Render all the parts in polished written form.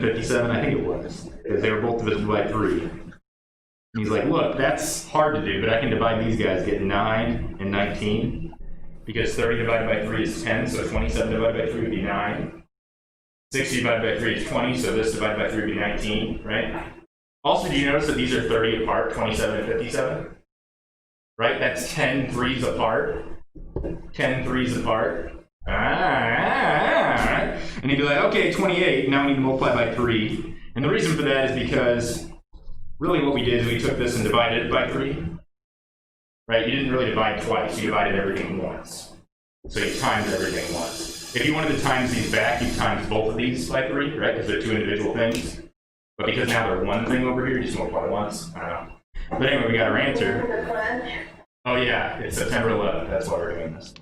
57, I think it was, because they were both divisible by 3. And he's like, look, that's hard to do, but I can divide these guys, get 9 and 19, because 30 divided by 3 is 10, so 27 divided by 3 would be 9. 60 divided by 3 is 20, so this divided by 3 would be 19, right? Also, do you notice that these are 30 apart, 27 and 57? Right? That's 10 threes apart. 10 threes apart. And he'd be like, okay, 28, now we need to multiply by 3. And the reason for that is because really what we did is we took this and divided it by 3. Right? You didn't really divide twice, you divided everything once. So you times everything once. If you wanted to times these back, you times both of these by 3, right? Because they're 2 individual things. But because now they're one thing over here, you just multiply once. I don't know. But anyway, we got our answer. Oh yeah, it's September 11th, that's why we're doing this.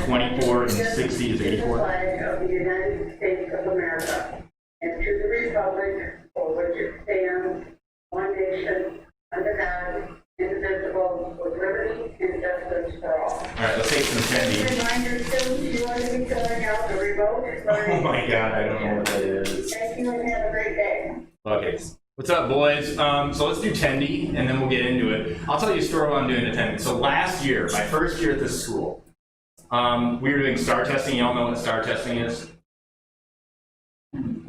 24 and 60 is 84. Flag of the United States of America, and to the republic for which it stands, one nation, under God, indivisible, with liberty and justice for all. All right, let's take some candy. Reminder, students, you are to be filling out the remote. Oh my God, I don't know what that is. Thank you and have a great day. Okay, what's up, boys? So let's do Tendy, and then we'll get into it. I'll tell you a story while I'm doing the Tendy. So last year, my first year at this school, we were doing star testing. Y'all know what star testing is?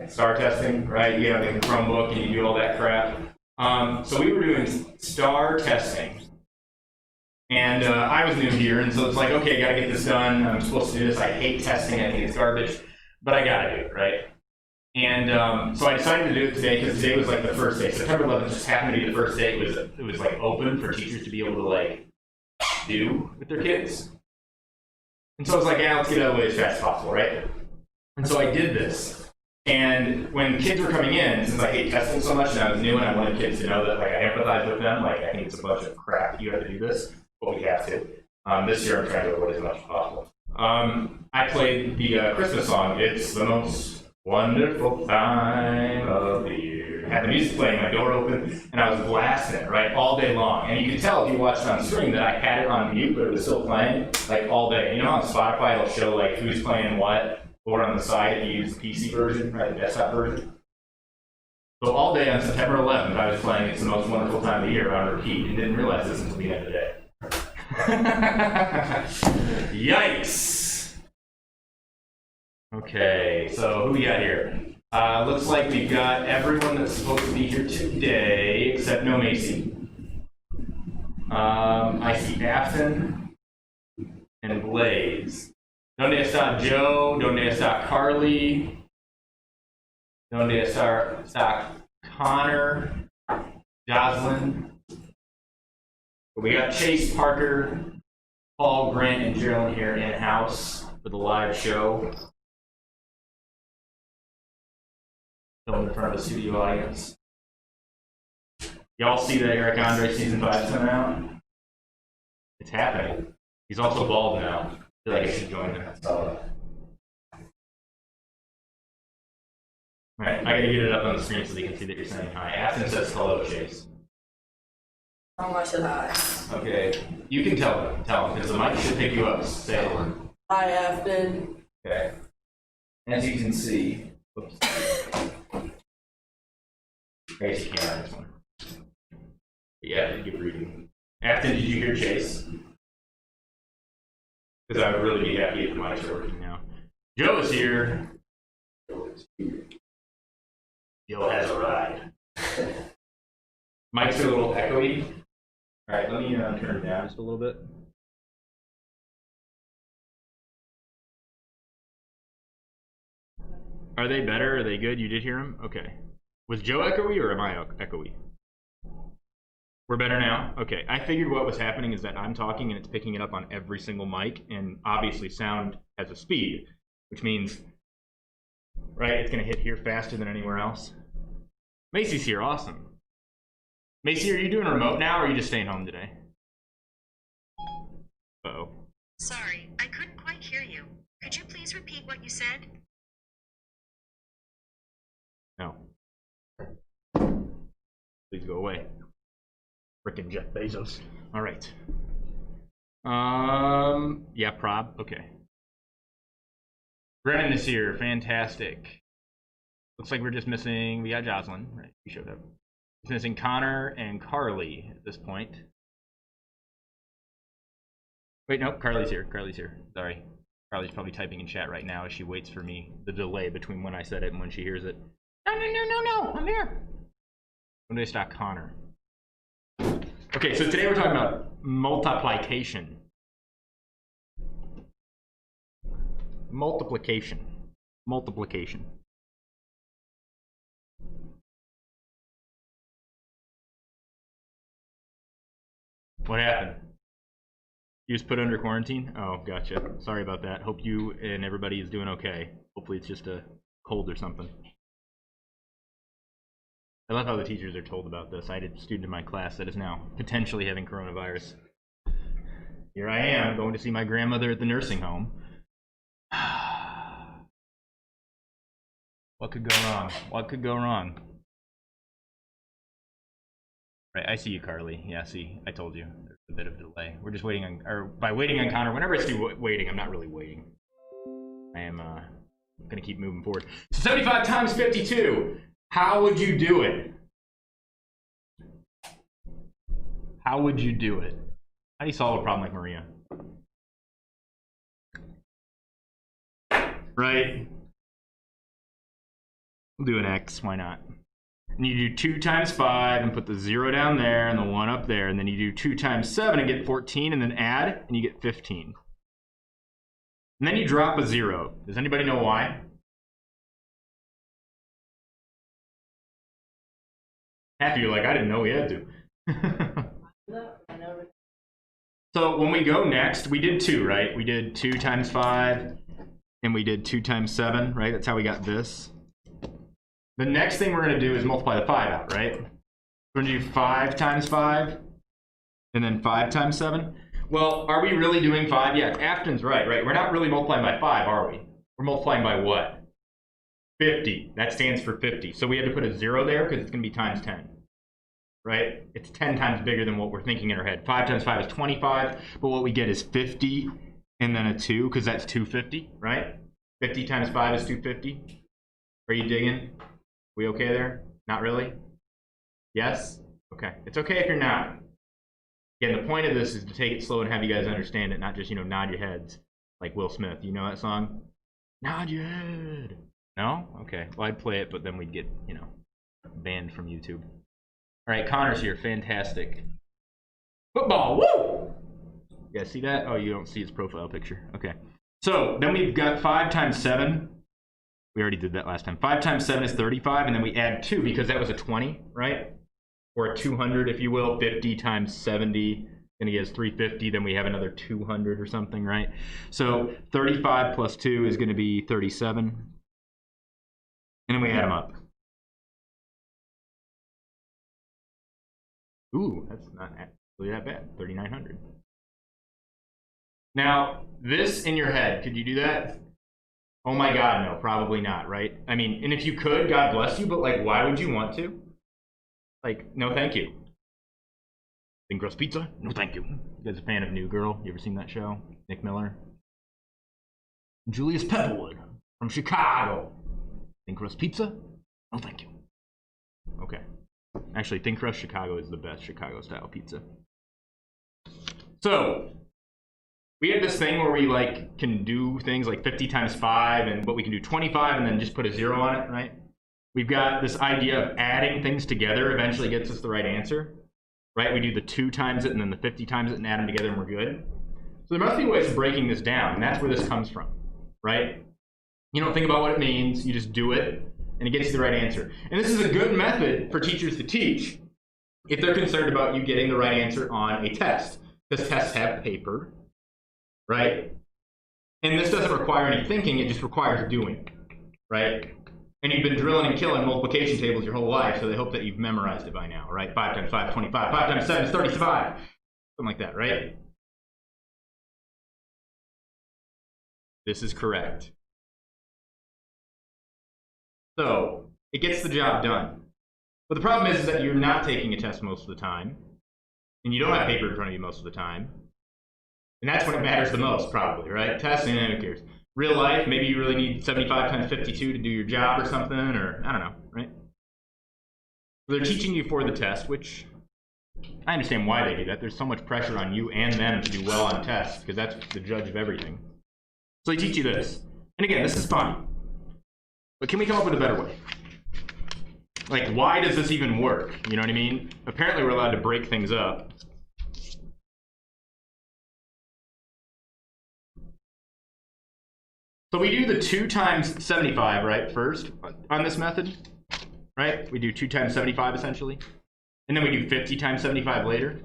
Star testing, right? You have the Chromebook and you do all that crap. So we were doing star testing. And I was new here, and so it's like, okay, gotta get this done. I'm supposed to do this. I hate testing. I think it's garbage. But I gotta do it, right? And so I decided to do it today because today was like the first day. September 11th just happened to be the first day. It was like open for teachers to be able to like do with their kids. And so I was like, yeah, let's get it out of the way as fast as possible, right? And so I did this. And when kids were coming in, since I hate testing so much and I was new and I wanted kids to know that like I empathize with them, like I think it's a bunch of crap that you have to do this, but we have to. This year I'm trying to avoid as much as possible. I played the Christmas song, It's the Most Wonderful Time of the Year. I had the music playing, my door open, and I was blasting it, right, all day long. And you can tell if you watched it on stream that I had it on mute, but it was still playing, like, all day. You know, on Spotify, it'll show, like, who's playing what, or on the side if you use the PC version, right, the desktop version. So all day on September 11th, I was playing It's the Most Wonderful Time of the Year on repeat, and didn't realize this until the end of the day. Yikes! Okay, so who we got here? Looks like we've got everyone that's supposed to be here today, except no Macy. I see Afton and Blaze. Donde está Joe? Donde está Carly? Donde está Connor? Jocelyn? We got Chase, Parker, Paul, Grant, and Geraldine here in-house for the live show. Filmed in front of a studio audience. Y'all see that Eric Andre season 5 coming out? It's happening. He's also bald now. I feel like I should join him. Alright, I gotta get it up on the screen so they can see that you're saying hi. Afton says hello, Chase. How much should I? Okay, you can tell them, because the mic should pick you up. Say hello. Hi, Afton. Okay. As you can see, whoops. I guess you can't on this one. Yeah, you keep reading. Afton, did you hear Chase? Because I would really be happy if the mics are working now. Joe is here. Joe has arrived. Mics are a little echoey. All right, let me turn it down just a little bit. Are they better? Are they good? You did hear them? Okay. Was Joe echoey or am I echoey? We're better now? Okay. I figured what was happening is that I'm talking and it's picking it up on every single mic, and obviously sound has a speed, which means, right, it's going to hit here faster than anywhere else. Macy's here. Awesome. Macy, are you doing remote now, or are you just staying home today? Uh-oh. Sorry, I couldn't quite hear you. Could you please repeat what you said? No. Please go away. Frickin' Jeff Bezos. All right. Yeah, prob. Okay. Brennan is here. Fantastic. Looks like we're just missing, we got Jocelyn, right? She showed up. It's missing Connor and Carly at this point. Wait, no, Carly's here. Carly's here. Sorry. Carly's probably typing in chat right now as she waits for me. The delay between when I said it and when she hears it. No, I'm here. When did I stop Connor? Okay, so today we're talking about multiplication. Multiplication. What happened? You just put under quarantine? Oh, gotcha. Sorry about that. Hope you and everybody is doing okay. Hopefully it's just a cold or something. I love how the teachers are told about this. I had a student in my class that is now potentially having coronavirus. Here I am going to see my grandmother at the nursing home. What could go wrong? What could go wrong? Right, I see you, Carly. Yeah, see, I told you. There's a bit of delay. We're just waiting on, or by waiting on Connor, whenever I say waiting, I'm not really waiting. I am going to keep moving forward. So 75 times 52. How would you do it? How would you do it? How do you solve a problem like Maria? Right? We'll do an X, why not? And you do 2 times 5 and put the 0 down there and the 1 up there. And then you do 2 times 7 and get 14 and then add and you get 15. And then you drop a 0. Does anybody know why? Half of you are like, I didn't know we had to. So when we go next, we did 2, right? We did 2 times 5 and we did 2 times 7, right? That's how we got this. The next thing we're going to do is multiply the 5 out, right? We're going to do 5 times 5 and then 5 times 7. Well, are we really doing 5? Yeah, Afton's right? We're not really multiplying by 5, are we? We're multiplying by what? 50. That stands for 50. So we had to put a 0 there because it's going to be times 10, right? It's 10 times bigger than what we're thinking in our head. 5 times 5 is 25, but what we get is 50 and then a 2 because that's 250, right? 50 times 5 is 250. Are you digging? We okay there? Not really? Yes? Okay. It's okay if you're not. Again, the point of this is to take it slow and have you guys understand it, not just, nod your heads like Will Smith. You know that song? Nod your head. No? Okay. Well, I'd play it, but then we'd get, banned from YouTube. All right, Connor's here. Fantastic. Football. Woo! You guys see that? Oh, you don't see his profile picture. Okay. So then we've got 5 times 7. We already did that last time. 5 times 7 is 35, and then we add 2 because that was a 20, right? Or a 200, if you will. 50 times 70, then he has 350, then we have another 200 or something, right? So 35 plus 2 is going to be 37. And then we add them up. Ooh, that's not actually that bad. 3,900. Now, this in your head, could you do that? Oh my God, no, probably not, right? I mean, and if you could, God bless you, but why would you want to? No thank you. Thin crust pizza? No thank you. You guys a fan of New Girl? You ever seen that show? Nick Miller? Julius Pepperwood from Chicago. Thin crust pizza? No thank you. Okay. Actually, Thin crust Chicago is the best Chicago-style pizza. So, we have this thing where we can do things like 50 times 5, but we can do 25 and then just put a 0 on it, right? We've got this idea of adding things together eventually gets us the right answer, right? We do the 2 times it and then the 50 times it and add them together and we're good. So there must be ways of breaking this down, and that's where this comes from, right? You don't think about what it means, you just do it, and it gets you the right answer. And this is a good method for teachers to teach if they're concerned about you getting the right answer on a test, because tests have paper, right? And this doesn't require any thinking, it just requires doing, right? And you've been drilling and killing multiplication tables your whole life, so they hope that you've memorized it by now, right? 5 times 5 is 25. 5 times 7 is 35. Something like that, right? This is correct. So, it gets the job done. But the problem is that you're not taking a test most of the time, and you don't have paper in front of you most of the time. And that's when it matters the most, probably, right? Testing, who cares? real life, maybe you really need 75 times 52 to do your job or something, or I don't know, right? They're teaching you for the test, which I understand why they do that. There's so much pressure on you and them to do well on tests, because that's the judge of everything. So they teach you this. And again, this is fine. But can we come up with a better way? Like, why does this even work? You know what I mean? Apparently we're allowed to break things up. So we do the 2 times 75, right, first on this method, right? We do 2 times 75 essentially. And then we do 50 times 75 later.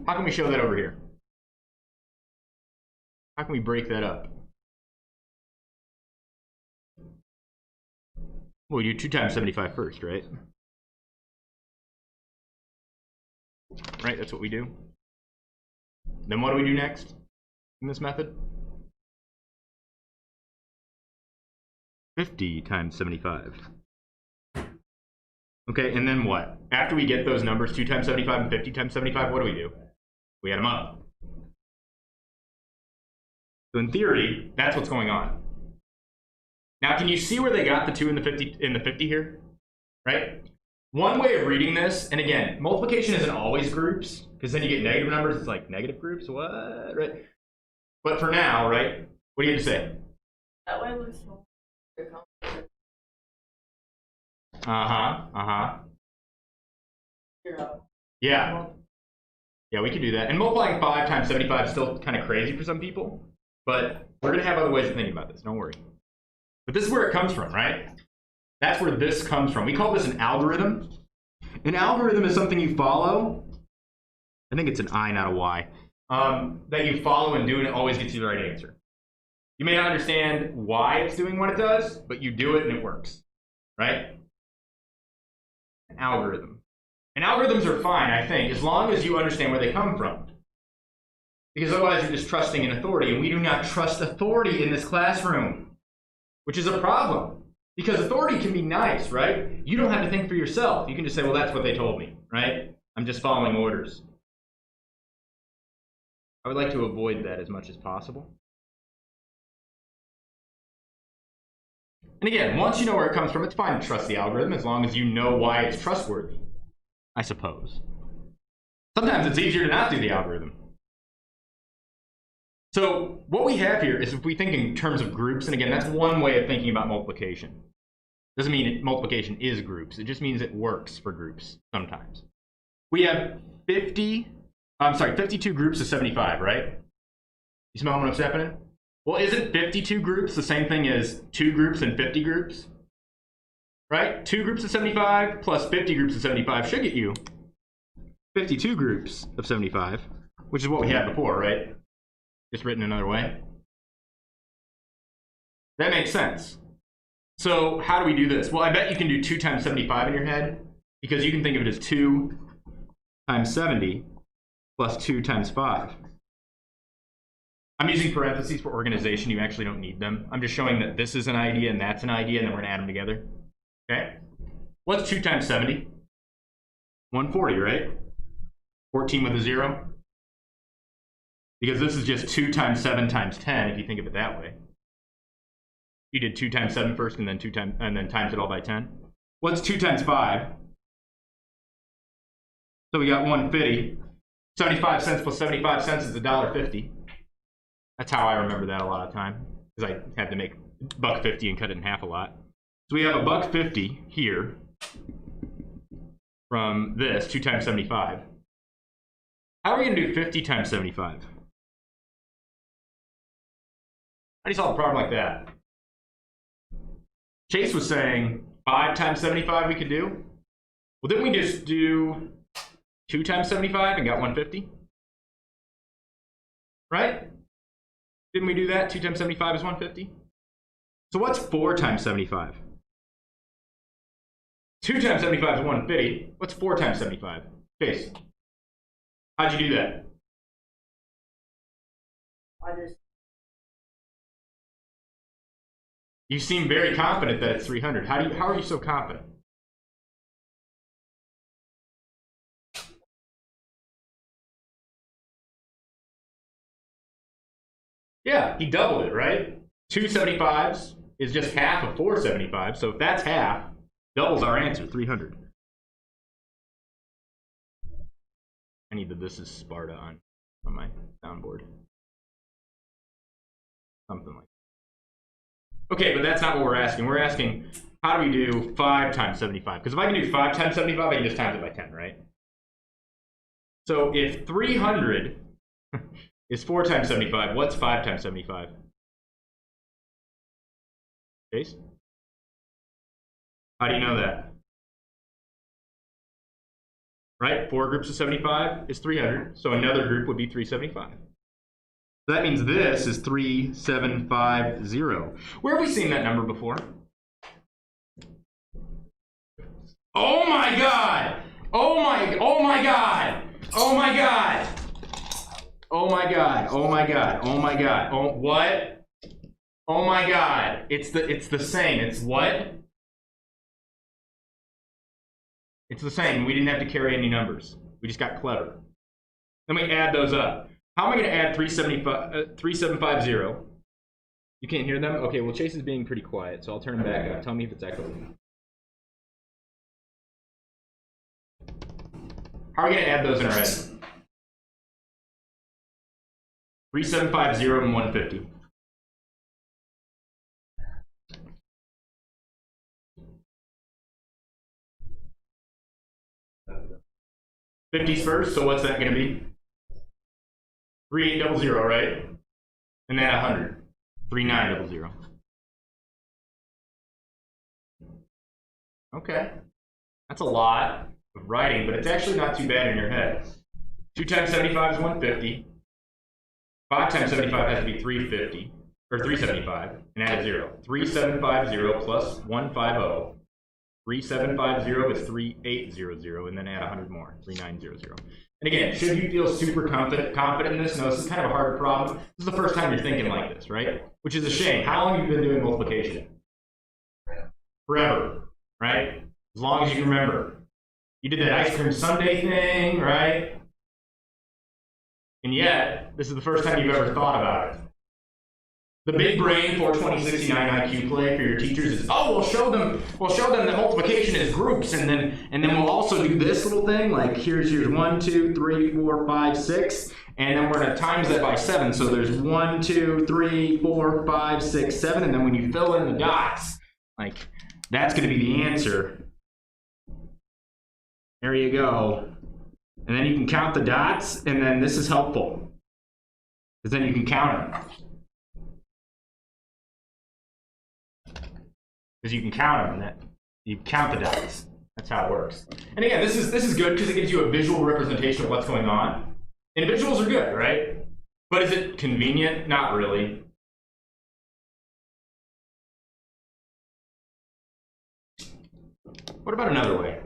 How can we show that over here? How can we break that up? Well, we do 2 times 75 first, right? Right, that's what we do. Then what do we do next in this method? 50 times 75. Okay, and then what? After we get those numbers, 2 times 75 and 50 times 75, what do? We add them up. So in theory, that's what's going on. Now, can you see where they got the 2 and the 50 here? Right? One way of reading this, and again, multiplication isn't always groups, because then you get negative numbers, it's like negative groups, what? Right? But for now, right, what do you have to say? That way looks more. Yeah. Yeah, we could do that. And multiplying 5 times 75 is still kind of crazy for some people, but we're going to have other ways of thinking about this, don't worry. But this is where it comes from, right? That's where this comes from. We call this an algorithm. An algorithm is something you follow. I think it's an I, not a Y. That you follow and do, and it always gets you the right answer. You may not understand why it's doing what it does, but you do it and it works, right? An algorithm. And algorithms are fine, I think, as long as you understand where they come from. Because otherwise you're just trusting in authority, and we do not trust authority in this classroom, which is a problem. Because authority can be nice, right? You don't have to think for yourself. You can just say, well, that's what they told me, right? I'm just following orders. I would like to avoid that as much as possible. And again, once you know where it comes from, it's fine to trust the algorithm as long as you know why it's trustworthy, I suppose. Sometimes it's easier to not do the algorithm. So what we have here is if we think in terms of groups, and again, that's one way of thinking about multiplication. Doesn't mean multiplication is groups. It just means it works for groups sometimes. We have 52 groups of 75, right? You smell what's happening? Well, isn't 52 groups the same thing as 2 groups and 50 groups? Right? 2 groups of 75 plus 50 groups of 75 should get you 52 groups of 75, which is what we had before, right? Just written another way. That makes sense. So how do we do this? Well, I bet you can do 2 times 75 in your head, because you can think of it as 2 times 70 plus 2 times 5. I'm using parentheses for organization. You actually don't need them. I'm just showing that this is an idea and that's an idea, and then we're going to add them together. Okay? What's 2 times 70? 140, right? 14 with a 0. Because this is just 2 times 7 times 10, if you think of it that way. You did 2 times 7 first, and then times it all by 10. What's 2 times 5? So we got 150. 75 cents plus 75 cents is $1.50. That's how I remember that a lot of time, because I had to make $1.50 and cut it in half a lot. So we have $1.50 here from this 2 times 75. How are we going to do 50 times 75? How do you solve a problem like that? Chase was saying 5 times 75 we could do. Well, didn't we just do 2 times 75 and got 150? Right? Didn't we do that? 2 times 75 is 150. So what's 4 times 75? 2 times 75 is 150. What's 4 times 75? Chase, how'd you do that? You seem very confident that it's 300. How are you so confident? Yeah, he doubled it, right? 2 75s is just half of 4 75s. So if that's half, doubles our answer, 300. I need the This Is Sparta on my soundboard. Something like that. Okay, but that's not what we're asking. We're asking, how do we do 5 times 75? Because if I can do 5 times 75, I can just times it by 10, right? So if 300 is 4 times 75, what's 5 times 75? Chase? How do you know that? Right? 4 groups of 75 is 300, so another group would be 375. So that means this is 3750. Where have we seen that number before? Oh my God! Oh my God! Oh my God! Oh my God! Oh my God! Oh my God! Oh my God! Oh what? Oh my God! It's the same. It's what? It's the same. We didn't have to carry any numbers. We just got clever. Then we add those up. How am I going to add 3750? You can't hear them? Okay, well, Chase is being pretty quiet, so I'll turn him back up. Tell me if it's echoing. How are we going to add those in our head? 3750 and 150. '50s first, so what's that going to be? 3800, right? And then 100. 3900. Okay. That's a lot of writing, but it's actually not too bad in your head. 2 times 75 is 150. 5 times 75 has to be 350, or 375, and add a 0. 3750 plus 150. 3750 is 3800, and then add 100 more, 3900. And again, should you feel super confident in this? No, this is kind of a harder problem. This is the first time you're thinking like this, right? Which is a shame. How long have you been doing multiplication? Forever, right? As long as you can remember. You did that ice cream sundae thing, right? And yet, this is the first time you've ever thought about it. The big brain 42069 IQ play for your teachers is, oh, we'll show them that multiplication is groups, and then we'll also do this little thing, like here's 1, 2, 3, 4, 5, 6, and then we're gonna times that by 7. So there's 1, 2, 3, 4, 5, 6, 7, and then when you fill in the dots, like that's gonna be the answer. There you go. And then you can count the dots, and then this is helpful, because then you can count them. Because you can count them, and that you count the dots. That's how it works. And again, this is good because it gives you a visual representation of what's going on. And visuals are good, right? But is it convenient? Not really. What about another way?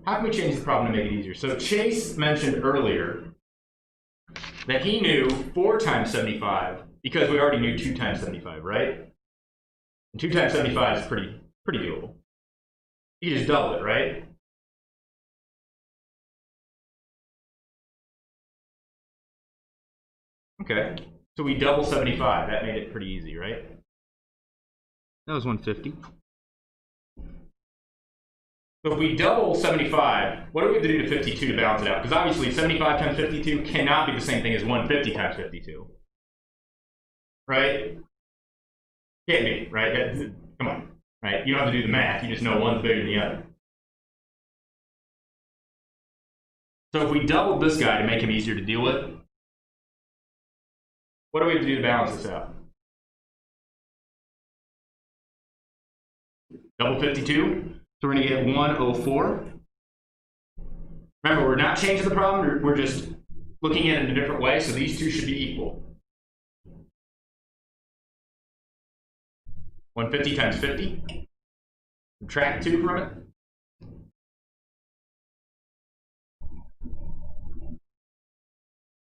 How can we change the problem to make it easier? So Chase mentioned earlier that he knew 4 times 75 because we already knew 2 times 75, right? And 2 times 75 is pretty doable. You just double it, right? Okay, so we double 75. That made it pretty easy, right? That was 150. So if we double 75, what do we have to do to 52 to balance it out? Because obviously 75 times 52 cannot be the same thing as 150 times 52. Right? Can't be, right? Come on, right? You don't have to do the math, you just know one's bigger than the other. So if we doubled this guy to make him easier to deal with, what do we have to do to balance this out? Double 52? So we're going to get 104. Remember, we're not changing the problem, we're just looking at it in a different way, so these two should be equal. 150 times 50. Subtract 2 from it.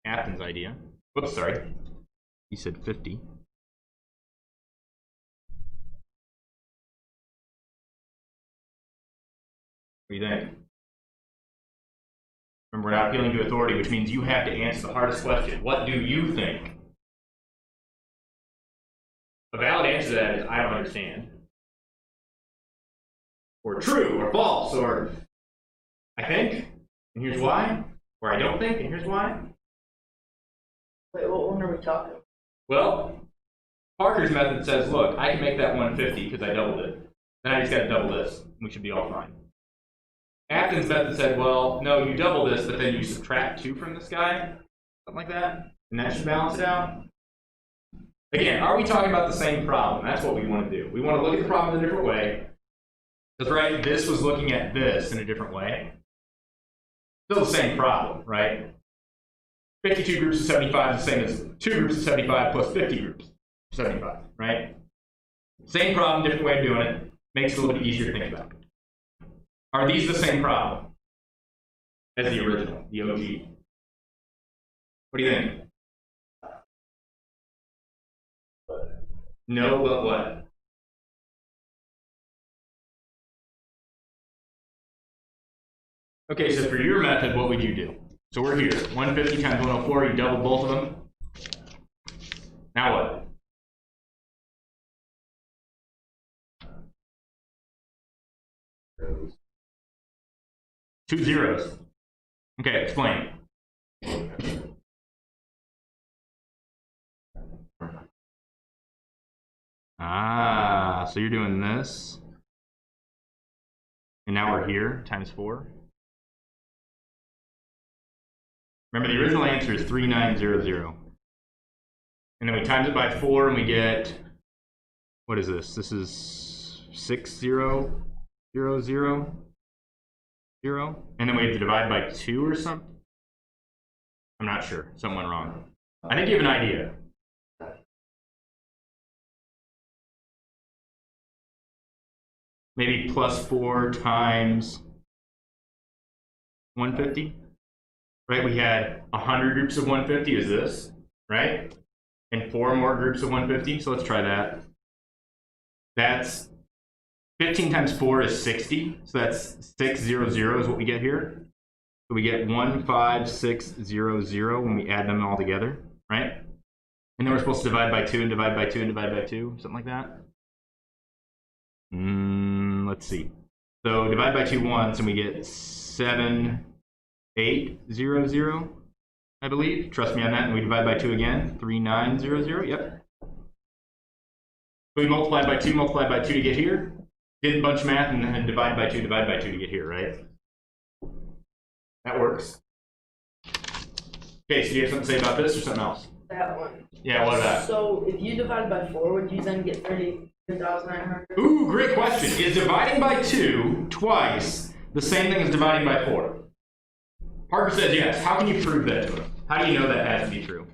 Athens idea. Whoops, sorry. You said 50. do you think? Remember, we're not appealing to authority, which means you have to answer the hardest question. What do you think? A valid answer to that is, I don't understand. Or true, or false, or I think, and here's why. Or I don't think, and here's why. Wait, what one are we talking about? Well, Parker's method says, look, I can make that 150 because I doubled it. Then I just got to double this. We should be all fine. Afton's method said, well, no, you double this, but then you subtract 2 from this guy. Something like that. And that should balance it out. Again, are we talking about the same problem? That's what we want to do. We want to look at the problem in a different way. Because, right, this was looking at this in a different way. Still the same problem, right? 52 groups of 75 is the same as 2 groups of 75 plus 50 groups of 75, right? Same problem, different way of doing it. Makes it a little bit easier to think about. Are these the same problem as the original, the OG? What do you think? No, but what? Okay, so for your method, what would you do? So we're here, 150 times 104, you double both of them. Now what? Two zeros. Okay, explain. Ah, so you're doing this. And now we're here, times 4. Remember, the original answer is 3900. And then we times it by 4 and we get, what is this? This is 6000. And then we have to divide by 2 or something? I'm not sure. Something went wrong. I think you have an idea. Maybe plus 4 times 150? Right, we had 100 groups of 150 is this, right? And 4 more groups of 150, so let's try that. That's 15 times 4 is 60, so that's 600 is what we get here. So we get 15600 when we add them all together, right? And then we're supposed to divide by 2 and divide by 2 and divide by 2, something like that. Let's see. So divide by 2 once and we get 7800, I believe. Trust me on that. And we divide by 2 again. 3900. Yep. We multiplied by 2 to get here. Did a bunch of math and then divide by 2 to get here, right? That works. Okay, so do you have something to say about this or something else? That one. Yeah, what about that? So if you divide by 4, would you then get 32,900? Ooh, great question. Is dividing by 2 twice the same thing as dividing by 4? Parker says yes. How can you prove that to him? How do you know that has to be true?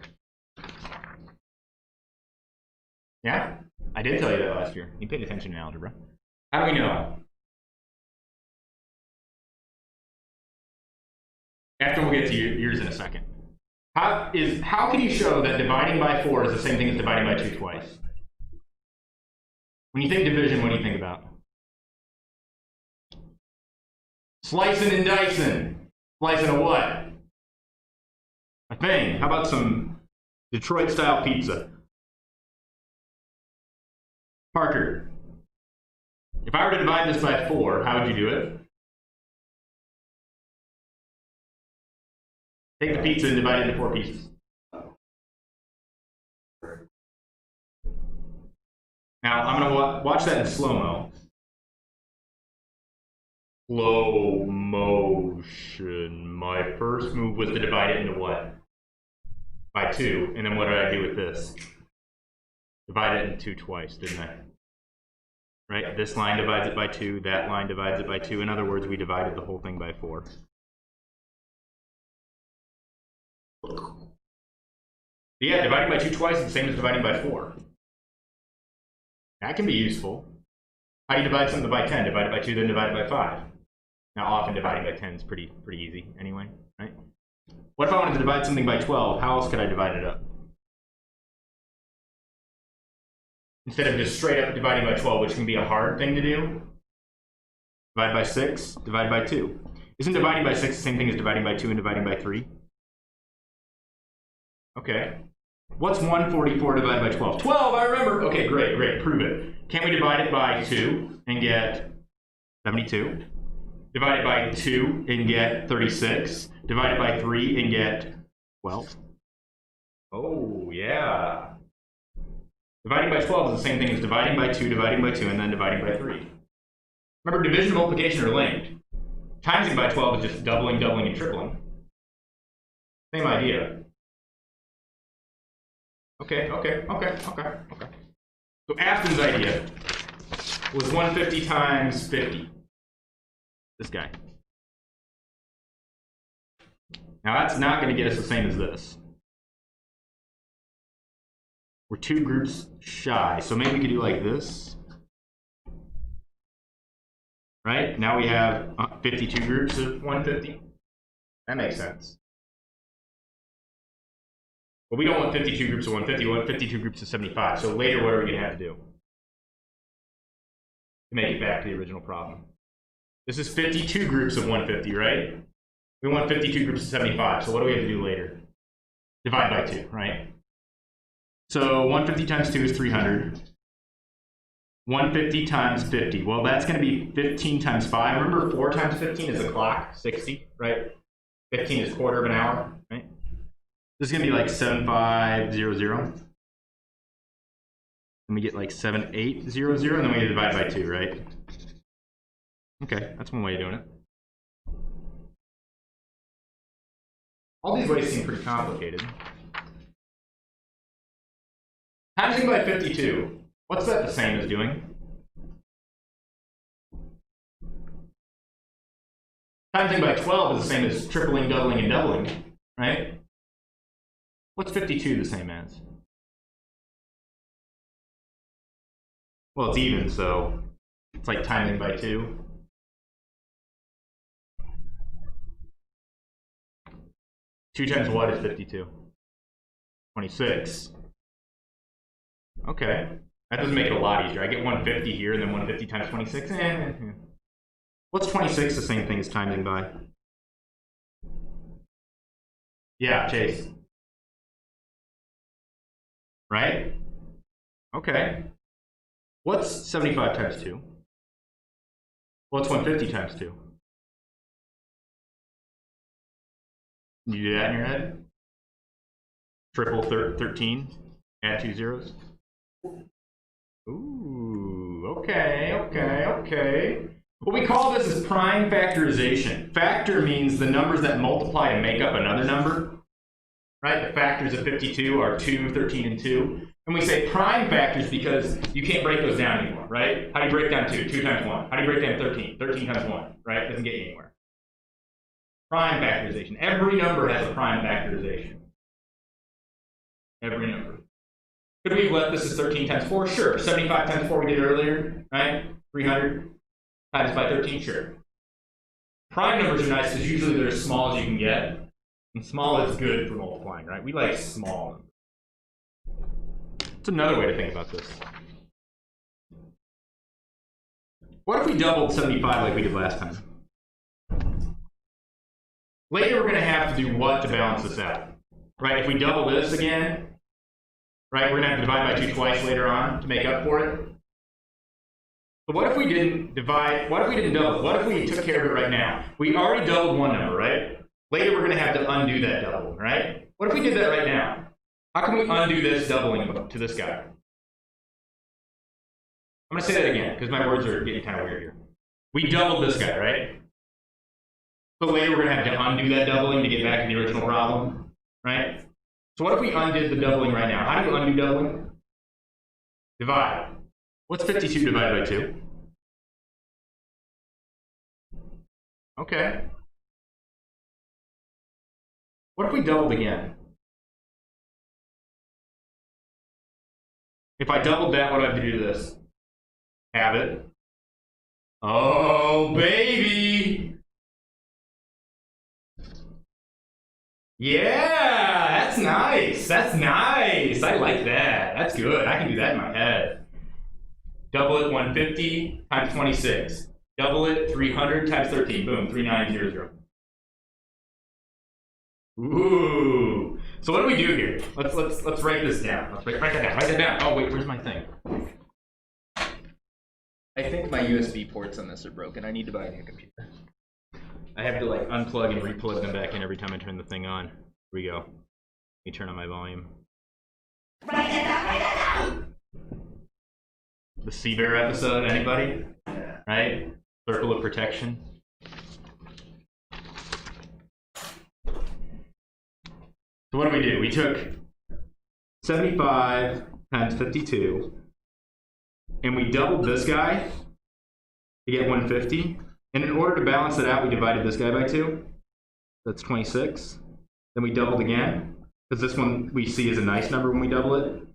Yeah? I did tell you that last year. You paid attention in algebra. How do we know? After we'll get to yours in a second. How can you show that dividing by 4 is the same thing as dividing by 2 twice? When you think division, what do you think about? Slicing and dicing. Slicing a what? A thing. How about some Detroit-style pizza? Parker, if I were to divide this by 4, how would you do it? Take the pizza and divide it into 4 pieces. Now, I'm going to watch that in slow-mo. Slow motion. My first move was to divide it into what? By 2. And then what did I do with this? Divide it into 2 twice, didn't I? Right? This line divides it by 2. That line divides it by 2. In other words, we divided the whole thing by 4. Yeah, dividing by 2 twice is the same as dividing by 4. That can be useful. How do you divide something by 10? Divide it by 2, then divide it by 5. Now, often dividing by 10 is pretty easy anyway, right? What if I wanted to divide something by 12? How else could I divide it up? Instead of just straight up dividing by 12, which can be a hard thing to do, divided by 6, divided by 2. Isn't dividing by 6 the same thing as dividing by 2 and dividing by 3? Okay. What's 144 divided by 12? 12, I remember. Okay, great, great. Prove it. Can't we divide it by 2 and get 72? Divide it by 2 and get 36. Divide it by 3 and get 12. Oh, yeah. Dividing by 12 is the same thing as dividing by 2, and then dividing by 3. Remember, division and multiplication are linked. Timesing by 12 is just doubling, doubling, and tripling. Same idea. Okay. So Afton's idea was 150 times 50. This guy. Now that's not going to get us the same as this. We're 2 groups shy, so maybe we could do like this. Right? Now we have 52 groups of 150. That makes sense. But we don't want 52 groups of 150, we want 52 groups of 75. So later, what are we going to have to do? To make it back to the original problem. This is 52 groups of 150, right? We want 52 groups of 75. So what do we have to do later? Divide by 2, right? So 150 times 2 is 300. 150 times 50. Well, that's going to be 15 times 5. Remember, 4 times 15 is a clock, 60, right? 15 is quarter of an hour, right? This is going to be like 7500. Then we get like 7800, and then we divide by 2, right? Okay, that's one way of doing it. All these ways seem pretty complicated. Timesing by 52. What's that the same as doing? Timesing by 12 is the same as tripling, doubling, and doubling, right? What's 52 the same as? Well, it's even, so it's like timing by 2. Two times what is 52? 26. Okay. That doesn't make it a lot easier. I get 150 here, and then 150 times 26. What's 26 the same thing as timing by? Yeah, Chase. Right? Okay. What's 75 times 2? What's 150 times 2? You do that in your head? Triple 13, add 2 zeros. Ooh, okay. What we call this is prime factorization. Factor means the numbers that multiply to make up another number. Right? The factors of 52 are 2, 13, and 2. And we say prime factors because you can't break those down anymore, right? How do you break down 2? 2 times 1. How do you break down 13? 13 times 1, right? Doesn't get you anywhere. Prime factorization. Every number has a prime factorization. Every number. Could we have left this as 13 times 4? Sure. 75 times 4 we did earlier, right? 300 times by 13? Sure. Prime numbers are nice because usually they're as small as you can get. And small is good for multiplying, right? We like small numbers. That's another way to think about this. What if we doubled 75 like we did last time? Later, we're going to have to do what to balance this out? Right? If we double this again, right, we're going to have to divide by 2 twice later on to make up for it. But what if we didn't divide? What if we didn't double? What if we took care of it right now? We already doubled one number, right? Later, we're going to have to undo that doubling, right? What if we did that right now? How can we undo this doubling to this guy? I'm going to say that again, because my words are getting kind of weird here. We doubled this guy, right? So later, we're going to have to undo that doubling to get back to the original problem, right? So what if we undid the doubling right now? How do you undo doubling? Divide. What's 52 divided by 2? Okay. What if we doubled again? If I doubled that, what do I have to do to this? Have it. Oh, baby! Yeah, that's nice. That's nice. I like that. That's good. I can do that in my head. Double it 150 times 26. Double it, 300 times 13. Boom, 3900. Ooh. So what do we do here? Let's write this down. Let's write that down. Write that down. Oh wait, where's my thing? I think my USB ports on this are broken. I need to buy a new computer. I have to like unplug and replug them back in every time I turn the thing on. Here we go. Let me turn on my volume. Write that down. The Sea Bear episode, anybody? Right? Circle of protection. So what do? We took 75 times 52, and we doubled this guy to get 150. And in order to balance it out, we divided this guy by 2. That's 26. Then we doubled again, because this one we see as a nice number when we double it. And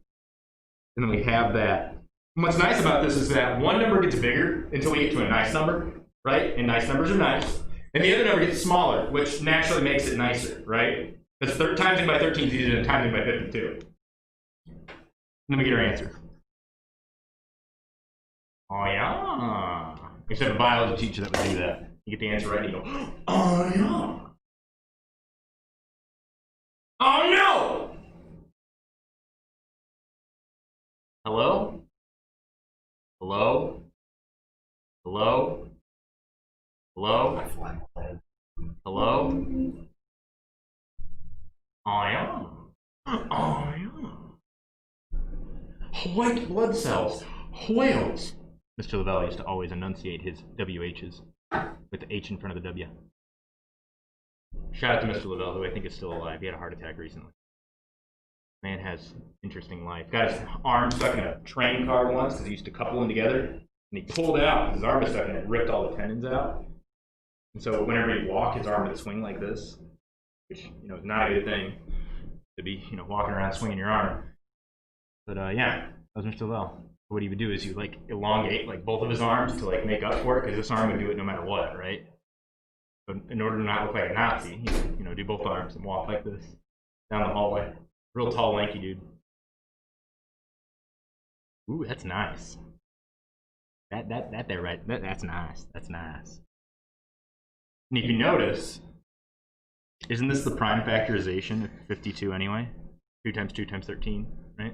then we have that. And what's nice about this is that one number gets bigger until we get to a nice number, right? And nice numbers are nice. And the other number gets smaller, which naturally makes it nicer, right? Because timesing by 13 is easier than timesing by 52. And then we get our answer. Oh yeah. Except a biology teacher that would do that. You get the answer right and you go, oh yeah. Oh no! Hello? Hello? Hello? Hello? Hello? Oh yeah. Oh yeah. White blood cells. Whales. Mr. Lavell used to always enunciate his WHs with the H in front of the W. Shout out to Mr. Lavell, who I think is still alive. He had a heart attack recently. Man has interesting life. Got his arm stuck in a train car once because he used to couple them together. And he pulled it out because his arm was stuck and it ripped all the tendons out. And so whenever he walked, his arm would swing like this, which, you know, is not a good thing to be, you know, walking around swinging your arm. But yeah, that was Mr. Lavell. What he would do is you like elongate like both of his arms to like make up for it, because this arm would do it no matter what, right? But in order to not look like a Nazi, you know, do both arms and walk like this down the hallway. Real tall, lanky dude. Ooh, that's nice. That there, right? That's nice. That's nice. And if you notice, isn't this the prime factorization of 52 anyway? 2 times 2 times 13, right?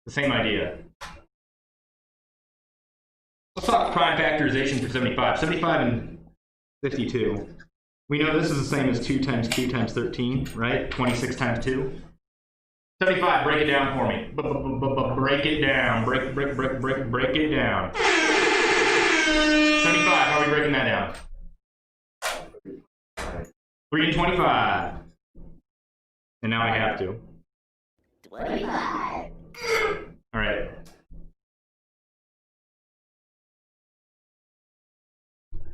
The same idea. Let's talk prime factorization for 75. 75 and 52. We know this is the same as 2 times 2 times 13, right? 26 times 2. 75, break it down for me. Break it down. Break it down. 75, how are we breaking that down? 3 and 25. And now I have to. 25. All right.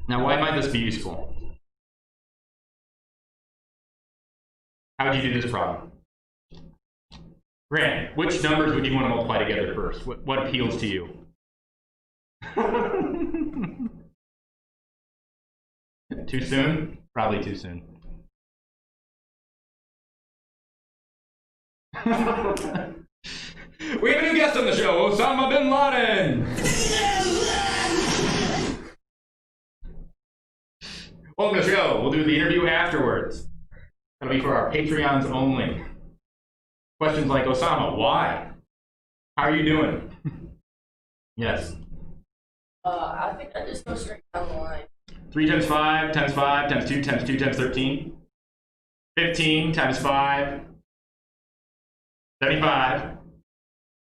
Now, why might this be useful? How would you do this problem? Grant, which numbers would you want to multiply together first? What appeals to you? Too soon? Probably too soon. We have a new guest on the show, Osama bin Laden. Welcome to the show. We'll do the interview afterwards. That'll be for our Patreons only. Questions like, Osama, why? How are you doing? Yes. I think I just go straight down the line. 3 times 5 times 5 times 2 times 2 times 13. 15 times 5. 75.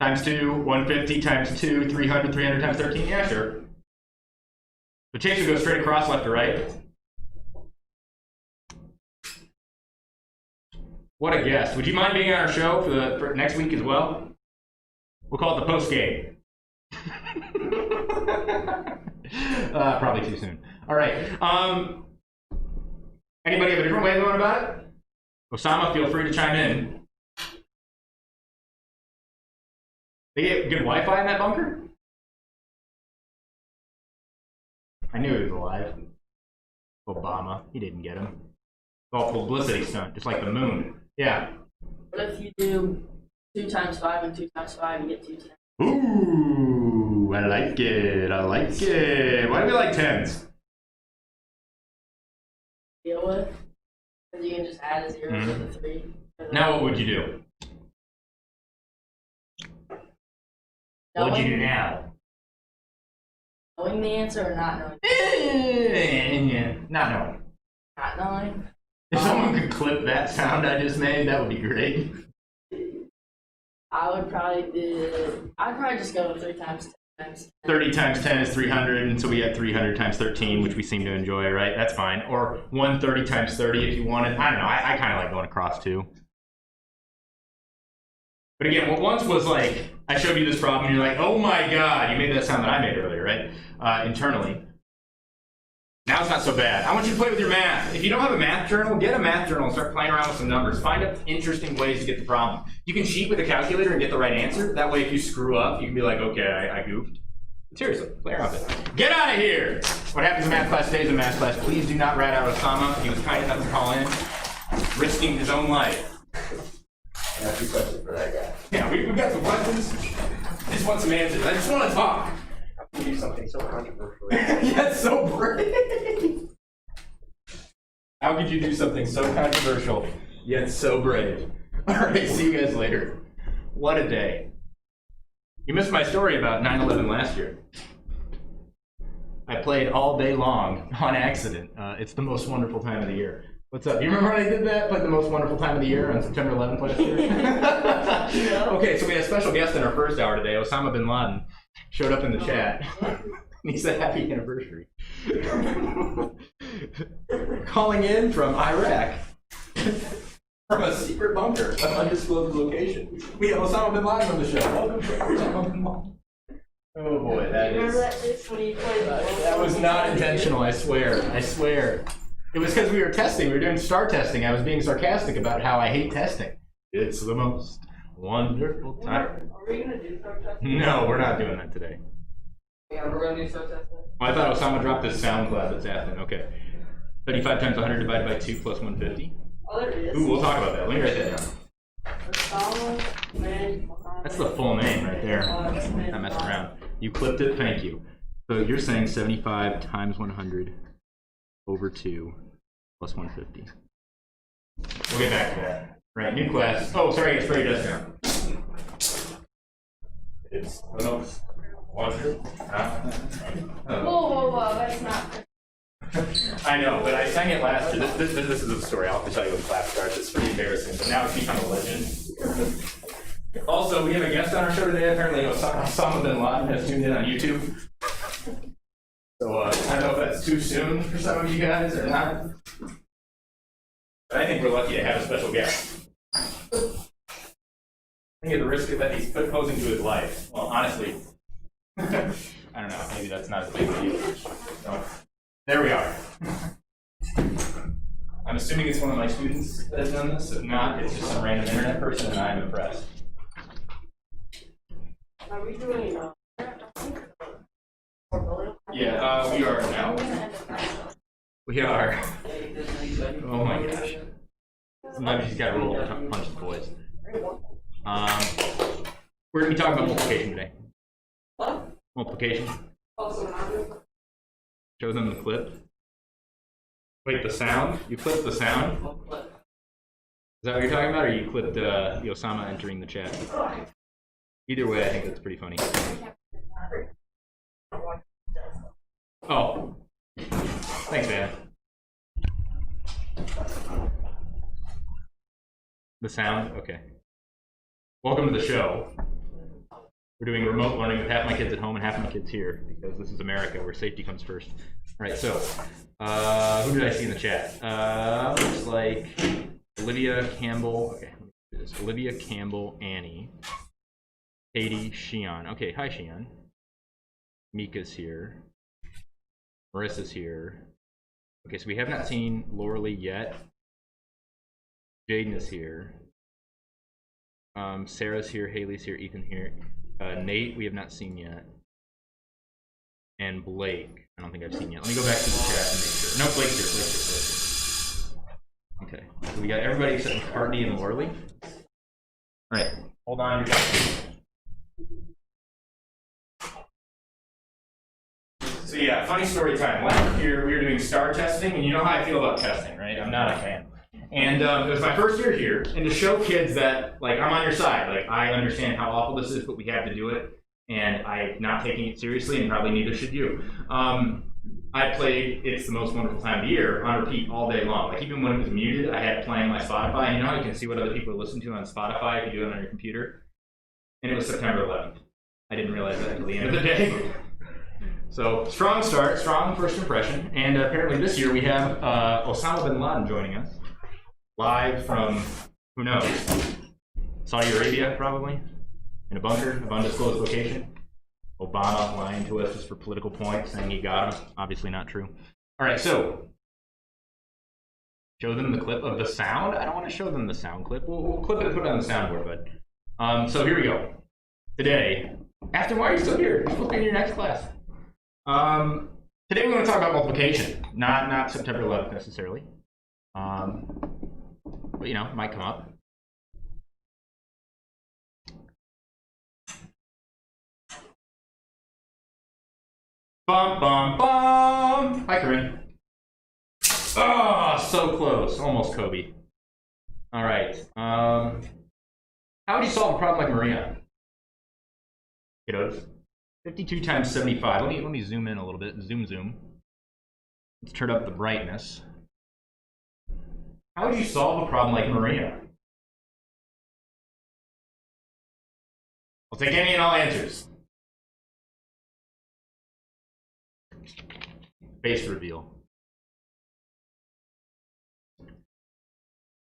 Times 2, 150 times 2, 300, 300 times 13. Yeah, sure. The chase would go straight across left to right. What a guest. Would you mind being on our show for next week as well? We'll call it the post game. Probably too soon. All right. Anybody have a different way of going about it? Osama, feel free to chime in. They get good Wi-Fi in that bunker? I knew he was alive. Obama, he didn't get him. It's all publicity stunt, just like the moon. Yeah. What if you do 2 times 5 and 2 times 5, you get 2 times? Ooh, Ooh, I like it. I like it. Why do we like 10s? Deal with. Because you can just add a 0 to the 3. Now what would you do? What would you do now? Knowing the answer or not knowing? Not knowing. Not knowing? If someone could clip that sound I just made, that would be great. I'd probably just go with 3 times 10 times 10. 30 times 10 is 300, and so we had 300 times 13, which we seem to enjoy, right? That's fine. Or 130 times 30 if you wanted. I don't know. I kind of like going across too. But again, what once was like, I showed you this problem, and you're like, oh my god, you made that sound that I made earlier, right? Internally. Now it's not so bad. I want you to play with your math. If you don't have a math journal, get a math journal and start playing around with some numbers. Find out interesting ways to get the problem. You can cheat with a calculator and get the right answer. That way, if you screw up, you can be like, okay, I goofed. Seriously, play around with it. Get out of here! What happens in math class stays in math class. Please do not rat out Osama. He was kind enough to call in, risking his own life. I have 2 questions for that guy. Yeah, we've got some questions. I just want some answers. I just want to talk. How can you do something so controversial? That's so brave. How could you do something so controversial yet so brave? All right, see you guys later. What a day. You missed my story about 9/11 last year. I played all day long on accident. It's the most wonderful time of the year. What's up? You remember when I did that? Played the most wonderful time of the year on September 11th last year? Okay, so we had a special guest in our first hour today. Osama bin Laden showed up in the chat. He said happy anniversary. Calling in from Iraq. From a secret bunker, an undisclosed location. We have Osama bin Laden on the show. Welcome to Osama bin Laden. Oh boy, that Remember is... that dish when you played that was not intentional, I swear. I swear. It was because we were testing. We were doing star testing. I was being sarcastic about how I hate testing. It's the most wonderful time. Are we going to do star testing? No, we're not doing that today. Yeah, we're going to do star testing. Oh, I thought Osama dropped this SoundCloud that's happening. Okay. 35 times 100 divided by 2 plus 150. Oh, there it is. Ooh, we'll talk about that. Let me write that down. That's the full name right there. Not messing around. You clipped it. Thank you. So you're saying 75 times 100 over 2 plus 150. We'll get back to that. Right, new class. Oh, sorry, it's very discount. It's the most wonderful. Whoa, that's not. I know, but I sang it last year. This is the story. I'll have to tell you when class starts. It's pretty embarrassing, but now it's become a legend. Also, we have a guest on our show today. Apparently, Osama bin Laden has tuned in on YouTube. So I don't know if that's too soon for some of you guys or not. But I think we're lucky to have a special guest. I think at the risk that he's posing to his life. Well, honestly, I don't know. Maybe that's not as big a deal. So, there we are. I'm assuming it's one of my students that has done this. If not, it's just some random internet person, and I'm impressed. Are we doing Yeah, we are now. We are. Oh my gosh. Sometimes you just gotta roll over and punch the boys. We're gonna be talking about multiplication today. What? Multiplication. Show them the clip. Wait, the sound? You clipped the sound? Is that what you're talking about, or you clipped the Osama entering the chat? Either way, I think that's pretty funny. Oh. Thanks, man. The sound? Okay. Welcome to the show. We're doing remote learning with half my kids at home and half my kids here, because this is America where safety comes first. All right, so who did I see in the chat? Looks like Olivia Campbell. Okay, let me do this. Olivia Campbell, Annie, Katie, Shion. Okay, hi Shion. Mika's here. Marissa's here. Okay, so we have not seen Laura Lee yet. Jaden is here. Sarah's here. Haley's here. Ethan here. Nate, we have not seen yet. And Blake, I don't think I've seen yet. Let me go back to the chat and make sure. No, Blake's here. Blake's here. Okay, so we got everybody except McCartney and Laura Lee. All right, hold on. funny story time. Last year we were doing STAR testing, and you know how I feel about testing, right? I'm not a fan. And it was my first year here, and to show kids that, like, I'm on your side. Like, I understand how awful this is, but we have to do it, and I'm not taking it seriously, and probably neither should you. I played It's the Most Wonderful Time of the Year on repeat all day long. Like, even when it was muted, I had it playing on my Spotify. And you know how you can see what other people are listening to on Spotify if you do it on your computer? And it was September 11th. I didn't realize that until the end of the day. So, strong start, strong first impression. And apparently this year we have Osama bin Laden joining us. Live from, who knows, Saudi Arabia, probably, in a bunker, of undisclosed location. Obama lying to us just for political points, saying he got him. Obviously not true. All right, so show them the clip of the sound. I don't want to show them the sound clip. We'll clip it and put it on the soundboard, but so here we go. Today, Afton, why are you still here? You're supposed to be in your next class. Today we're going to talk about multiplication, not September 11th necessarily, but you know, it might come up. Bum, bum, bum. Hi, Corinne. Oh, so close. Almost Kobe. All right. How would you solve a problem like Maria? Kiddos. 52 times 75. Let me zoom in a little bit. Zoom. Let's turn up the brightness. How would you solve a problem like Maria? I'll take any and all answers. Face reveal.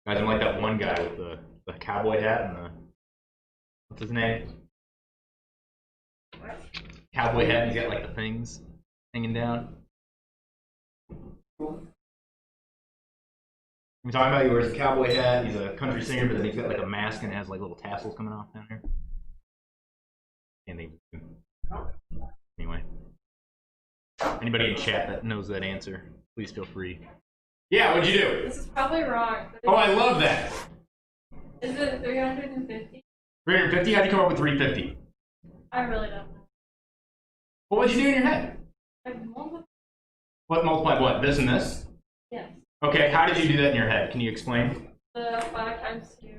Guys, I'm like that one guy with the cowboy hat and the, what's his name? What? Cowboy hat, and he's got like the things hanging down. I'm talking about, he wears a cowboy hat, he's a country singer, but then he's got like a mask and it has like little tassels coming off down there. Can't think of it. Anyway. Anybody in chat that knows that answer, please feel free. Yeah, what'd you do? This is probably wrong. Oh, I love that. Is it 350? 350? How'd you come up with 350? I really don't know. What would you do in your head? I've multiplied. What multiplied what? This and this? Yes. Okay, how did you do that in your head? Can you explain? The 5 times 2.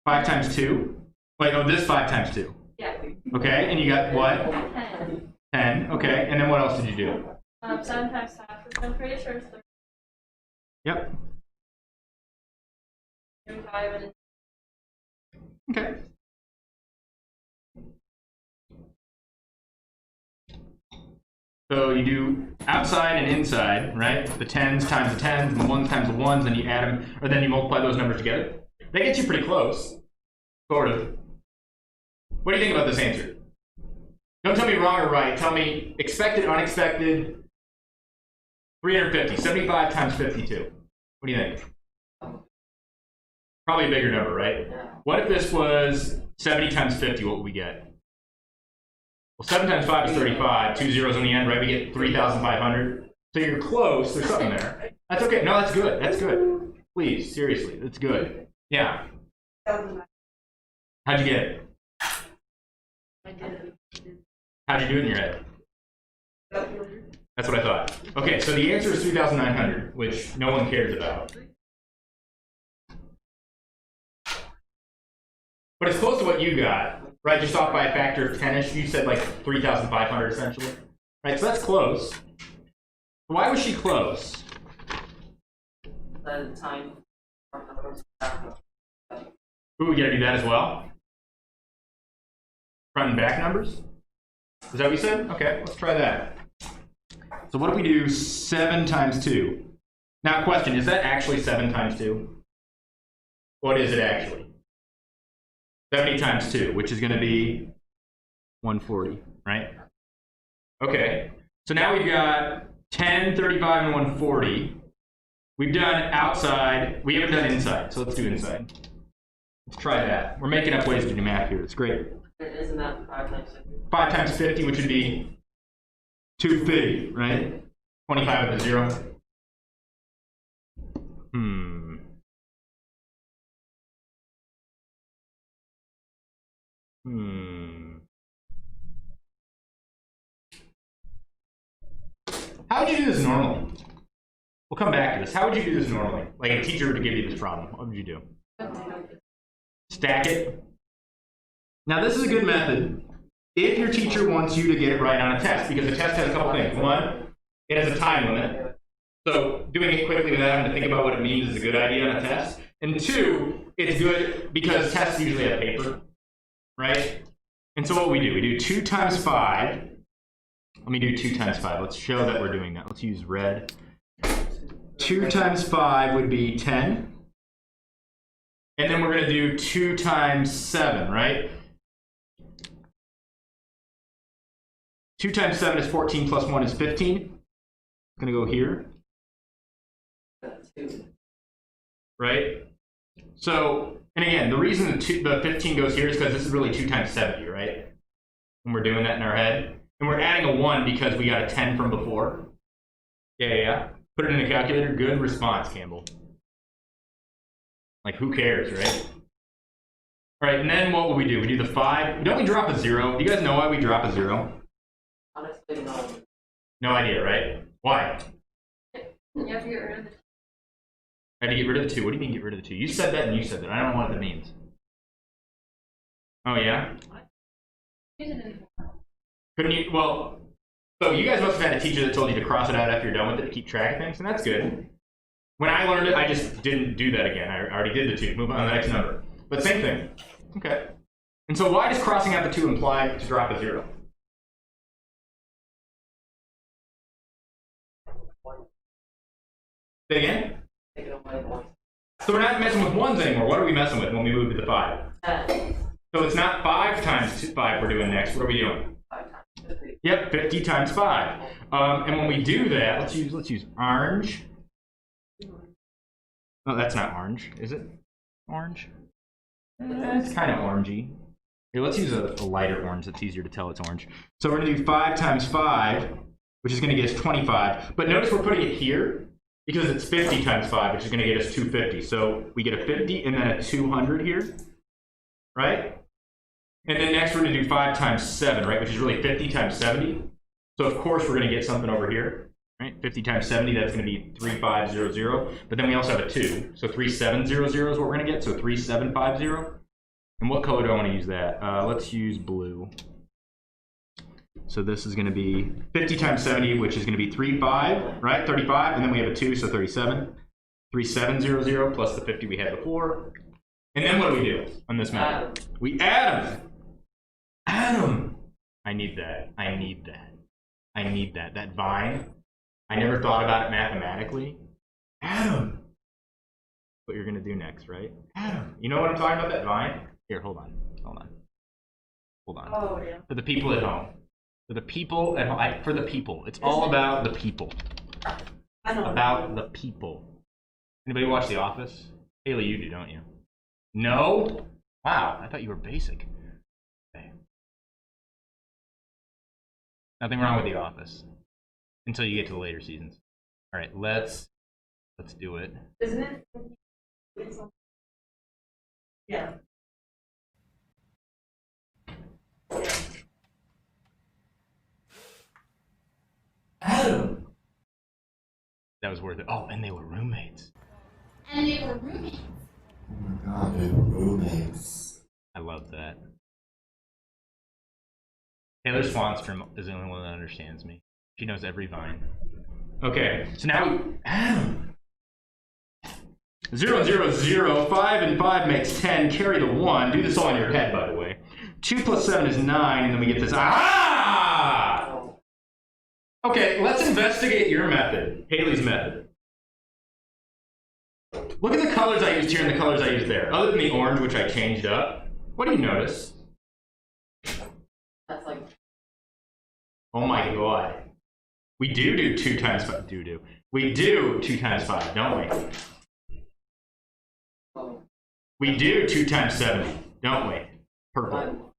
5 times 2? Wait, oh, this 5 times 2. Yeah. Okay, and you got what? 10. 10. Okay, and then what else did you do? 7 times 5, which I'm pretty sure is 30. Yep. 35 and Okay. So you do outside and inside, right? The 10s times the 10s, and the 1s times the 1s, then you add them, or then you multiply those numbers together. That gets you pretty close. Sort of. What do you think about this answer? Don't tell me wrong or right. Tell me expected, unexpected. 350. 75 times 52. What do you think? Probably a bigger number, right? What if this was 70 times 50? What would we get? Well, 7 times 5 is 35. 2 zeros on the end, right? We get 3,500. So you're close. There's something there. That's okay. No, that's good. That's good. Please, seriously. That's good. Yeah. How'd you get it? I did. How'd you do it in your head? That's what I thought. Okay, so the answer is 3,900, which no one cares about. But it's close to what you got, right? Just off by a factor of 10-ish. You said like 3,500 essentially. Right, so that's close. Why was she close? The time. Ooh, we gotta do that as well? Front and back numbers? Is that what you said? Okay, let's try that. So what if we do 7 times 2? Now, question, is that actually 7 times 2? What is it actually? 70 times 2, which is going to be 140, right? Okay, so now we've got 10, 35, and 140. We've done outside. We haven't done inside, so let's do inside. Let's try that. We're making up ways to do math here. It's great. Isn't that 5 times 50? 5 times 50, which would be 250, right? 25 with a 0. How would you do this normally? We'll come back to this. How would you do this normally? Like a teacher were to give you this problem. What would you do? Stack it. Now this is a good method if your teacher wants you to get it right on a test, because the test has a couple things. One, it has a time limit. So doing it quickly without having to think about what it means is a good idea on a test. And two, it's good because tests usually have paper, right? And so what we do 2 times 5. Let me do 2 times 5. Let's show that we're doing that. Let's use red. 2 times 5 would be 10. And then we're going to do 2 times 7, right? 2 times 7 is 14 plus 1 is 15. It's going to go here. Right? So, and again, the reason the 15 goes here is because this is really 2 times 70, right? When we're doing that in our head. And we're adding a 1 because we got a 10 from before. Yeah. Put it in a calculator. Good response, Campbell. Like, who cares, right? All right, and then what will we do? We do the 5. Don't we drop a 0? Do you guys know why we drop a 0? Honestly, no. No idea, right? Why? You have to get rid of the. I had to get rid of the 2. What do you mean get rid of the 2? You said that and you said that. I don't know what that means. Oh, yeah? Couldn't you? Well, so you guys must have had a teacher that told you to cross it out after you're done with it to keep track of things, and that's good. When I learned it, I just didn't do that again. I already did the 2. Move on to the next number. But same thing. Okay. And so why does crossing out the 2 imply to drop a 0? Say again? Take it away once. So we're not messing with 1s anymore. What are we messing with when we move to the 5? 10. So it's not 5 times 5 we're doing next. What are we doing? 5 times 50. Yep, 50 times 5. And when we do that, let's use orange. Oh, that's not orange, is it? Orange? It's kind of orangey. Here, let's use a lighter orange. That's easier to tell it's orange. So we're going to do 5 times 5, which is going to get us 25. But notice we're putting it here because it's 50 times 5, which is going to get us 250. So we get a 50 and then a 200 here, right? And then next we're going to do 5 times 7, right, which is really 50 times 70. So of course we're going to get something over here, right? 50 times 70, that's going to be 3500. But then we also have a 2. So 3700 is what we're going to get. So 3750. And what color do I want to use that? Let's use blue. So this is going to be 50 times 70, which is going to be 35, right? 35. And then we have a 2, so 37. 3700 plus the 50 we had before. And then what do we do on this method? We add them. Add them. I need that. I need that. I need that. That vine. I never thought about it mathematically. Add them. What you're going to do next, right? Add them. You know what I'm talking about, that vine? Here, hold on. Hold on. Hold on. Oh, yeah. For the people at home. For the people at home. For the people. It's all about the people. I know. About the people. Anybody watch The Office? Haley, you do, don't you? No? Wow, I thought you were basic. Okay. Nothing wrong with The Office. Until you get to the later seasons. Alright, let's do it. Isn't it? Yeah. Adam! That was worth it. Oh, and they were roommates. And they were roommates. Oh my god, they were roommates. I love that. Taylor Swanstrom is the only one that understands me. She knows every vine. Okay, so now Adam. 0, 0, 0. 5 and 5 makes 10. Carry the 1. Do this all in your head, by the way. 2 plus 7 is 9, and then we get this. Ah! Okay, let's investigate your method, Haley's method. Look at the colors I used here and the colors I used there. Other than the orange, which I changed up. What do you notice? That's like. Oh my god. We do 2 times 5. We do 2 times 5, don't we? Oh. We do 2 times 70, don't we? Purple.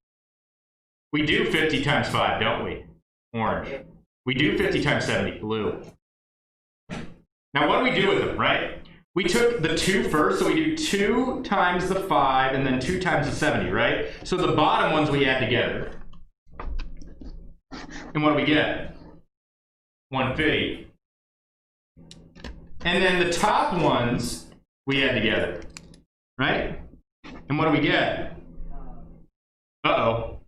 We do 50 times 5, don't we? Orange. We do 50 times 70, blue. Now what do we do with them, right? We took the 2 first, so we do 2 times the 5 and then 2 times the 70, right? So the bottom ones we add together. And what do we get? 150. And then the top ones we add together, right? And what do we get? Uh-oh.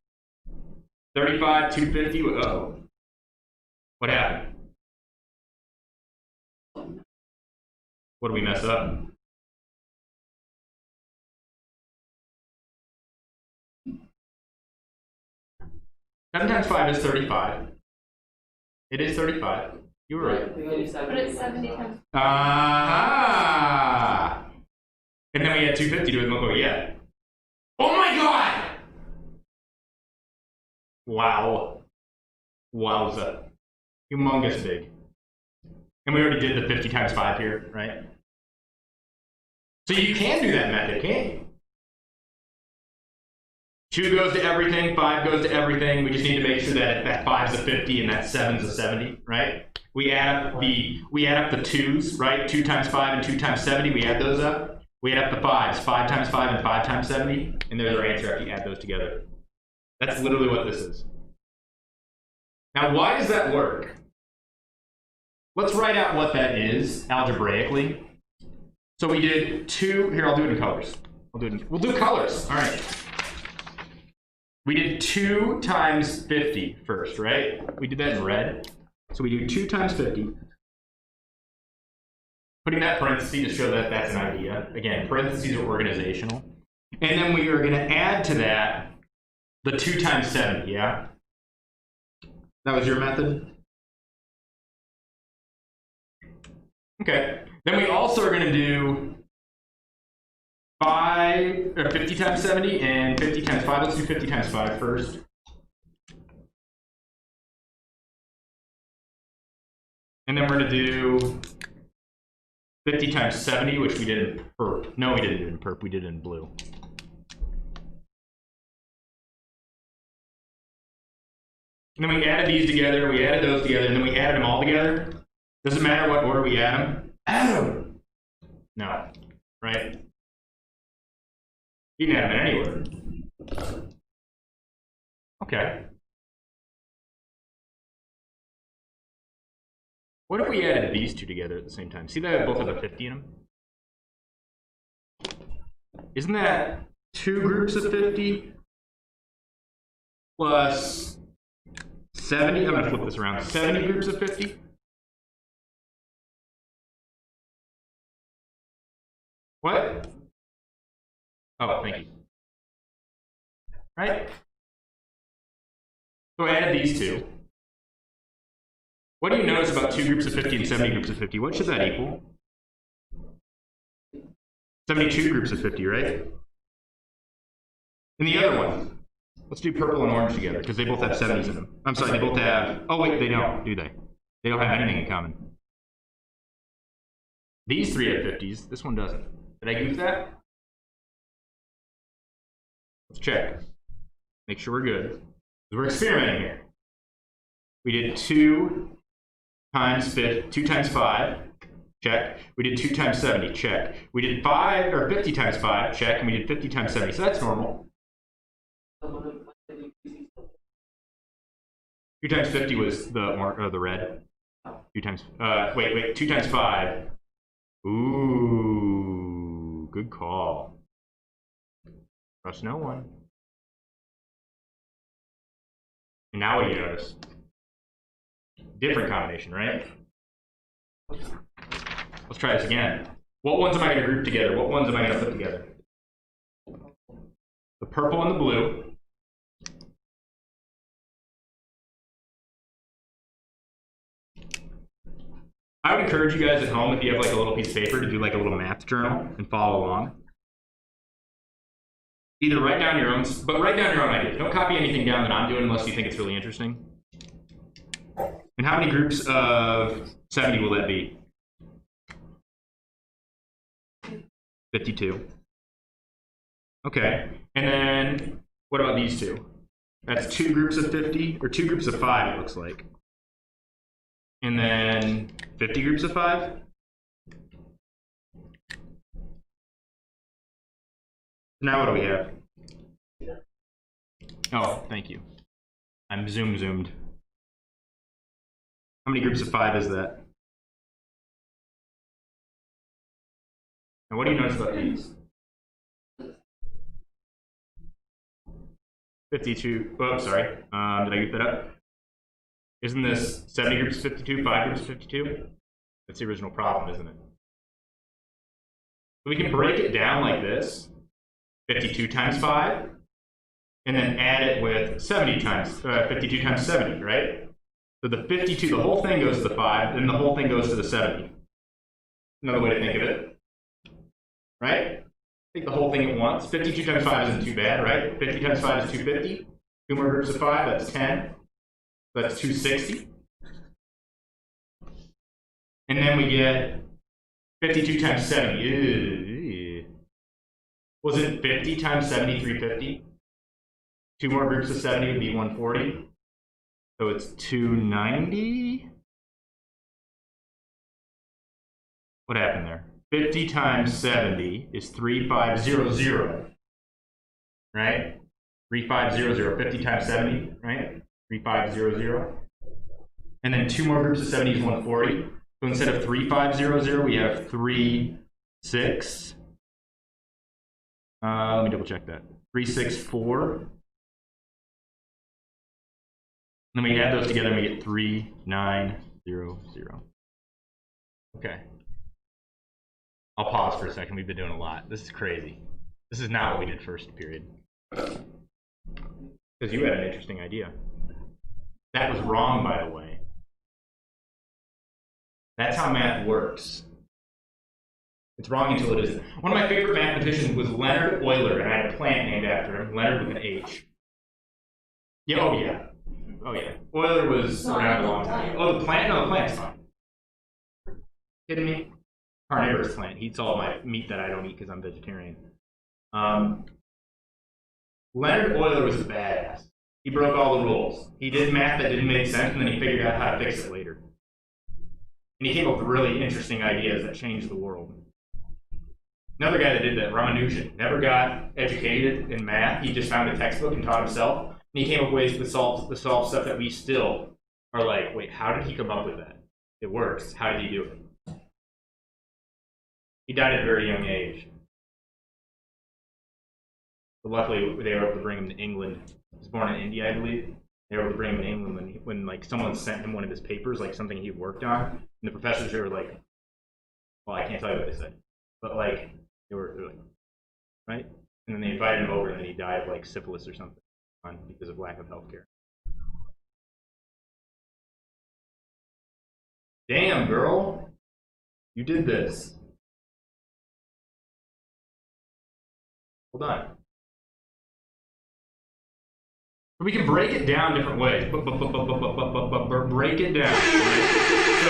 35, 250, uh-oh. What happened? What did we mess up? Seven times 5 is 35. It is 35. You were right. We gotta do 70. But it's 70 times. Ah! And then we had 250 to it, and look what we get. Oh my god! Wow. Wowza. Humongous big. And we already did the 50 times 5 here, right? So you can do that method, can't you? 2 goes to everything, 5 goes to everything. We just need to make sure that that 5's a 50 and that 7's a 70, right? We add up the 2's, right? 2 times 5 and 2 times 70, we add those up. We add up the 5's, 5 times 5 and 5 times 70, and there's our answer after you add those together. That's literally what this is. Now, why does that work? Let's write out what that is algebraically. So we did 2, here I'll do it in colors. We'll do colors, all right. We did 2 times 50 first, right? We did that in red. So we do 2 times 50. Putting that parenthesis to show that that's an idea. Again, parentheses are organizational. And then we are going to add to that the 2 times 70, yeah? That was your method? Okay. Then we also are going to do 50 times 70 and 50 times 5. Let's do 50 times 5 first. And then we're going to do 50 times 70, which we did in perp. No, we didn't do it in perp. We did it in blue. And then we added these together. We added those together. And then we added them all together. Doesn't matter what order we add them. Add them! No. Right? You can add them in any order. Okay. What if we added these two together at the same time? See that they both have a 50 in them? Isn't that 2 groups of 50 plus 70? I'm going to flip this around. 70 groups of 50? What? Oh, thank you. Right? So I added these two. What do you notice about 2 groups of 50 and 70 groups of 50? What should that equal? 72 groups of 50, right? And the other one, let's do purple and orange together, because they both have 70s in them. I'm sorry, they both have, oh wait, they don't, do they? They don't have anything in common. These 3 have 50s, this one doesn't. Did I goof that? Let's check. Make sure we're good. We're experimenting here. We did 2 times 5, check. We did 2 times 70, check. We did 50 times 5, check, and we did 50 times 70, so that's normal. 2 times 50 was the red. 2 times, wait, 2 times 5. Ooh, good call. Trust no one. And now what do you notice? Different combination, right? Let's try this again. What ones am I going to group together? What ones am I going to put together? The purple and the blue. I would encourage you guys at home, if you have like a little piece of paper, to do like a little math journal and follow along. Either write down your own, but write down your own ideas. Don't copy anything down that I'm doing unless you think it's really interesting. And how many groups of 70 will that be? 52. Okay. And then what about these two? That's 2 groups of 50, or 2 groups of 5, it looks like. And then 50 groups of 5? Now what do we have? Oh, thank you. I'm zoomed. How many groups of 5 is that? And what do you notice about these? 52, oh, sorry. Did I get that up? Isn't this 70 groups of 52, 5 groups of 52? That's the original problem, isn't it? So we can break it down like this. 52 times 5. And then add it with 70 times, 52 times 70, right? So the 52, the whole thing goes to the 5, then the whole thing goes to the 70. Another way to think of it. Right? Take the whole thing at once. 52 times 5 isn't too bad, right? 50 times 5 is 250. 2 more groups of 5, that's 10. That's 260. And then we get 52 times 70. Ew. Was it 50 times 70, 350? 2 more groups of 70 would be 140. So it's 290. What happened there? 50 times 70 is 3500. Right? 3500. 50 times 70, right? 3500. And then 2 more groups of 70 is 140. So instead of 3500, we have 36. Let me double check that. 364. Then we add those together and we get 3900. Okay. I'll pause for a second. We've been doing a lot. This is crazy. This is not what we did first period. Because you had an interesting idea. That was wrong, by the way. That's how math works. It's wrong until it isn't. One of my favorite mathematicians was Leonard Euler, and I had a plant named after him, Leonard with an H. Yeah, oh yeah. Oh yeah. Euler was around a long time. Oh, the plant? No, the plant's fine. Kidding me? Carnivorous plant. He eats all my meat that I don't eat because I'm vegetarian. Leonard Euler was a badass. He broke all the rules. He did math that didn't make sense, and then he figured out how to fix it later. And he came up with really interesting ideas that changed the world. Another guy that did that, Ramanujan, never got educated in math. He just found a textbook and taught himself. And he came up with ways to solve stuff that we still are like, wait, how did he come up with that? It works. How did he do it? He died at a very young age. But luckily, they were able to bring him to England. He was born in India, I believe. They were able to bring him to England when like someone sent him one of his papers, like something he worked on. And the professors were like, well, I can't tell you what they said, but like they were like, right? And then they invited him over, and then he died of like syphilis or something because of lack of health care. Damn, girl, you did this. Hold on. We can break it down different ways. Break it down. So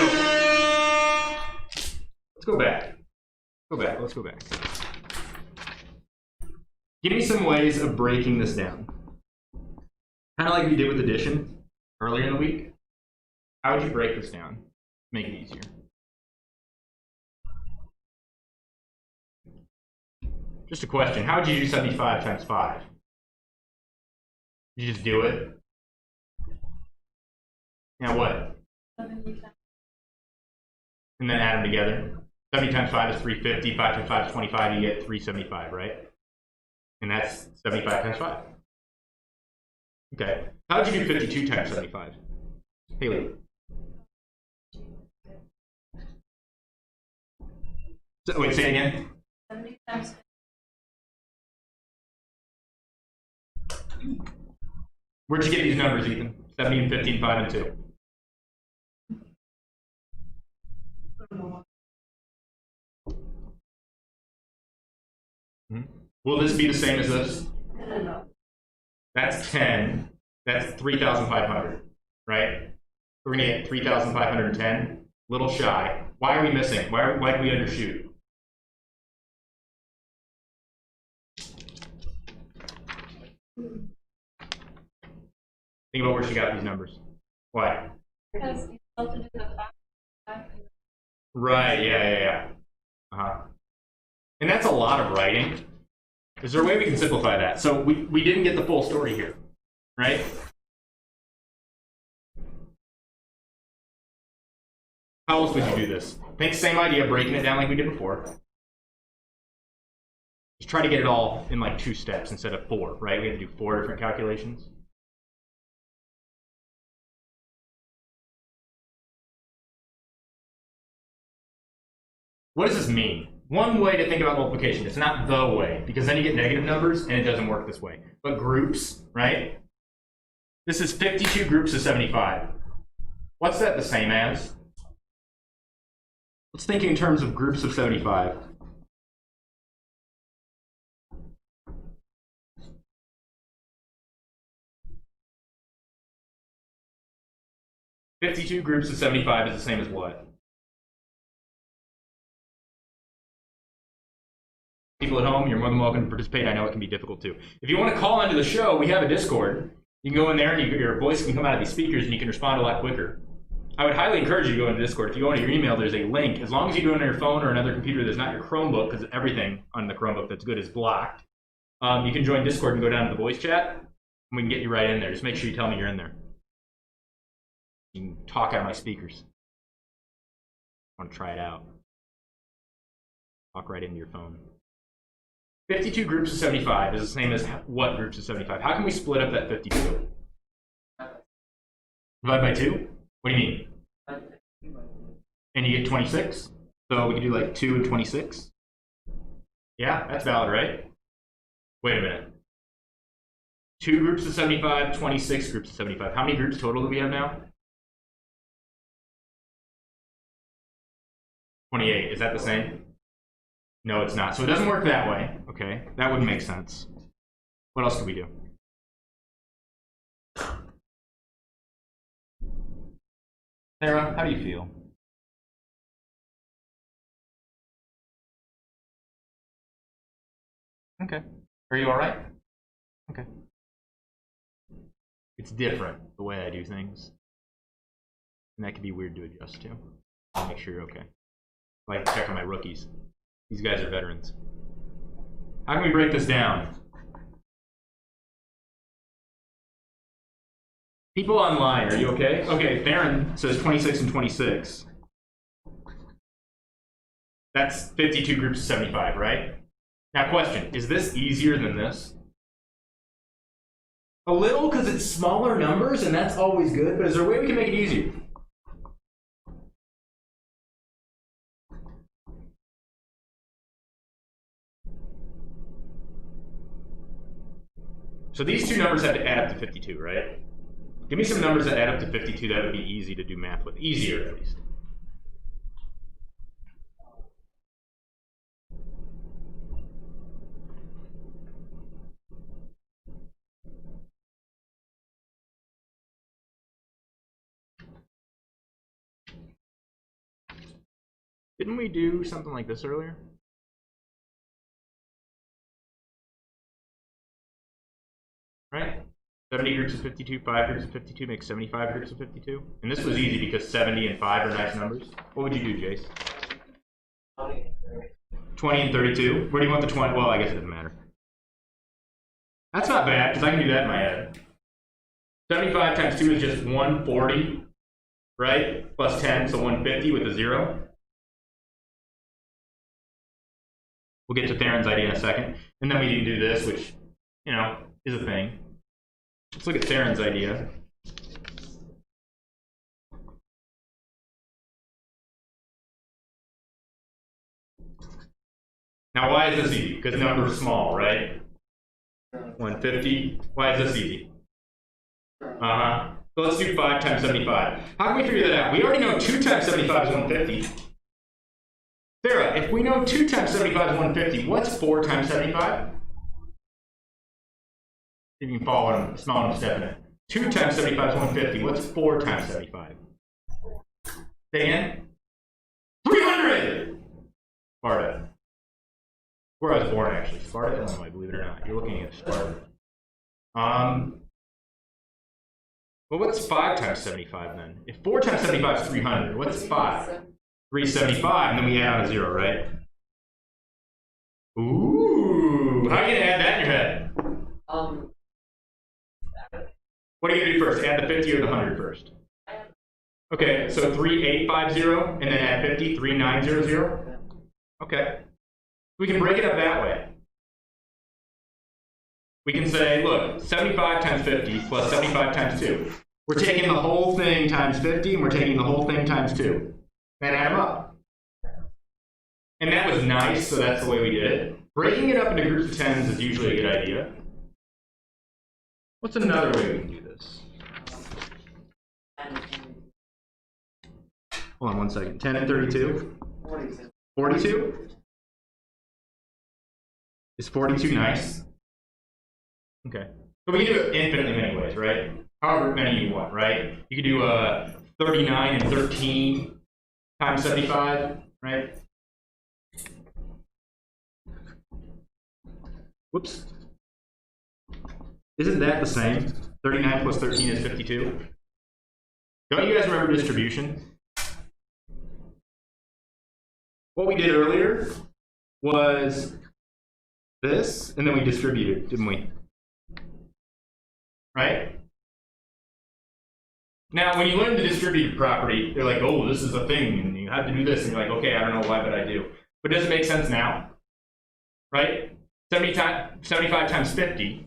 let's go back. Let's go back. Give me some ways of breaking this down. Kind of like we did with addition earlier in the week. How would you break this down? Make it easier. Just a question. How would you do 75 times 5? You just do it? Now what? 70 times. And then add them together. 70 times 5 is 350. 5 times 5 is 25. You get 375, right? And that's 75 times 5. Okay. How would you do 52 times 75? Haley. So, wait, say it again. 70 times. Where'd you get these numbers, Ethan? 70 and 15, 5 and 2. Will this be the same as this? That's 10. That's 3,500, right? We're going to get 3,510. Little shy. Why are we missing? Why did we undershoot? Think about where she got these numbers. Why? Because you still to do the fact. Right, yeah. Uh-huh. And that's a lot of writing. Is there a way we can simplify that? So we didn't get the full story here, right? How else would you do this? Think same idea, breaking it down like we did before. Just try to get it all in like 2 steps instead of 4, right? We have to do 4 different calculations. What does this mean? One way to think about multiplication, it's not the way, because then you get negative numbers and it doesn't work this way. But groups, right? This is 52 groups of 75. What's that the same as? Let's think in terms of groups of 75. "52 groups of 75 is the same as what? People at home, you're more than welcome to participate. I know it can be difficult too. If you want to call into the show, we have a Discord. You can go in there and your voice can come out of these speakers and you can respond a lot quicker. I would highly encourage you to go into Discord. If you go into your email, there's a link. As long as you do it on your phone or another computer that's not your Chromebook, because everything on the Chromebook that's good is blocked, you can join Discord and go down to the voice chat, and we can get you right in there. Just make sure you tell me you're in there. You can talk out of my speakers. I want to try it out. Talk right into your phone. 52 groups of 75 is the same as what groups of 75? How can we split up that 52? Divide by 2? What do you mean? And you get 26? So we could do like 2 and 26? Yeah, that's valid, right? Wait a minute. 2 groups of 75, 26 groups of 75. How many groups total do we have now? 28. Is that the same? No, it's not. So it doesn't work that way. Okay, that wouldn't make sense. What else could we do? Sarah, how do you feel? Okay. Are you all right? Okay. It's different, the way I do things. And that can be weird to adjust to. I'll make sure you're okay. I like to check on my rookies. These guys are veterans. How can we break this down? People online, are you okay? Okay, Theron says 26 and 26. That's 52 groups of 75, right? Now question, is this easier than this? A little, because it's smaller numbers, and that's always good, but is there a way we can make it easier? So these two numbers have to add up to 52, right? Give me some numbers that add up to 52 that would be easy to do math with. Easier, at least. Didn't we do something like this earlier? Right? 70 groups of 52, 5 groups of 52 makes 75 groups of 52. And this was easy because 70 and 5 are nice numbers. What would you do, Jace? 20 and 32. Where do you want the 20? Well, I guess it doesn't matter. That's not bad, because I can do that in my head. 75 times 2 is just 140, right? Plus 10, so 150 with a 0. We'll get to Theron's idea in a second. And then we can do this, which, you know, is a thing. Let's look at Theron's idea. Now, why is this easy? Because the number is small, right? 150. Why is this easy? So let's do 5 times 75. How can we figure that out? We already know 2 times 75 is 150. Sarah, if we know 2 times 75 is 150, what's 4 times 75? If you can follow what I'm small enough step in it. 2 times 75 is 150. What's 4 times 75? Say again? 300! Sparta. Where I was born, actually. Sparta, Illinois, believe it or not. You're looking at Sparta. Well, what's 5 times 75 then? If 4 times 75 is 300, what's 5? 375, and then we add on a 0, right? Ooh, how are you going to add that in your head? What are you going to do first? Add the 50 or the 100 first? Okay, so 3850 and then add 50, 3900. Okay. We can break it up that way. We can say, look, 75 times 50 plus 75 times 2. We're taking the whole thing times 50, and we're taking the whole thing times 2. And add them up. And that was nice, so that's the way we did it. Breaking it up into groups of 10s is usually a good idea. What's another way we can do this? Hold on one second. 10 and 32? 42. 42? Is 42 nice? Okay. So we can do it infinitely many ways, right? However many you want, right? You could do 39 and 13 times 75, right? Whoops. Isn't that the same? 39 plus 13 is 52. Don't you guys remember distribution? What we did earlier was this, and then we distributed, didn't we? Right? Now, when you learn the distributed property, they're like, oh, this is a thing, and you have to do this, and you're like, okay, I don't know why, but I do. But does it make sense now? Right? 75 times 50,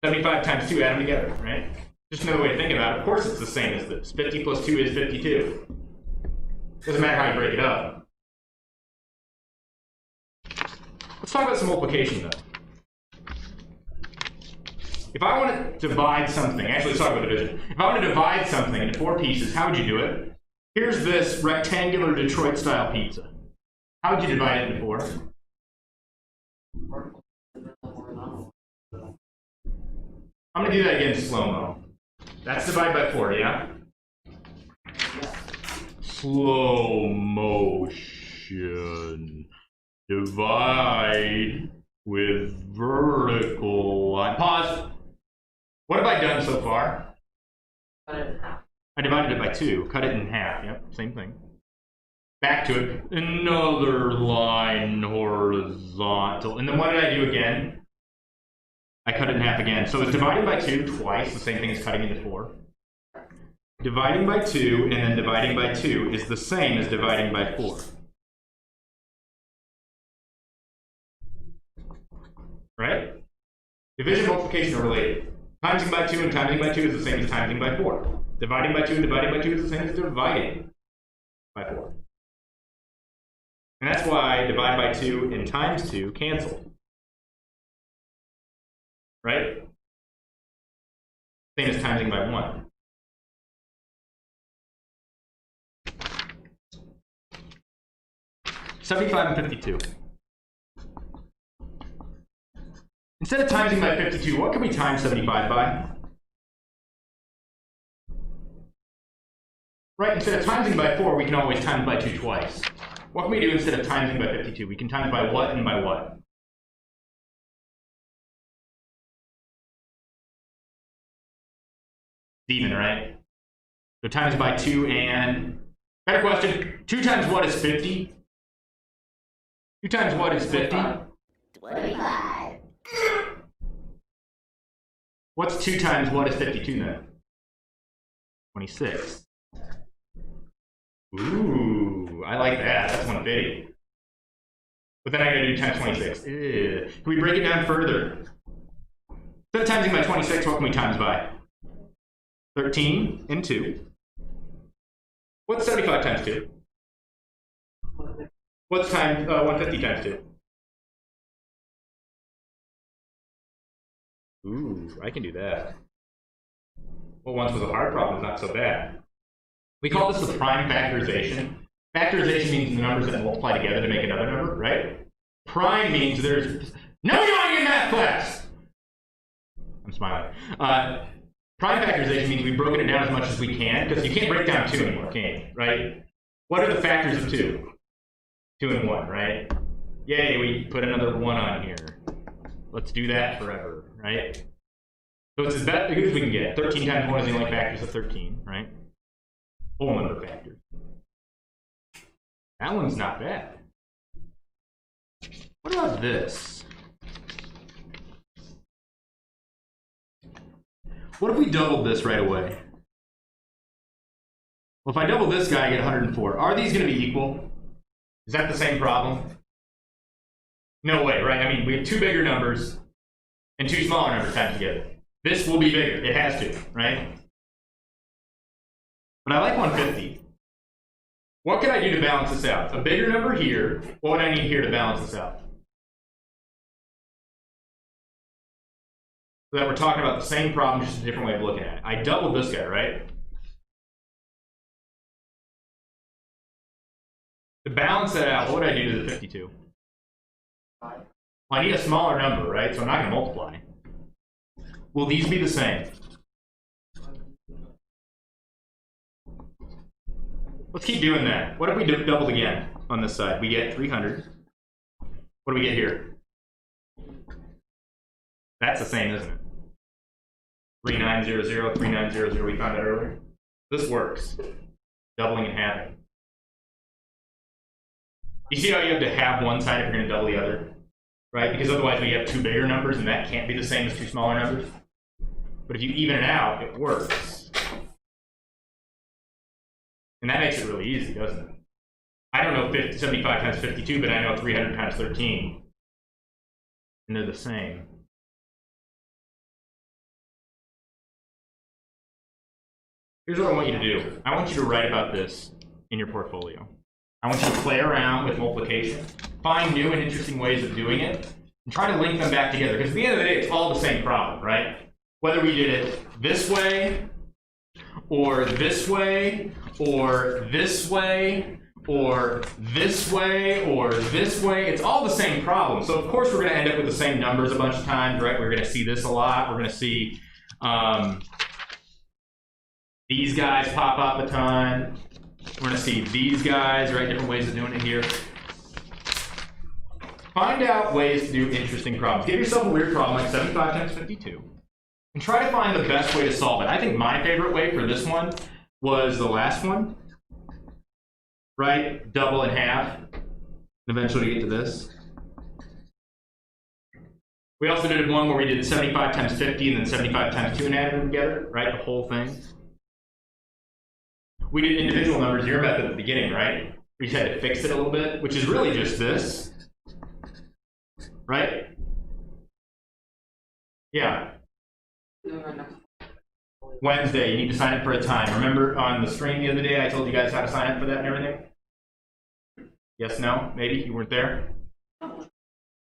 75 times 2, add them together, right? Just another way to think about it. Of course it's the same as this. 50 plus 2 is 52. Doesn't matter how you break it up. Let's talk about some multiplication, though. If I want to divide something, actually let's talk about division. If I want to divide something into 4 pieces, how would you do it? Here's this rectangular Detroit-style pizza. How would you divide it into 4? I'm going to do that again slow-mo. That's divide by 4, yeah? Slow motion. Divide with vertical line. Pause. What have I done so far? Cut it in half. I divided it by 2. Cut it in half. Yep, same thing. Back to it. Another line horizontal. And then what did I do again? I cut it in half again. So it's dividing by 2 twice, the same thing as cutting into 4. Dividing by 2 and then dividing by 2 is the same as dividing by 4. Right? Division and multiplication are related. Timesing by 2 and timesing by 2 is the same as timesing by 4. Dividing by 2 and dividing by 2 is the same as dividing by 4. And that's why divide by 2 and times 2 cancel. Right? Same as timesing by 1. $75 and 52. Instead of timesing by 52, what can we times 75 by? Right, instead of timesing by 4, we can always times by 2 twice. What can we do instead of timesing by 52? We can times by what and by what? Even, right? So times by 2 and... Better question, 2 times what is 50? 2 times what is 50? 25. What's 2 times what is 52 then? 26. Ooh, I like that. That's 150. But then I gotta do times 26. Ew. Can we break it down further? Instead of timesing by 26, what can we times by? 13 and 2. What's 75 times 2? What's 150 times 2? Ooh, I can do that. Well, once was a hard problem, not so bad. We call this the prime factorization. Factorization means the numbers that multiply together to make another number, right? Prime means there's... No, you want to get math class! I'm smiling. Prime factorization means we've broken it down as much as we can, because you can't break down 2 anymore, can you? Right? What are the factors of 2? 2 and 1, right? Yay, we put another 1 on here. Let's do that forever, right? So it's as good as we can get. 13 times 1 is the only factors of 13, right? Whole number of factors. That one's not bad. What about this? What if we doubled this right away? Well, if I double this guy, I get 104. Are these going to be equal? Is that the same problem? No way, right? I mean, we have two bigger numbers and two smaller numbers times together. This will be bigger. It has to, right? But I like 150. What can I do to balance this out? A bigger number here. What would I need here to balance this out? So that we're talking about the same problem, just a different way of looking at it. I doubled this guy, right? To balance that out, what would I do to the 52? Well, I need a smaller number, right? So I'm not going to multiply. Will these be the same? Let's keep doing that. What if we doubled again on this side? We get 300. What do we get here? That's the same, isn't it? 3900, 3900, we found out earlier. This works. Doubling and halving. You see how you have to have one side if you're going to double the other? Right? Because otherwise we have two bigger numbers and that can't be the same as two smaller numbers. But if you even it out, it works. And that makes it really easy, doesn't it? I don't know 75 times 52, but I know 300 times 13. And they're the same. Here's what I want you to do. I want you to write about this in your portfolio. I want you to play around with multiplication, find new and interesting ways of doing it, and try to link them back together. Because at the end of the day, it's all the same problem, right? Whether we did it this way, or this way, or this way, or this way, or this way, it's all the same problem. So of course we're going to end up with the same numbers a bunch of times, right? We're going to see this a lot. We're going to see these guys pop up a ton. We're going to see these guys, right? Different ways of doing it here. Find out ways to do interesting problems. Give yourself a weird problem like 75 times 52. And try to find the best way to solve it. I think my favorite way for this one was the last one. Right? Double and half. Eventually we get to this. We also did one where we did 75 times 50 and then 75 times 2 and added them together. Right? The whole thing. We did individual numbers in your method at the beginning, right? We just had to fix it a little bit, which is really just this. Right? Yeah. Wednesday, you need to sign up for a time. Remember on the stream the other day, I told you guys how to sign up for that and everything? Yes, no, maybe? You weren't there?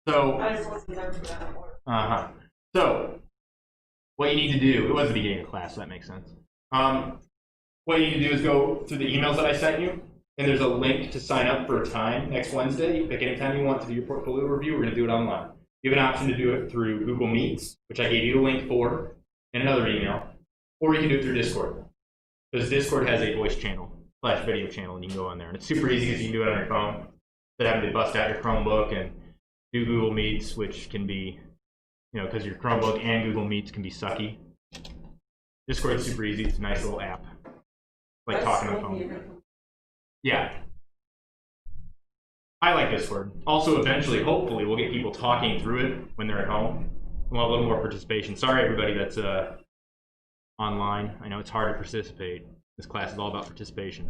So, So, what you need to do, it was the beginning of class, so that makes sense. What you need to do is go through the emails that I sent you, and there's a link to sign up for a time next Wednesday. You pick any time you want to do your portfolio review. We're going to do it online. You have an option to do it through Google Meets, which I gave you a link for, in another email, or you can do it through Discord. Because Discord has a voice channel / video channel, and you can go on there. And it's super easy because you can do it on your phone. Instead of having to bust out your Chromebook and do Google Meets, which can be, because your Chromebook and Google Meets can be sucky. Discord's super easy. It's a nice little app. Like talking on the phone. Yeah. I like Discord. Also, eventually, hopefully, we'll get people talking through it when they're at home. We'll have a little more participation. Sorry, everybody that's online. I know it's hard to participate. This class is all about participation.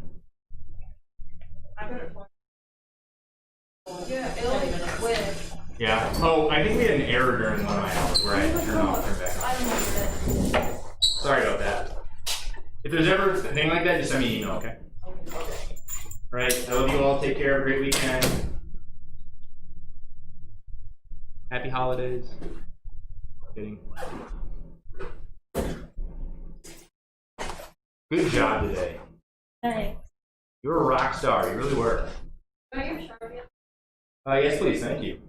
Yeah, it'll quit. Yeah. Oh, I think we had an error during one of my hours where I had to turn off and turn back on. Sorry about that. If there's ever a thing like that, just send me an email, okay? All right. I love you all. Take care. Have a great weekend. Happy holidays. Kidding. Good job today. Thanks. You were a rock star. You really were. Can I get a Sharpie? Yes, please. Thank you.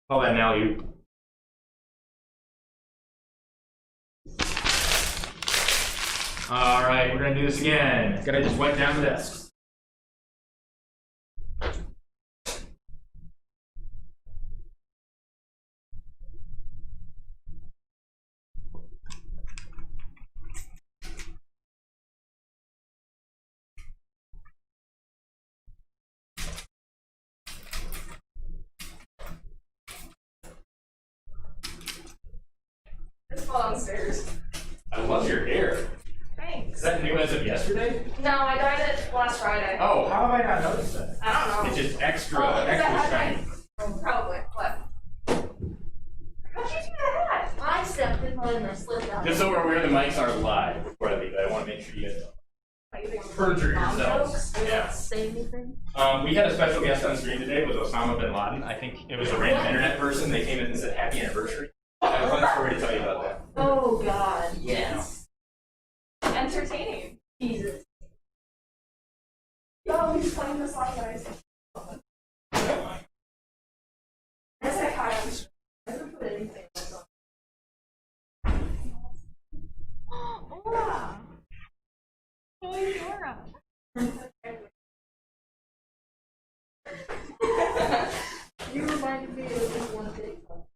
Call that an alley-oop. All right, we're going to do this again. Gotta just wipe down the desk. Just fall downstairs. I love your hair. Thanks. that new as of yesterday? No, I dyed it last Friday. Oh, how have I not noticed that? I don't know. It's just extra, Oh, because I extra had shiny. Probably. What? How'd you do that? I stepped in one and I slipped out. Just so we're aware the mics are live before I leave, I want to make sure you guys perjure yourselves. Yeah. Say anything? We had a special guest on screen today with Osama bin Laden. I think it was a random internet person. They came in and said happy anniversary. I have a fun story to tell you about that. Oh God. Yes. Entertaining. Jesus. Oh, he's playing this live, guys. I said hi. I haven't put anything else on. Aura. Hey, Aura. You reminded me of this one TikTok.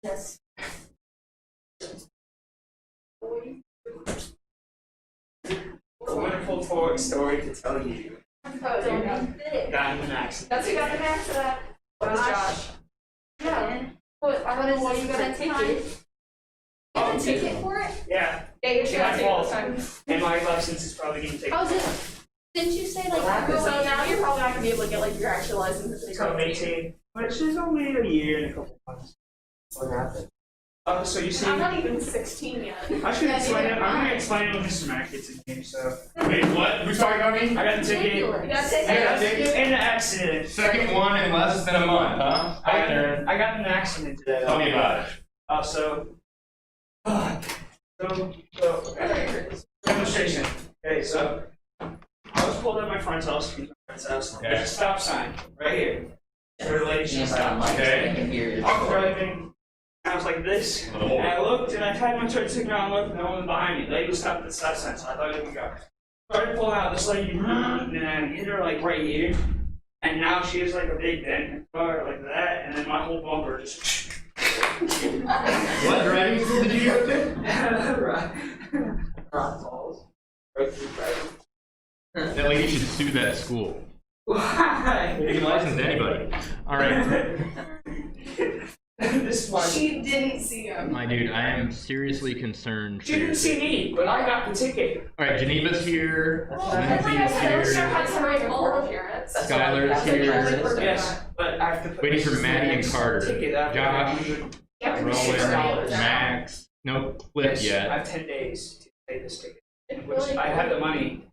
Yes. A wonderful story to tell you. Oh, dear God. Got in an accident. That's who got the max of that. That was Josh. Yeah. What? I don't know why What is you this, got a a ticket. ticket? You got a ticket for it? Yeah, Yeah, you should my have taken fault. this time. And my license is probably getting taken. How's it? Didn't you say like So now you're probably not gonna be able to get like your actual license. It's on 18, which is only a year and a couple months. What happened? So you see, I'm not even 16 yet. I should explain it. I'm gonna explain it when Mr. Mack gets in here. So Wait, what? Who's talking about me? I got the ticket. You gotta take I got a ticket. In the accident. Second one in less than a month, huh? Hi, Karen. I got in an accident today. Tell me about it. Demonstration. Okay, so I was pulled up my friend's house, from my friend's house. Okay. There's a stop sign right here. Where the lady should stop. Okay. I was driving, and I was like this, and I looked, and I had my turn signal on, looked, and no one was behind me. The lady was stopped at the stop sign, so I thought it would go. Started pulling out, this lady, and I hit her like right here, and now she has like a big dent in the car, like that, and then my whole bumper just. What driving school did you go to? Rock falls. Right through driving. That lady should sue that school. Why? You can license anybody. All right. This is why. She didn't see him. My dude, I am seriously concerned. She didn't see me, but I got the ticket. All right, Geneva's here. It's like a poster Lindsay's had some full appearance. here. Skylar's here. Yes, but I have to put Waiting for Maddie and Carter. ticket after Josh, Rowan, $6. Max. No clip Yes, I yet. have 10 days to pay this ticket. Which I have the money,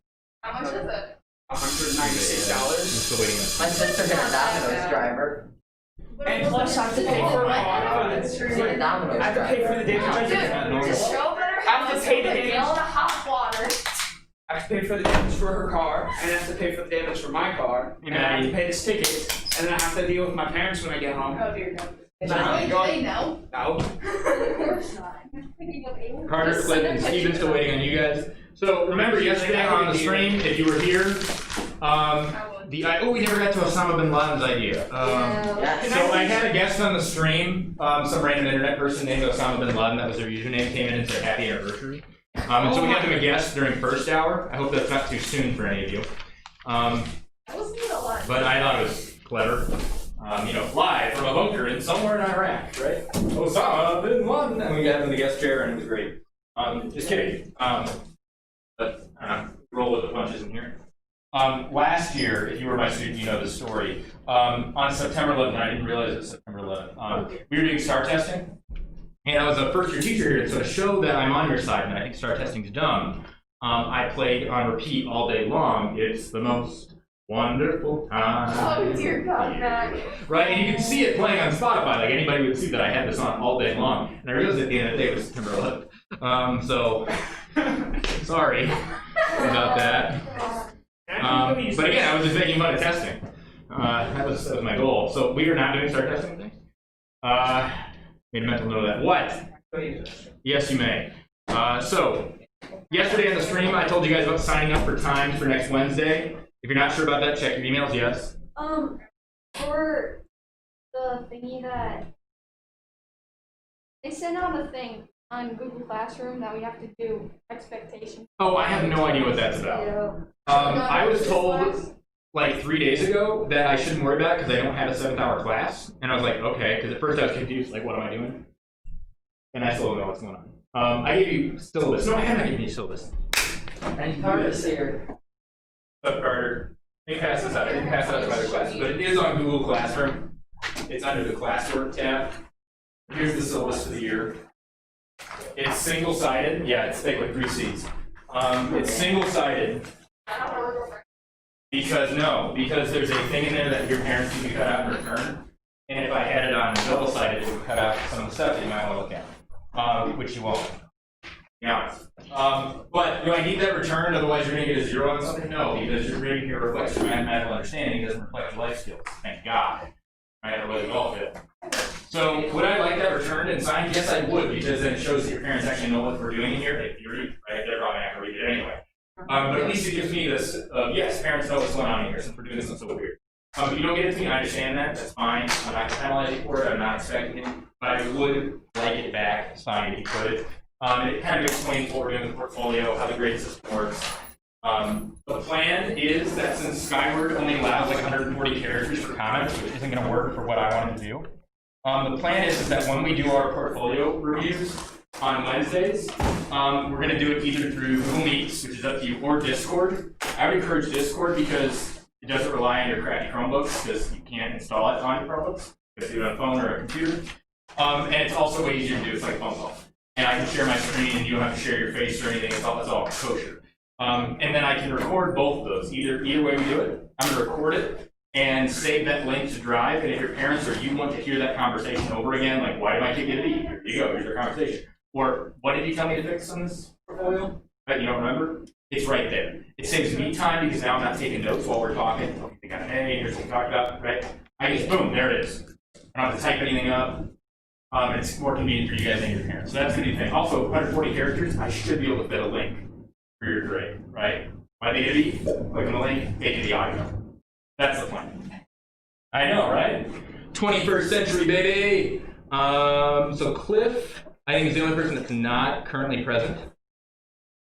How much is it? I'm $196. still waiting. My sister hit a Domino's driver. And plus I have to pay for She hit a Domino's I have to pay for the damage. Dude, normal. just show better I have to pay the with a damage. gallon of hot water. I have to pay for the damage for her car, and I have to pay for the damage for my car, Hey, and I have Maddie. to pay this ticket, and then I have to deal with my parents when I get home. Oh dear God. And do then I'm going- they know? No. Of course not. You're picking up aliens. Carter, Just Clip, send and a Steven's picture still to waiting on you guys. So remember yesterday on the stream, if you were here, we never got to Osama bin Laden's idea. Yes. So I had a guest on the stream, some random internet person named Osama bin Laden, that was their username, came in and said happy anniversary. And so we had them a guest during first hour. I hope that's not too soon for any of you. That was me a lot. But I thought it was clever. Live from a bunker in somewhere in Iraq, right? Osama bin Laden, and we got him in the guest chair, and it was great. Just kidding. But roll with the punches in here. Last year, if you were my student, you know the story. On September 11th, I didn't realize it was September 11th. We were doing STAR testing, and I was a first-year teacher here, so to show that I'm on your side and I think STAR testing is dumb, I played on repeat all day long. It's the most wonderful time. Oh dear God, Mac. Right, and you can see it playing on Spotify. Like anybody would see that I had this on all day long, and I realized at the end of the day it was September 11th. So sorry about that. But again, I was just making fun of testing. That was my goal. So we are not doing STAR testing today. Made a mental note of that. What? Yes, you may. So yesterday on the stream, I told you guys about signing up for times for next Wednesday. If you're not sure about that, check your emails. Yes. For the thingy that they sent out a thing on Google Classroom that we have to do expectations. Oh, I have no idea what that's about. I was told like 3 days ago that I shouldn't worry about it because I don't have a 7th-hour class, and I was like, okay, because at first I was confused, like, what am I doing? And I still don't know what's going on. I gave you syllabus. No, I haven't given you syllabus. And Carter's here. What's up, Carter? Let me pass this out. I didn't pass it out to other classes, but it is on Google Classroom. It's under the classwork tab. Here's the syllabus for the year. It's single-sided. Yeah, it's thick with 3 C's. It's single-sided because there's a thing in there that your parents need to cut out and return. And if I had it on double-sided, it would cut out some of the stuff that you might want to look at, which you won't. Yeah. But do I need that returned? Otherwise, you're going to get a 0 on something? No, because your grading here reflects your mathematical understanding. It doesn't reflect your life skills. Thank God. Right? Otherwise, we all fit. So, would I like that returned and signed? Yes, I would, because then it shows that your parents actually know what we're doing in here. If you read, right? They're probably not going to read it anyway. But at least it gives me this, yes, parents know what's going on here since we're doing something so weird. If you don't get it to me, I understand that. That's fine. I'm not going to penalize you for it. I'm not expecting it. But I would like it back signed if you could. It kind of explains what we're doing with the portfolio, how the grade system works. The plan is that since Skyward only allows like 140 characters for comments, which isn't going to work for what I wanted to do, the plan is that when we do our portfolio reviews on Wednesdays, we're going to do it either through Google Meets, which is up to you, or Discord. I would encourage Discord because it doesn't rely on your crappy Chromebooks, because you can't install it on your Chromebooks. You have to do it on a phone or a computer. And it's also way easier to do. It's like a phone call. And I can share my screen, and you don't have to share your face or anything. It's all kosher. And then I can record both of those. Either way we do it, I'm going to record it and save that link to Drive. And if your parents or you want to hear that conversation over again, like, why did my kid get a B? Here you go. Here's your conversation. Or, what did you tell me to fix on this portfolio that you don't remember? It's right there. It saves me time because now I'm not taking notes while we're talking. Okay, they got an A, here's what we talked about, right? I just, boom, there it is. I don't have to type anything up. It's more convenient for you guys and your parents. So that's the new thing. Also, 140 characters, I should be able to fit a link for your grade, right? Why they get a B? Click on the link, take the audio. That's the plan. I know, right? 21st century, baby! So Cliff, I think, is the only person that's not currently present.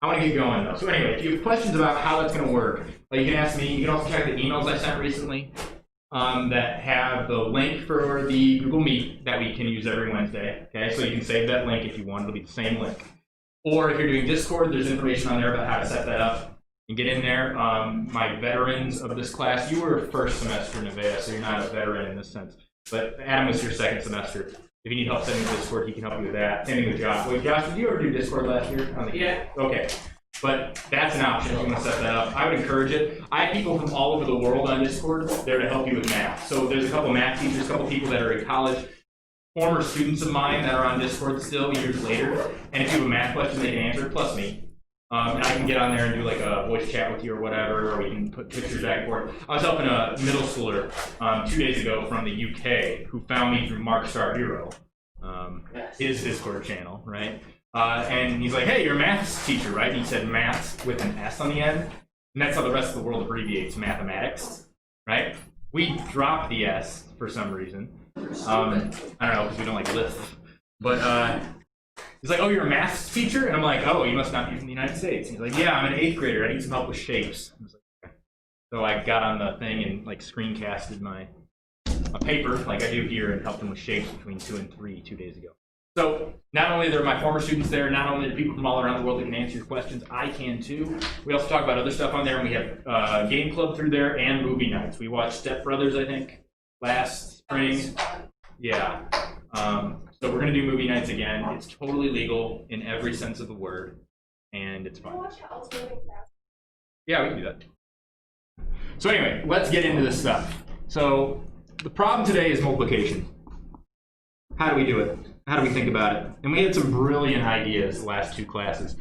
I want to keep going, though. So anyway, if you have questions about how that's going to work, you can ask me. You can also check the emails I sent recently that have the link for the Google Meet that we can use every Wednesday. Okay, so you can save that link if you want. It'll be the same link. Or if you're doing Discord, there's information on there about how to set that up and get in there. My veterans of this class, you were first semester Nevaeh, so you're not a veteran in this sense. But Adam was your second semester. If you need help setting Discord, he can help you with that. Same thing with Josh. Wait, Josh, did you ever do Discord last year? Yeah. Okay. But that's an option if you want to set that up. I would encourage it. I have people from all over the world on Discord there to help you with math. So there's a couple math teachers, a couple people that are in college, former students of mine that are on Discord still years later. And if you have a math question, they can answer it, plus me. And I can get on there and do like a voice chat with you or whatever, or we can put pictures back and forth. I was helping a middle schooler 2 days ago from the UK who found me through Mark Star Hero, his Discord channel, right? And he's like, hey, you're a maths teacher, right? And he said maths with an S on the end. And that's how the rest of the world abbreviates mathematics, right? We dropped the S for some reason. I don't know, because we don't like lists. But he's like, oh, you're a maths teacher? And I'm like, oh, you must not be from the United States. And he's like, yeah, I'm an 8th grader. I need some help with shapes. I was like, okay. So I got on the thing and like screencasted a paper like I do here and helped them with shapes between 2 and 3 2 days ago. So not only are my former students there, not only are people from all around the world that can answer your questions, I can too. We also talk about other stuff on there, and we have game club through there and movie nights. We watched Step Brothers, I think, last spring. Yeah. So we're going to do movie nights again. It's totally legal in every sense of the word, and it's fun. Yeah, we can do that. So anyway, let's get into this stuff. So the problem today is multiplication. How do we do it? How do we think about it? And we had some brilliant ideas the last 2 classes,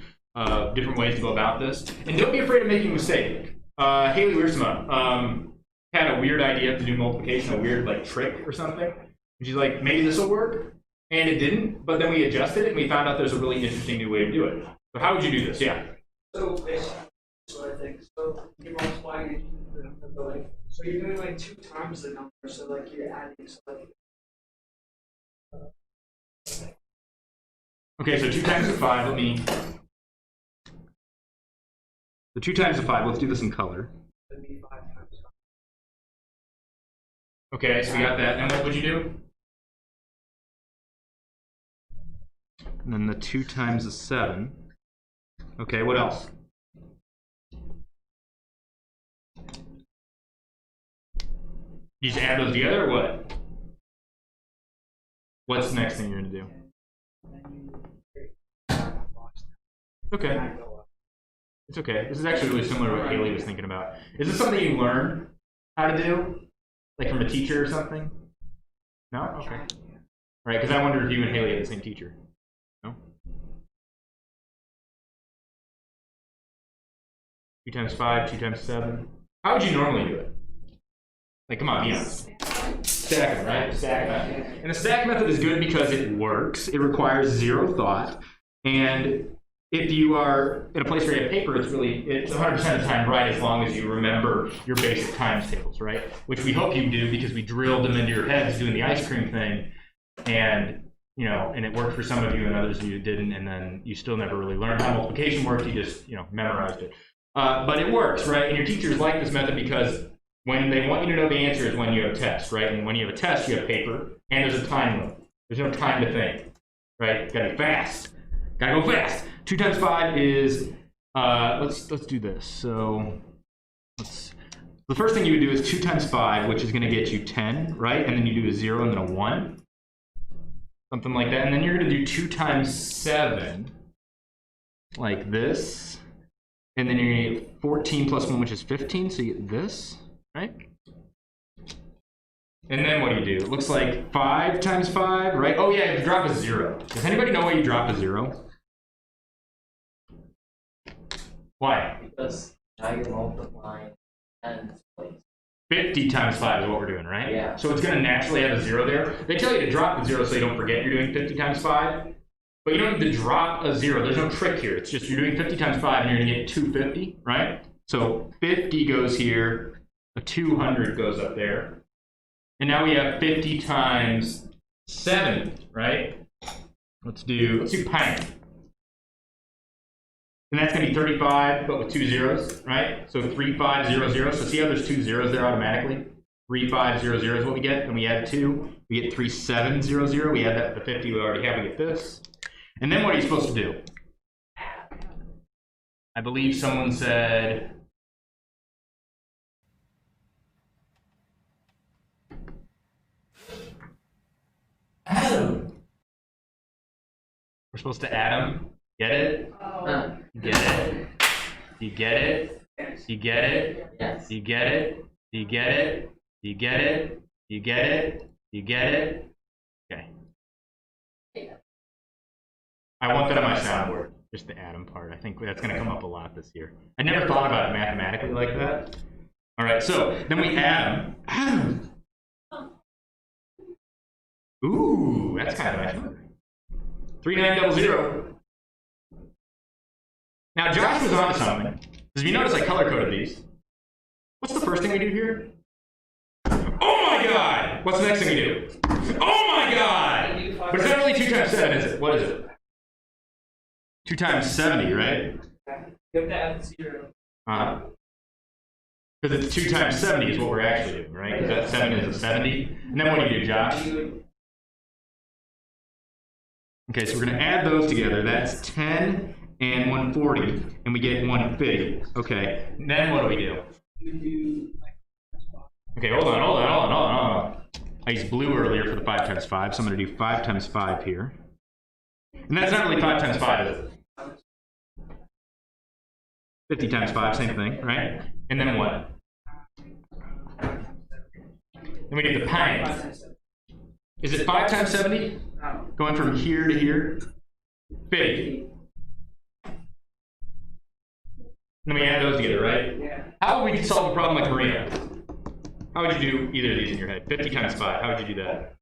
different ways to go about this. And don't be afraid of making a mistake. Haley Wiersma had a weird idea to do multiplication, a weird like trick or something. And she's like, maybe this will work. And it didn't, but then we adjusted it and we found out there's a really interesting new way to do it. So how would you do this? Yeah. So basically, that's what I think. So you're multiplying the number, like, so you're doing like 2 times the number, so like you're adding, so like. Okay, so 2 times 5, the 2 times 5, let's do this in color. That'd be 5 times 5. Okay, so we got that. And what would you do? and then the 2 times the 7. Okay, what else? You just add those together, or what? What's the next thing you're gonna do? Okay. It's okay. This is actually really similar to what Haley was thinking about. Is this something you learned how to do? Like from a teacher or something? No? Okay. All right, because I wonder if you and Haley had the same teacher. No? 2 times 5, 2 times 7. How would you normally do it? Like, come on, be honest. Stack them, right? Stack them. And the stack method is good because it works. It requires zero thought. And if you are in a place where you have paper, it's 100% of the time right as long as you remember your basic times tables, right? Which we hope you do because we drilled them into your heads doing the ice cream thing. And, you know, and it worked for some of you and others of you didn't. And then you still never really learned how multiplication worked. You just, you know, memorized it. But it works, right? And your teachers like this method because when they want you to know the answer is when you have a test, right? And when you have a test, you have paper, and there's a time limit. There's no time to think, right? Gotta be fast. Gotta go fast. 2 times 5 is, let's do this. So the first thing you would do is 2 times 5, which is gonna get you 10, right? And then you do a 0 and then a 1. Something like that. And then you're gonna do 2 times 7, like this. And then you're gonna get 14 plus 1, which is 15, so you get this. Right? And then what do? It looks like 5 times 5, right? Oh yeah, you drop a 0. Does anybody know why you drop a 0? Why? Because now you're multiplying 10 place. 50 times 5 is what we're doing, right? Yeah. So it's going to naturally have a 0 there. They tell you to drop the 0 so you don't forget you're doing 50 times 5. But you don't need to drop a 0. There's no trick here. It's just you're doing 50 times 5 and you're going to get 250, right? So 50 goes here. A 200 goes up there. And now we have 50 times 7, right? Let's do pint. And that's going to be 35, but with 2 zeros, right? So 3500. So see how there's 2 zeros there automatically? 3500 is what we get. And we add 2. We get 3700. We add that to the 50 we already have. We get this. And then what are you supposed to do? I believe someone said... Adam! We're supposed to add them. Get it? You get it? You get it? You get it? Yes. You get it? You get it? You get it? You get it? You get it? Okay. I want that on my soundboard. Just the atom part. I think that's going to come up a lot this year. I never thought about it mathematically like that. All right, so then we add them. Ooh, that's kind of nice. 3900. Now Josh was on to something. Because if you notice I color coded these. What's the first thing we do here? Oh my god! What's the next thing we do? Oh my god! But it's not really 2 times 7, is it? What is it? 2 times 70, right? You have to add 0. Because it's 2 times 70 is what we're actually doing, right? Because that 7 is a 70. And then what do you do, Josh? Okay, so we're going to add those together. That's 10 and 140, and we get 150. Okay, and then what do we do? Okay, hold on. I used blue earlier for the 5 times 5, so I'm going to do 5 times 5 here. And that's not really 5 times 5, is it? 50 times 5, same thing, right? And then what? Then we get the pints. Is it 5 times 70? Going from here to here? 50. Then we add those together, right? Yeah. How would we solve a problem like Marina? How would you do either of these in your head? 50 times 5, how would you do that?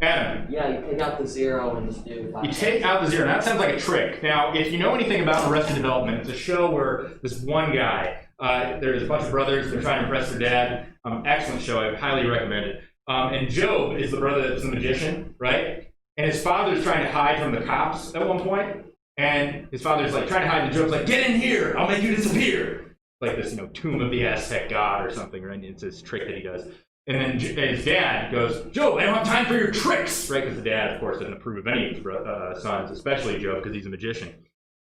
Adam. Yeah, you take out the 0 and just do 5. You take out the 0. Now that sounds like a trick. Now, if you know anything about Arrested Development, it's a show where this one guy, there's a bunch of brothers, they're trying to impress their dad. Excellent show, I highly recommend it. And Job is the brother that's the magician, right? And his father's trying to hide from the cops at one point. And his father's like trying to hide, and Job's like, "Get in here! I'll make you disappear!" Like this, tomb of the Aztec god or something, right? It's this trick that he does. And then his dad goes, Job, I don't have time for your tricks, right? Because the dad, of course, doesn't approve of any of his sons, especially Job, because he's a magician.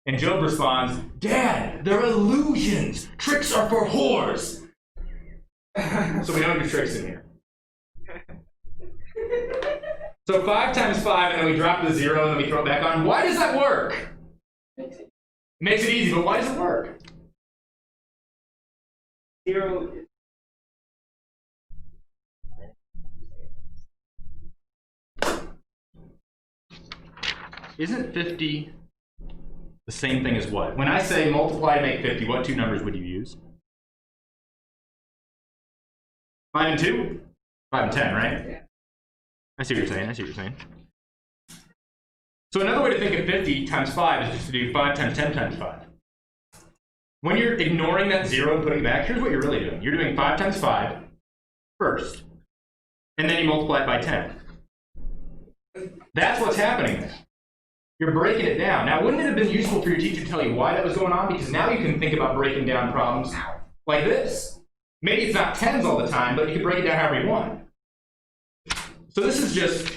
And Job responds, Dad, they're illusions. Tricks are for whores. So we don't do tricks in here. So 5 times 5, and then we drop the 0, and then we throw it back on. Why does that work? It makes it easy, but why does it work? 0. Isn't 50 the same thing as what? When I say multiply to make 50, what two numbers would you use? 5 and 2? 5 and 10, right? Yeah. I see what you're saying. So another way to think of 50 times 5 is just to do 5 times 10 times 5. When you're ignoring that 0 and putting it back, here's what you're really doing. You're doing 5 times 5 first, and then you multiply it by 10. That's what's happening there. You're breaking it down. Now, wouldn't it have been useful for your teacher to tell you why that was going on? Because now you can think about breaking down problems like this. Maybe it's not 10s all the time, but you can break it down however you want. So this is just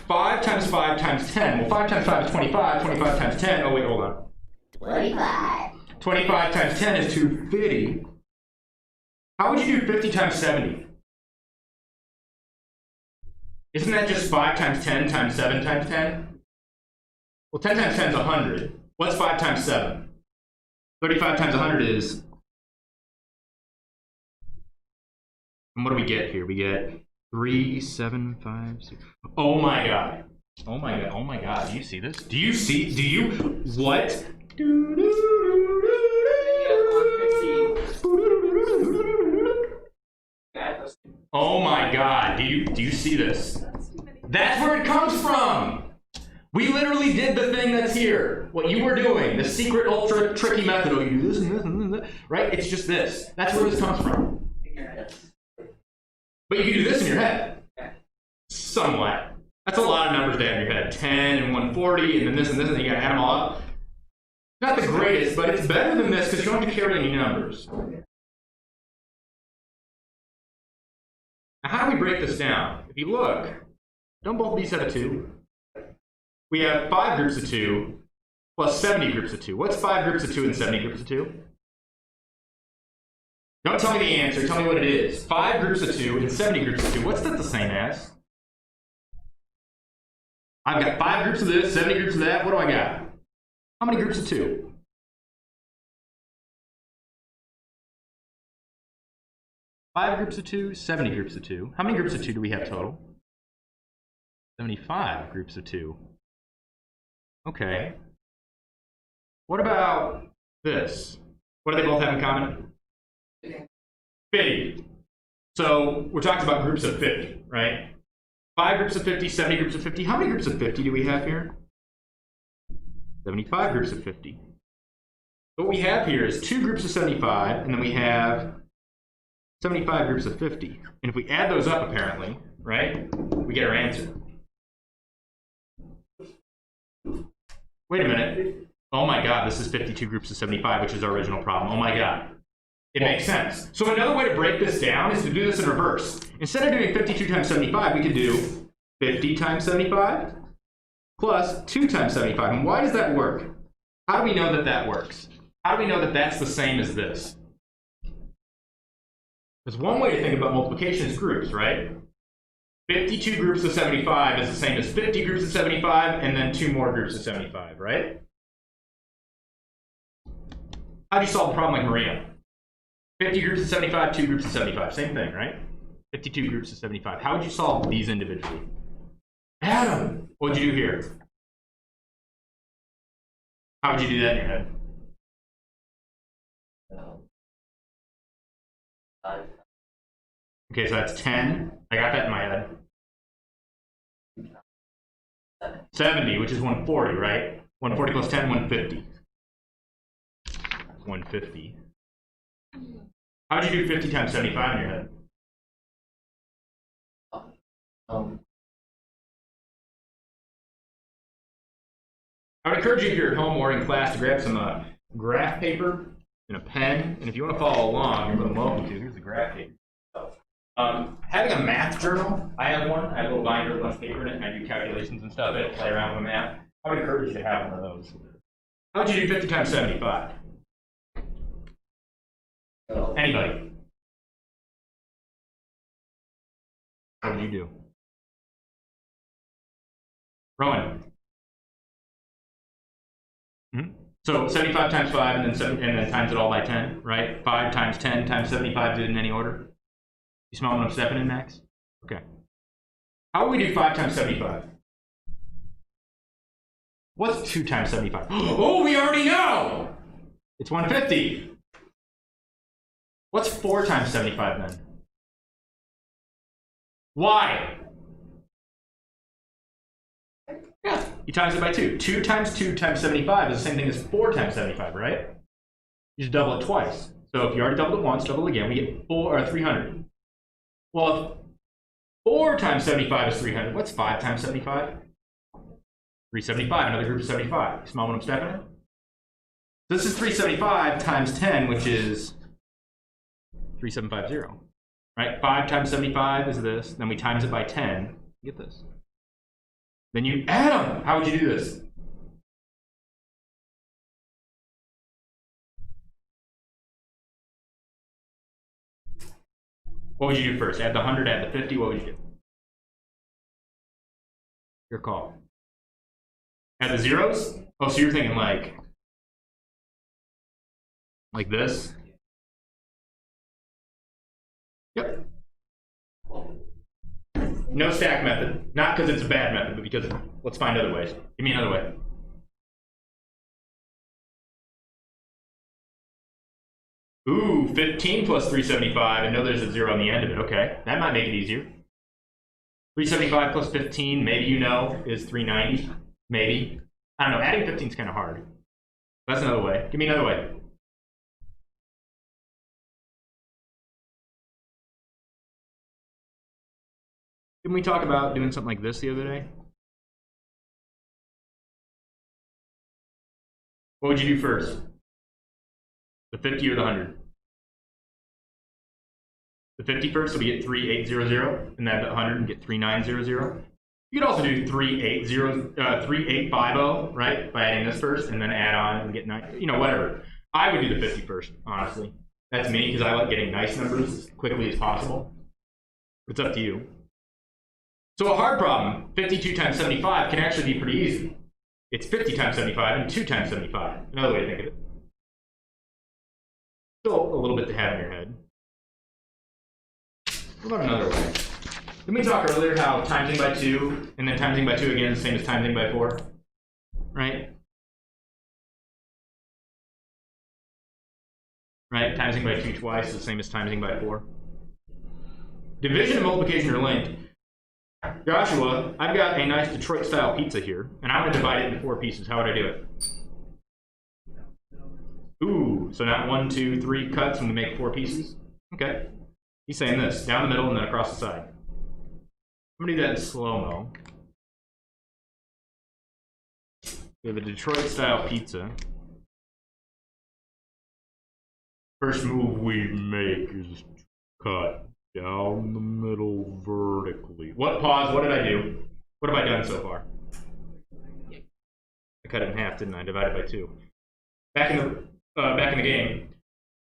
5 times 5 times 10. Well, 5 times 5 is 25. 25 times 10. Oh, wait, hold on. 25. 25 times 10 is 250. How would you do 50 times 70? Isn't that just 5 times 10 times 7 times 10? Well, 10 times 10 is 100. What's 5 times 7? 35 times 100 is... And what do we get here? We get 3, 7, 5, 6... Oh my god. Oh my god. Oh my god. Do you see this? Do you see? Do you... What? Oh my god. Do you see this? That's where it comes from. We literally did the thing that's here. What you were doing, the secret ultra tricky method. Oh, you do this and this and this, right? It's just this. That's where this comes from. But you can do this in your head. Somewhat. That's a lot of numbers to have in your head. 10 and 140 and then this and this, and you gotta add them all up. Not the greatest, but it's better than this because you don't have to carry any numbers. Now, how do we break this down? If you look, don't both these have a 2? We have 5 groups of 2 plus 70 groups of 2. What's 5 groups of 2 and 70 groups of 2? Don't tell me the answer, tell me what it is. 5 groups of 2 and 70 groups of 2. What's that the same as? I've got 5 groups of this, 70 groups of that. What do I got? How many groups of 2? Five groups of 2, 70 groups of 2. How many groups of 2 do we have total? 75 groups of 2. Okay. What about this? What do they both have in common? 50. So we're talking about groups of 50, right? 5 groups of 50, 70 groups of 50. How many groups of 50 do we have here? 75 groups of 50. What we have here is 2 groups of 75, and then we have 75 groups of 50. And if we add those up, apparently, right, we get our answer. Wait a minute. Oh my god, this is 52 groups of 75, which is our original problem. Oh my god. It makes sense. So another way to break this down is to do this in reverse. Instead of doing 52 times 75, we could do 50 times 75 plus 2 times 75. And why does that work? How do we know that that works? How do we know that that's the same as this? Because one way to think about multiplication is groups, right? 52 groups of 75 is the same as 50 groups of 75, and then 2 more groups of 75, right? How do you solve a problem like Maria? 50 groups of 75, 2 groups of 75. Same thing, right? 52 groups of 75. How would you solve these individually? Adam! What would you do here? How would you do that in your head? Okay, so that's 10. I got that in my head. 70, which is 140, right? 140 plus 10, 150. 150. How would you do 50 times 75 in your head? I would encourage you, if you're at home or in class, to grab some graph paper and a pen. And if you want to follow along, you're more than welcome to. Here's the graph paper. Having a math journal, I have one. I have a little binder with a bunch of paper in it, and I do calculations and stuff. I play around with math. I would encourage you to have one of those. How would you do 50 times 75? Anybody? What would you do? Rowan? So 75 times 5 and then times it all by 10, right? 5 times 10 times 75, do it in any order? You smell what I'm stepping in, Max? Okay. How would we do 5 times 75? What's 2 times 75? Oh, we already know! It's 150. What's 4 times 75 then? Why? Yeah, you times it by 2. 2 times 2 times 75 is the same thing as 4 times 75, right? You just double it twice. So if you already doubled it once, double it again, we get 300. Well, if 4 times 75 is 300, what's 5 times 75? 375, another group of 75. You smell what I'm stepping in? This is 375 times 10, which is 3750, right? 5 times 75 is this, then we times it by 10, get this. Then you add them. How would you do this? What would you do first? Add the 100, add the 50, what would you do? Your call. Add the zeros? Oh, so you're thinking like this? Yep. No stack method. Not because it's a bad method, but because let's find other ways. Give me another way. Ooh, 15 plus 375. I know there's a 0 on the end of it. Okay, that might make it easier. 375 plus 15, maybe you know, is 390. Maybe. I don't know, adding 15 is kind of hard. That's another way. Give me another way. Didn't we talk about doing something like this the other day? What would you do first? The 50 or the 100? The 50 first, so we get 3800, and then the 100 and get 3900. You could also do 3850, right? By adding this first, and then add on and get 9, you know, whatever. I would do the 50 first, honestly. That's me, because I like getting nice numbers as quickly as possible. It's up to you. So a hard problem, 52 times 75, can actually be pretty easy. It's 50 times 75 and 2 times 75. Another way to think of it. Still a little bit to have in your head. What about another way? Didn't we talk earlier how timesing by 2 and then timesing by 2 again is the same as timesing by 4? Right? Right? Timesing by 2 twice is the same as timesing by 4. Division and multiplication are linked. Joshua, I've got a nice Detroit-style pizza here, and I want to divide it into 4 pieces. How would I do it? Ooh, so not 1, 2, 3 cuts and we make 4 pieces? Okay. He's saying this, down the middle and then across the side. I'm going to do that in slow-mo. We have a Detroit-style pizza. First move we make is cut down the middle vertically. What? Pause. What did I do? What have I done so far? I cut it in half, didn't I? Divided by 2. Back in the game.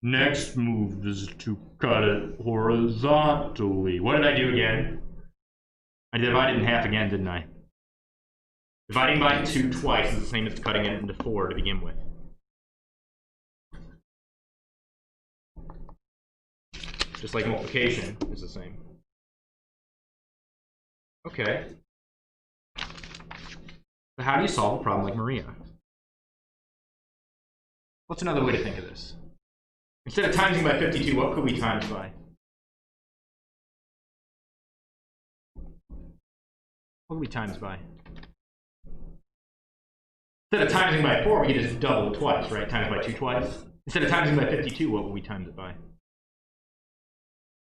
Next move is to cut it horizontally. What did I do again? I divided it in half again, didn't I? Dividing by 2 twice is the same as cutting it into 4 to begin with. Just like multiplication is the same. Okay. So how do you solve a problem like Maria? What's another way to think of this? Instead of timesing by 52, what could we times by? What could we times by? Instead of timesing by 4, we could just double it twice, right? Times by 2 twice. Instead of timesing by 52, what would we times it by?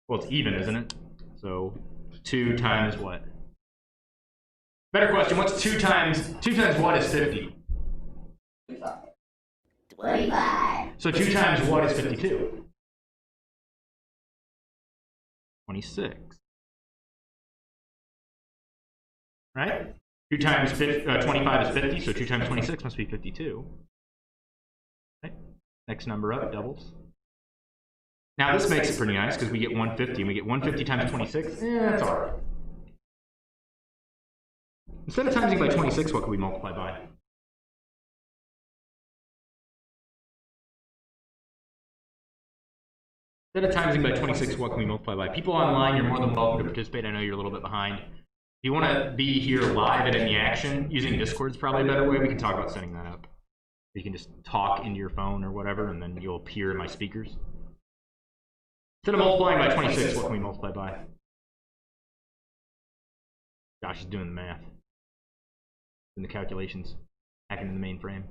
Well, it's even, isn't it? So 2 times what? Better question, what's 2 times what is 50? 25. So 2 times what is 52? 26. Right? 2 times 25 is 50, so 2 times 26 must be 52. Right? Next number up doubles. Now this makes it pretty nice because we get 150, and we get 150 times 26. That's all right. Instead of timesing by 26, what can we multiply by? Instead of timesing by 26, what can we multiply by? People online, you're more than welcome to participate. I know you're a little bit behind. If you want to be here live and in the action, using Discord is probably a better way. We can talk about setting that up. You can just talk into your phone or whatever, and then you'll appear in my speakers. Instead of multiplying by 26, what can we multiply by? Josh is doing the math. Doing the calculations. Hacking in the mainframe.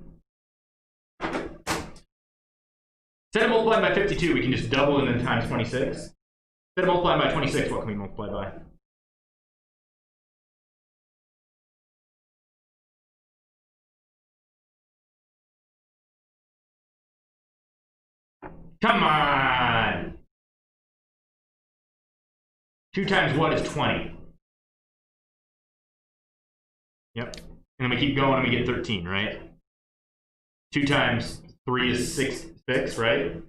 Instead of multiplying by 52, we can just double and then times 26. Instead of multiplying by 26, what can we multiply by? Come on! 2 times what is 20? Yep. And then we keep going and we get 13, right? 2 times 3 is 6, right?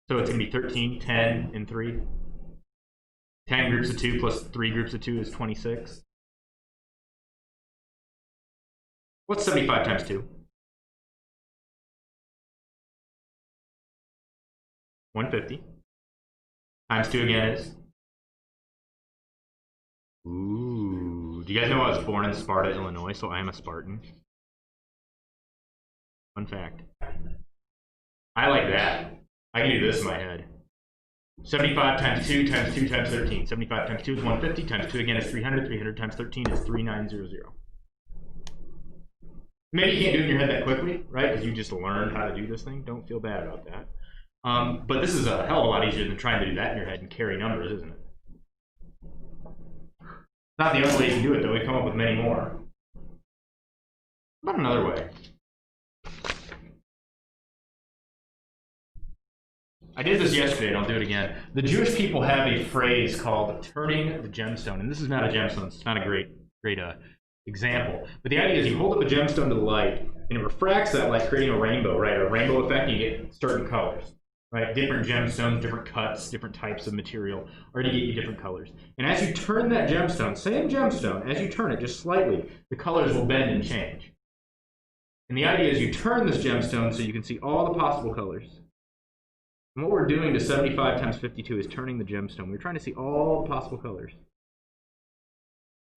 So it's going to be 13, 10, and 3. 10 groups of 2 plus 3 groups of 2 is 26. What's 75 times 2? 150. Times 2 again is? Ooh. Do you guys know I was born in Sparta, Illinois, so I am a Spartan? Fun fact. I like that. I can do this in my head. 75 times 2 times 2 times 13. 75 times 2 is 150, times 2 again is 300. 300 times 13 is 3900. Maybe you can't do it in your head that quickly, right? Because you just learned how to do this thing. Don't feel bad about that. But this is a hell of a lot easier than trying to do that in your head and carry numbers, isn't it? Not the only way you can do it, though. We've come up with many more. How about another way? I did this yesterday, and I'll do it again. The Jewish people have a phrase called turning the gemstone, and this is not a gemstone. It's not a great example. But the idea is you hold up a gemstone to the light, and it refracts that light, creating a rainbow, right? A rainbow effect, and you get certain colors. Right? Different gemstones, different cuts, different types of material are going to get you different colors. And as you turn that gemstone, same gemstone, as you turn it just slightly, the colors will bend and change. And the idea is you turn this gemstone so you can see all the possible colors. And what we're doing to 75 times 52 is turning the gemstone. We're trying to see all the possible colors.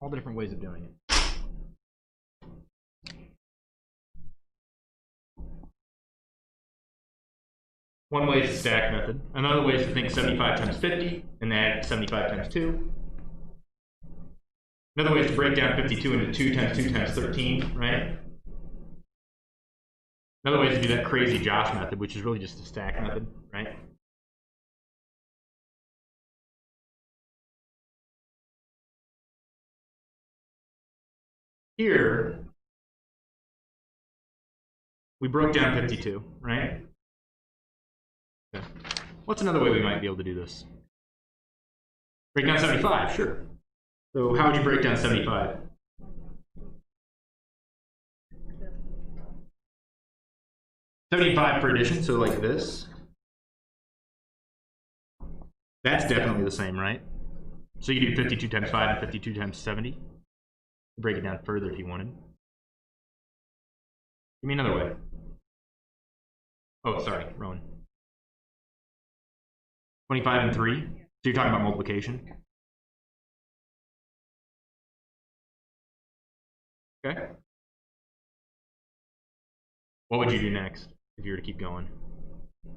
All the different ways of doing it. One way is the stack method. Another way is to think 75 times 50 and add 75 times 2. Another way is to break down 52 into 2 times 2 times 13, right? Another way is to do that crazy Josh method, which is really just a stack method, right? Here, we broke down 52, right? Okay. What's another way we might be able to do this? Break down 75, sure. So how would you break down 75? $75 for addition, so like this. That's definitely the same, right? So you do 52 times 5 and 52 times 70. Break it down further if you wanted. Give me another way. Oh, sorry, Rowan. 25 and 3. So you're talking about multiplication. Okay. What would you do next if you were to keep going?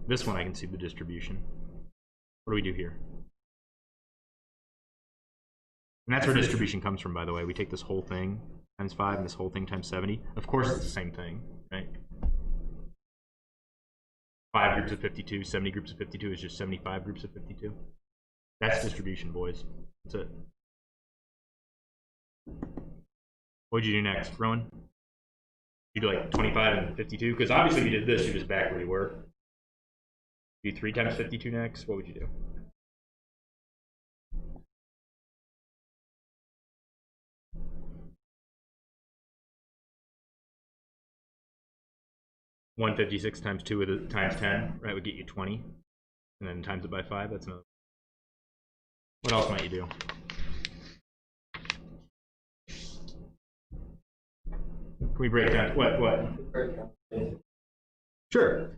This one I can see the distribution. What do we do here? And that's where distribution comes from, by the way. We take this whole thing times 5 and this whole thing times 70. Of course it's the same thing, right? 5 groups of 52, 70 groups of 52 is just 75 groups of 52. That's distribution, boys. That's it. What would you do next, Rowan? You do like 25 and 52? Because obviously if you did this, you're just back where you were. Do 3 times 52 next? What would you do? 156 times 2 with it, times 10, right, would get you 20. And then times it by 5, that's another. What else might you do? Can we break down? What? Break down basic. Sure.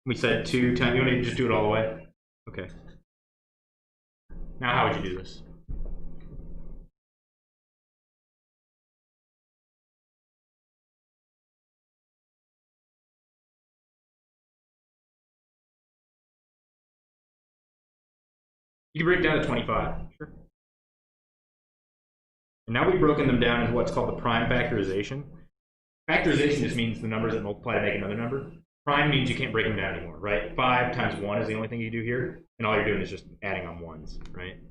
We said 2 times. You want to just do it all the way? Okay. Now, how would you do this? You can break it down to 25. Sure. And now we've broken them down into what's called the prime factorization. Factorization just means the numbers that multiply to make another number. Prime means you can't break them down anymore, right? 5 times 1 is the only thing you do here, and all you're doing is just adding on ones, right?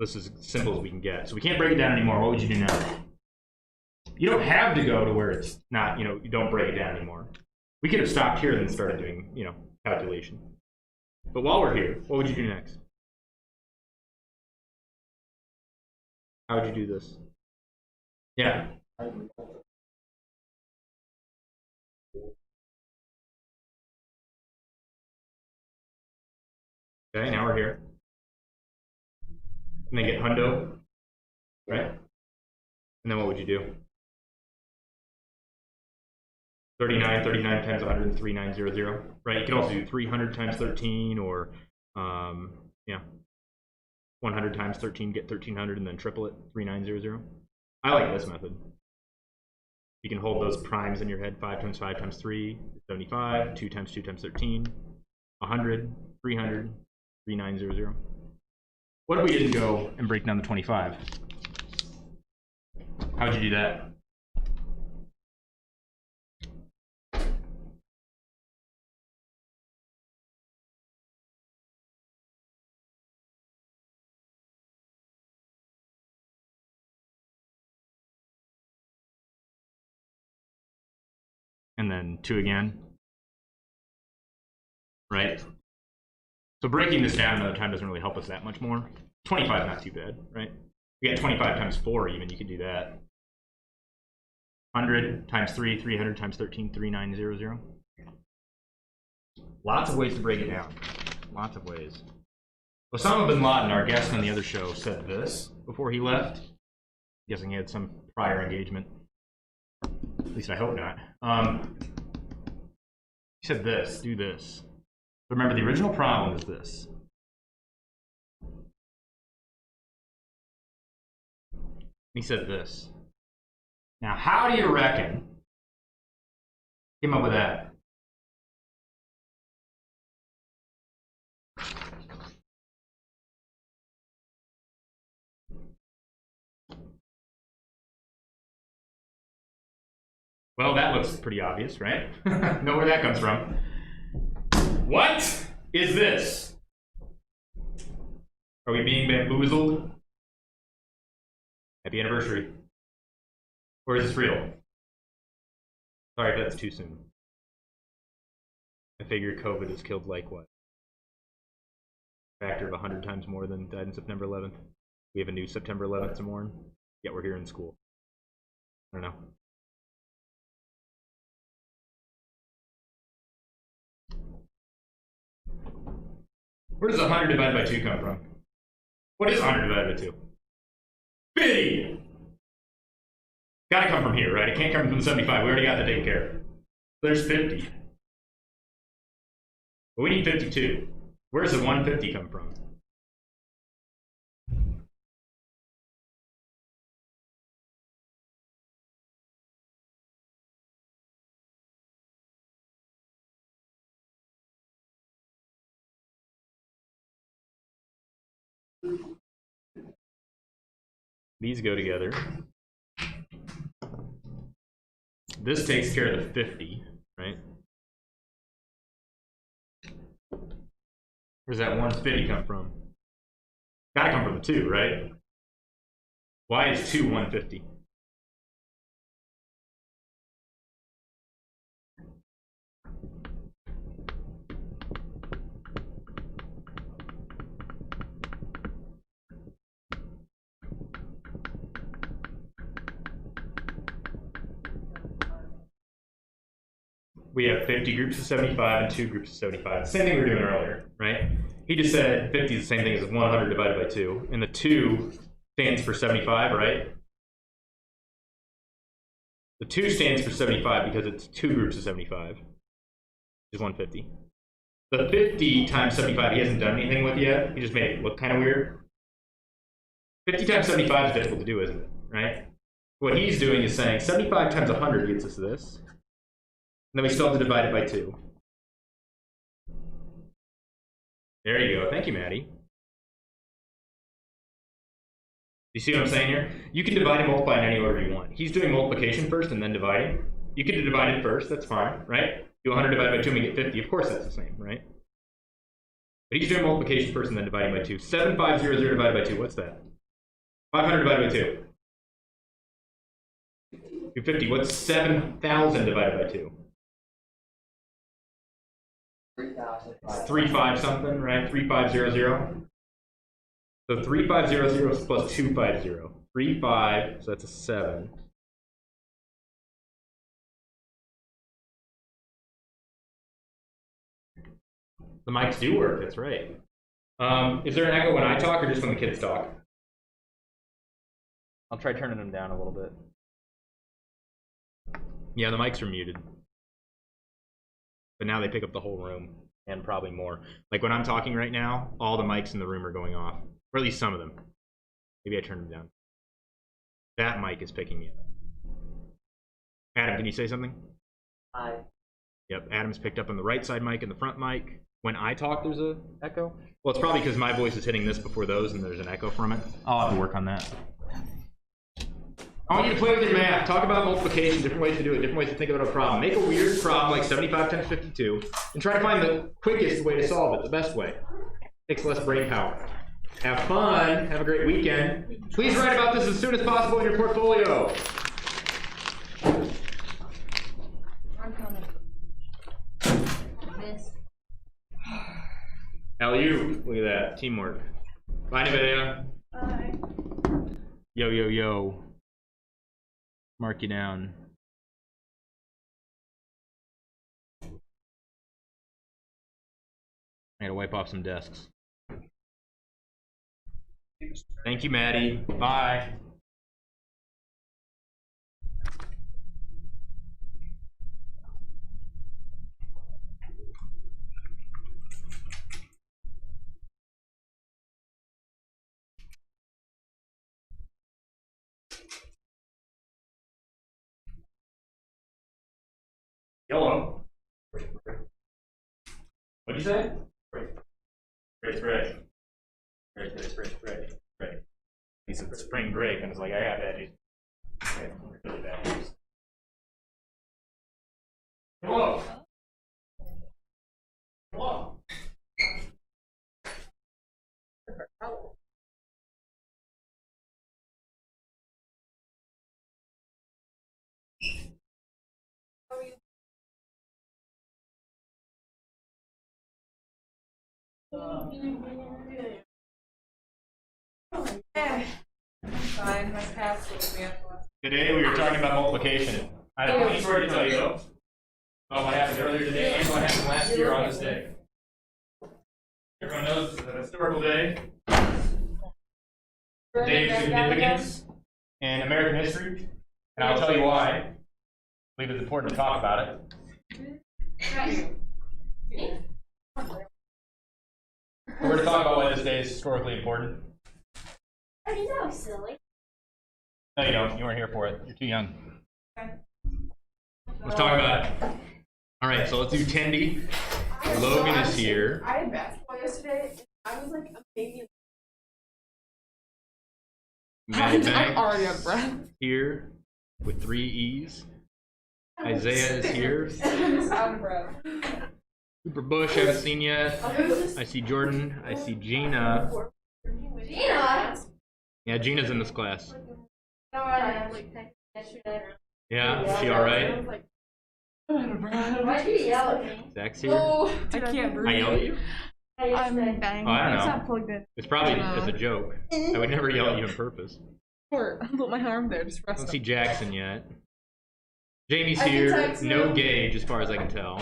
This is as simple as we can get. So we can't break it down anymore. What would you do now? You don't have to go to where it's not, you don't break it down anymore. We could have stopped here and then started doing, calculation. But while we're here, what would you do next? How would you do this? Yeah. Okay, now we're here. And then get hundo, right? And then what would you do? 39 times 100, 3900, right? You can also do 300 times 13 or, 100 times 13, get 1300 and then triple it, 3900. I like this method. You can hold those primes in your head. 5 times 5 times 3, 75. 2 times 2 times 13, 100, 300, 3900. What if we didn't go and break down the 25? How would you do that? And then 2 again, right? So breaking this down another time doesn't really help us that much more. 25 is not too bad, right? We got 25 times 4 even, you could do that. 100 times 3, 300 times 13, 3900. Lots of ways to break it down. Lots of ways. Osama bin Laden, our guest on the other show, said this before he left. I'm guessing he had some prior engagement. At least I hope not. He said this, do this. Remember, the original problem is this. He said this. Now, how do you reckon he came up with that? Well, that looks pretty obvious, right? Know where that comes from. What is this? Are we being bamboozled? Happy anniversary. Or is this real? Sorry if that's too soon. I figure COVID has killed like what? A factor of 100 times more than died on September 11th. We have a new September 11th to mourn, yet we're here in school. I don't know. Where does 100 divided by 2 come from? What is 100 divided by 2? 50! Gotta come from here, right? It can't come from 75. We already got that taken care of. There's 50. But we need 52. Where does the 150 come from? These go together. This takes care of the 50, right? Where's that 150 come from? Gotta come from the 2, right? Why is 2 150? we have 50 groups of 75 and 2 groups of 75. Same thing we were doing earlier, right? He just said 50 is the same thing as 100 divided by 2. And the 2 stands for 75, right? The 2 stands for 75 because it's 2 groups of 75, which is 150. The 50 times 75 he hasn't done anything with yet. He just made it look kind of weird. 50 times 75 is difficult to do, isn't it? Right? What he's doing is saying 75 times 100 gets us this. And then we still have to divide it by 2. There you go. Thank you, Maddie. You see what I'm saying here? You can divide and multiply in any order you want. He's doing multiplication first and then dividing. You could divide it first. That's fine, right? Do 100 divided by 2 and we get 50. Of course that's the same, right? But he's doing multiplication first and then dividing by 2. 7500 divided by 2. What's that? 500 divided by 2. 250. What's 7,000 divided by 2? 3,000. 35 something, right? 3500. So 3500 plus 250. 35, so that's a 7. The mics do work, that's right. Is there an echo when I talk or just when the kids talk? I'll try turning them down a little bit. Yeah, the mics are muted. But now they pick up the whole room, and probably more. Like when I'm talking right now, all the mics in the room are going off. Or at least some of them. Maybe I turned them down. That mic is picking me up. Adam, can you say something? Hi. Yep, Adam's picked up on the right side mic and the front mic. When I talk, there's a echo. Well, it's probably because my voice is hitting this before those, and there's an echo from it. I'll have to work on that. I want you to play with your math. Talk about multiplication, different ways to do it, different ways to think about a problem. Make a weird problem like 75 times 52, and try to find the quickest way to solve it, the best way. Takes less brain power. Have fun. Have a great weekend. Please write about this as soon as possible in your portfolio. I'm coming. Miss. LU, look at that. Teamwork. Bye, Nevada. Bye. Yo, yo, yo. Mark you down. I gotta wipe off some desks. Thank you, Maddie. Bye. Yellow. What'd you say? Spray. He said spring break, and I was like, I got that. Really bad news. Hello. Hello. Fine, my past was me. Today we were talking about multiplication. I have a funny story to tell you though. About what happened earlier today and what happened last year on this day. Everyone knows this is a historical day. Day of significance in American history. And I'll tell you why. I believe it's important to talk about it. We're going to talk about why this day is historically important. How do you know, silly? No, you don't. You weren't here for it. You're too young. Let's talk about it. All right, so let's do Tendy. Logan is here. I had basketball yesterday. I was like a baby. Matt I'm already out of breath. here with 3 E's. Isaiah is here. I'm out of breath. Cooper Bush, haven't seen yet. I see Jordan. I see Gina. Gina? Yeah, Gina's in this class. No, I like texted yesterday. Yeah, is she all right? Why'd you yell at me? Zach's here. Oh, I can't breathe. I yelled at you? I'm Yesterday. banging. Oh, I don't It's know. not plugged in. It's probably as a joke. I would never yell at you on purpose. Or I put my arm there, just I rest don't see Jackson yet. Jamie's I can here. text No you. gauge, as far as I can tell.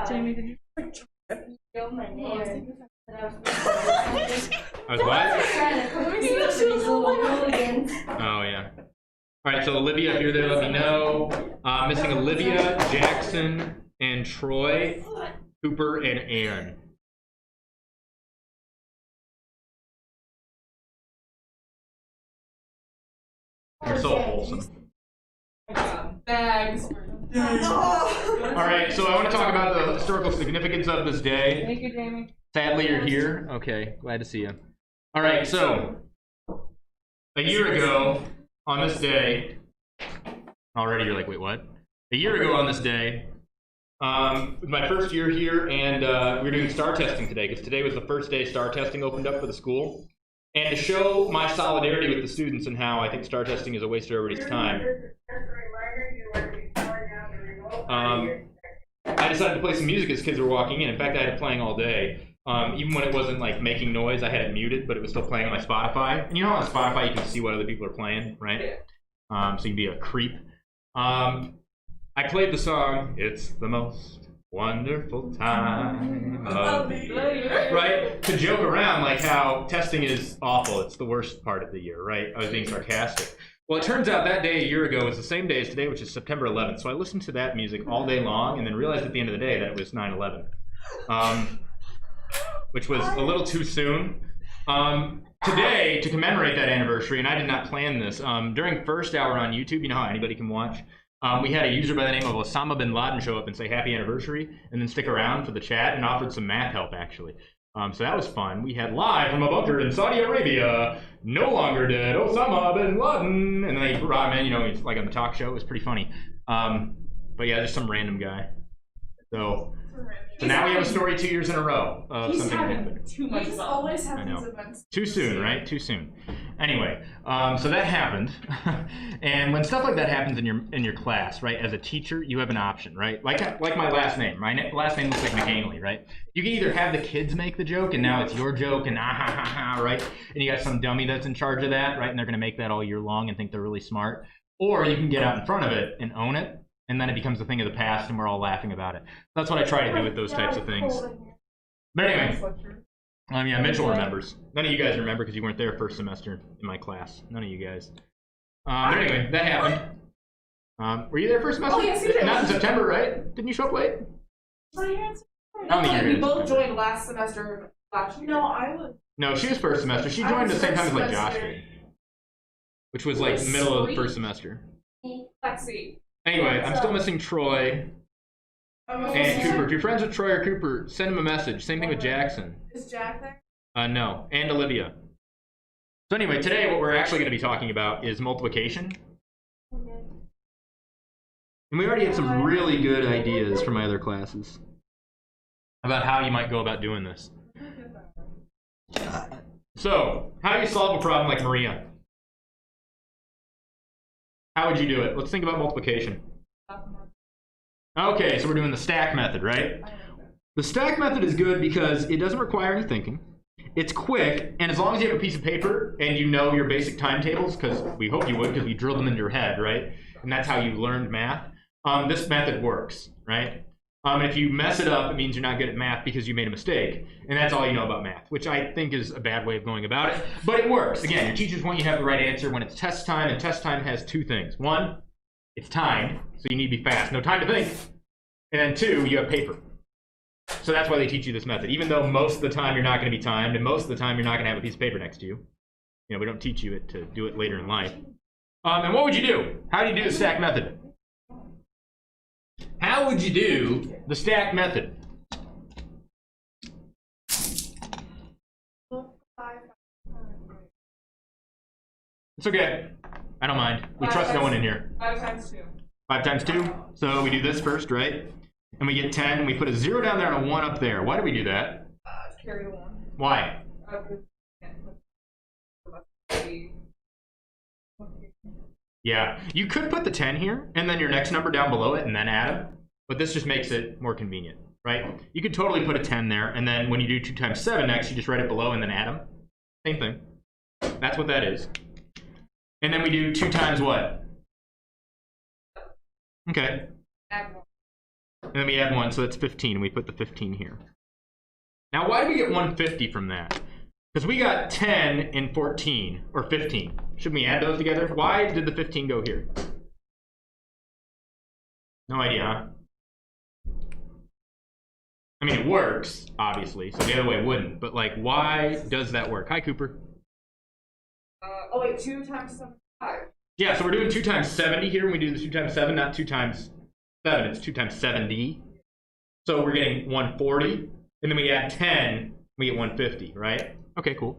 Jamie, did you? Feel my name. I was what? Trying to cook these little hooligans. Oh, yeah. All right, so Olivia, if you're there, let me know. Missing Olivia, Jackson, and Troy, Cooper, and Aaron. You're so wholesome. Bags. All right, so I want to talk about the historical significance of this day. Thank you, Jamie. Sadly, you're here. Okay, glad to see you. All right, so a year ago on this day, already you're like, wait, what? A year ago on this day, my first year here, and we were doing STAR testing today, because today was the first day STAR testing opened up for the school. And to show my solidarity with the students and how I think STAR testing is a waste of everybody's time, I decided to play some music as kids were walking in. In fact, I had it playing all day. Even when it wasn't like making noise, I had it muted, but it was still playing on my Spotify. And you know how on Spotify you can see what other people are playing, right? So you can be a creep. I played the song, "It's the Most Wonderful Time of the Year," right? To joke around like how testing is awful. It's the worst part of the year, right? I was being sarcastic. Well, it turns out that day a year ago was the same day as today, which is September 11th. So I listened to that music all day long and then realized at the end of the day that it was 9/11, which was a little too soon. Today, to commemorate that anniversary, and I did not plan this, during first hour on YouTube, you know how anybody can watch, we had a user by the name of Osama bin Laden show up and say happy anniversary and then stick around for the chat and offered some math help, actually. So that was fun. We had live from a bunker in Saudi Arabia, no longer dead, Osama bin Laden. And then they brought him in, you know, he's like on the talk show. It was pretty funny. But yeah, just some random guy. So now we have a story 2 years in a row of He's something that having happened. too much fun. always have I know. these events. Too soon, right? Too soon. Anyway, so that happened, and when stuff like that happens in your class, right? As a teacher, you have an option, right? Like my last name. My last name looks like McAinley, right? You can either have the kids make the joke, and now it's your joke, and right? And you got some dummy that's in charge of that, right? And they're gonna make that all year long and think they're really smart. Or you can get out in front of it and own it, and then it becomes a thing of the past, and we're all laughing about it. That's what I try to do with those types of things. But anyway. Yeah, Mitchell remembers. None of you guys remember because you weren't there first semester in my class. None of you guys. But anyway, that happened. Were you there first semester? Oh, yes, you did. Not in September, right? Didn't you show up late? I don't think you were We here in both September. joined last semester. Last year. No, I was. No, she was first semester. She joined at the same time as like Josh did, which was like middle of the first semester. Let's see. Anyway, I'm still missing Troy and Cooper. If you're friends with Troy or Cooper, send him a message. Same thing with Jackson. Is Jack there? No, and Olivia. So anyway, today what we're actually going to be talking about is multiplication. And we already had some really good ideas from my other classes about how you might go about doing this. So, how do you solve a problem like Maria? How would you do it? Let's think about multiplication. Okay, so we're doing the stack method, right? The stack method is good because it doesn't require any thinking. It's quick, and as long as you have a piece of paper and you know your basic timetables, because we hope you would, because we drilled them into your head, right? And that's how you learned math. This method works, right? If you mess it up, it means you're not good at math because you made a mistake, and that's all you know about math, which I think is a bad way of going about it. But it works. Again, your teachers want you to have the right answer when it's test time, and test time has two things. One, it's timed, so you need to be fast, no time to think. And then two, you have paper. So that's why they teach you this method. Even though most of the time you're not going to be timed, and most of the time you're not going to have a piece of paper next to you. You know, we don't teach you it to do it later in life. And what would you do? How do you do the stack method? How would you do the stack method? It's okay. I don't mind. We trust no one in here. 5 times 2. 5 times 2. So we do this first, right? And we get 10, and we put a 0 down there and a 1 up there. Why do we do that? Carry the 1. Why? Yeah, you could put the 10 here, and then your next number down below it, and then add them. But this just makes it more convenient, right? You could totally put a 10 there, and then when you do 2 times 7 next, you just write it below and then add them. Same thing. That's what that is. And then we do 2 times what? Okay. Add 1. And then we add 1, so that's 15, and we put the 15 here. Now, why do we get 150 from that? Because we got 10 and 14, or 15. Should we add those together? Why did the 15 go here? No idea, huh? I mean, it works, obviously, so the other way wouldn't. But, like, why does that work? Hi, Cooper. Oh wait, 2 times 75. Yeah, so we're doing 2 times 70 here when we do the 2 times 7, not 2 times 7. It's 2 times 70. So we're getting 140, and then we add 10, we get 150, right? Okay, cool.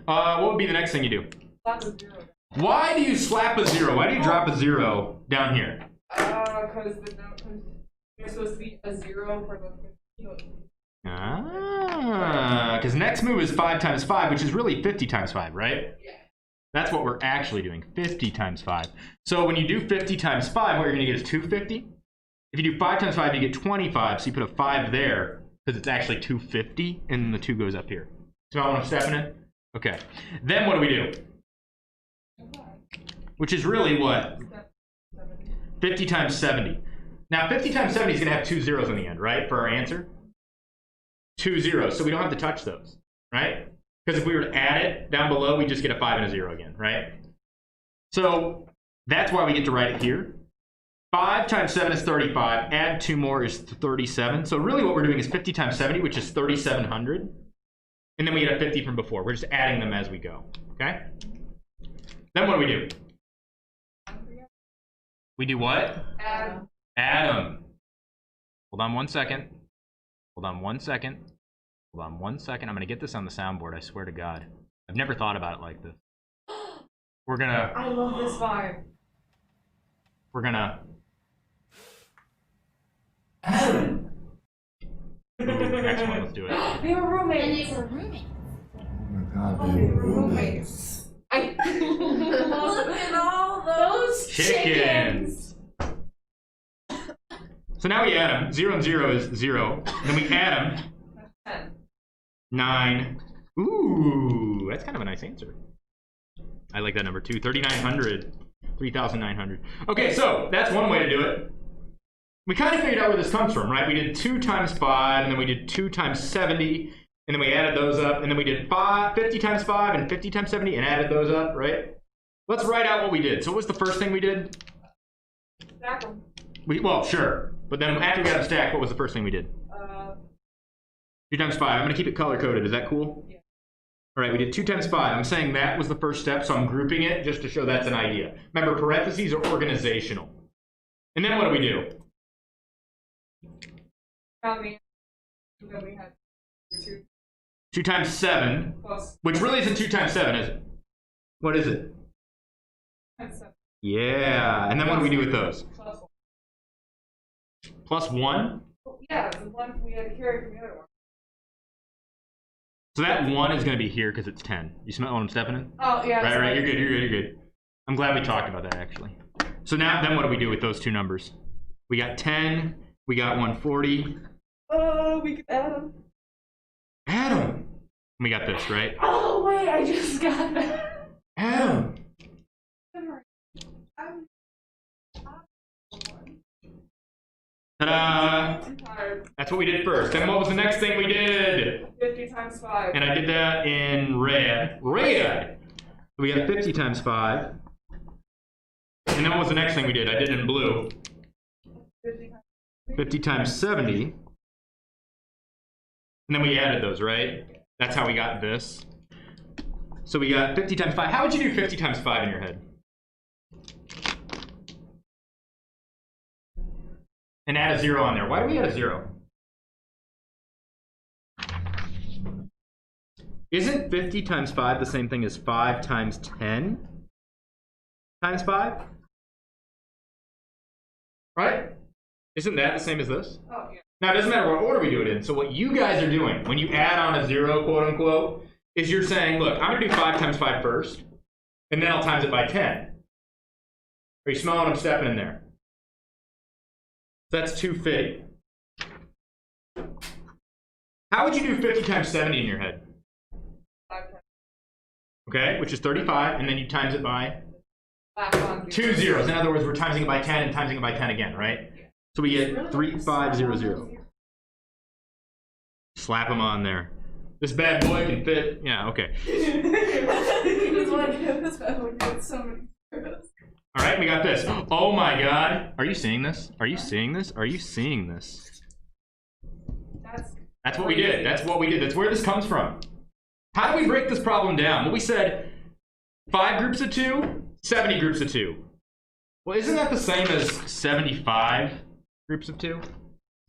What would be the next thing you do? Slap a 0. Why do you slap a 0? Why do you drop a 0 down here? Because there's supposed to be a 0 for the 15. Because next move is 5 times 5, which is really 50 times 5, right? Yeah. That's what we're actually doing, 50 times 5. So when you do 50 times 5, what you're going to get is 250. If you do 5 times 5, you get 25, so you put a 5 there, because it's actually 250, and then the 2 goes up here. So I want to step in it? Okay. Then what do we do? Which is really what? 50 times 70. Now 50 times 70 is going to have 2 zeros on the end, right, for our answer? 2 zeros, so we don't have to touch those, right? Because if we were to add it down below, we just get a 5 and a 0 again, right? So that's why we get to write it here. 5 times 7 is 35. Add 2 more is 37. So really what we're doing is 50 times 70, which is 3,700. And then we get a 50 from before. We're just adding them as we go, okay? Then what do? We do what? Add. Add them. Hold on 1 second. Hold on 1 second. Hold on 1 second. I'm going to get this on the soundboard, I swear to God. I've never thought about it like this. We're going to... I love this vibe. We're going to... Next one, let's do it. They were roommates. They were roommates. Oh my God, Oh, they they were were roommates. Look at all those Chickens! So now we add them. 0 and 0 is 0. Then we add them. 10. 9. Ooh, that's kind of a nice answer. I like that number too. 3,900. 3,900. Okay, so that's one way to do it. We kind of figured out where this comes from, right? We did 2 times 5, and then we did 2 times 70, and then we added those up, and then we did 50 times 5 and 50 times 70 and added those up, right? Let's write out what we did. So what was the first thing we did? Stack 'em. Well, sure. But then after we got them stacked, what was the first thing we did? 2 times 5. I'm going to keep it color-coded. Is that cool? Yeah. All right, we did 2 times 5. I'm saying that was the first step, so I'm grouping it just to show that's an idea. Remember, parentheses are organizational. And then what do? Found the then we had 2 2 times 7, plus which really isn't 2 times 7, is it? What is it? times 7. Yeah, and then what do we do with those? Plus 1. Plus 1? Yeah, the one we had to carry from the other one. So that 1 is going to be here because it's 10. You smell what I'm stepping in? Oh, yeah. Right, sorry. right, you're good, you're good, you're good. I'm glad we talked about that, actually. So now, then what do we do with those 2 numbers? We got 10, we got 140. We could add them. Add them. We got this, right? Oh, wait, I just got that. Add them. Ta-da! I'm tired. That's what we did first. Then what was the next thing we did? 50 times 5. And I did that in red. Red! So we got 50 times 5. And then what was the next thing we did? I did it in blue. 50 times 50 times 70. And then we added those, right? That's how we got this. So we got 50 times 5. How would you do 50 times 5 in your head? And add a 0 on there. Why do we add a 0? Isn't 50 times 5 the same thing as 5 times 10 times 5? Right? Isn't that the same as this? Oh, yeah. Now, it doesn't matter what order we do it in. So what you guys are doing, when you add on a 0, quote unquote, is you're saying, look, I'm going to do 5 times 5 first, and then I'll times it by 10. Are you smelling what I'm stepping in there? That's 250. How would you do 50 times 70 in your head? 5 times. Okay, which is 35, and then you times it by Back on 2 zeros. In other words, we're timesing it by 10 and timesing it by 10 again, right? So we get 3500. Slap them on there. This bad boy can fit. Yeah, okay. All right, we got this. Oh my God. Are you seeing this? Are you seeing this? Are you seeing this? That's what we did. That's what we did. That's where this comes from. How do we break this problem down? Well, we said 5 groups of 2, 70 groups of 2. Well, isn't that the same as 75 groups of 2?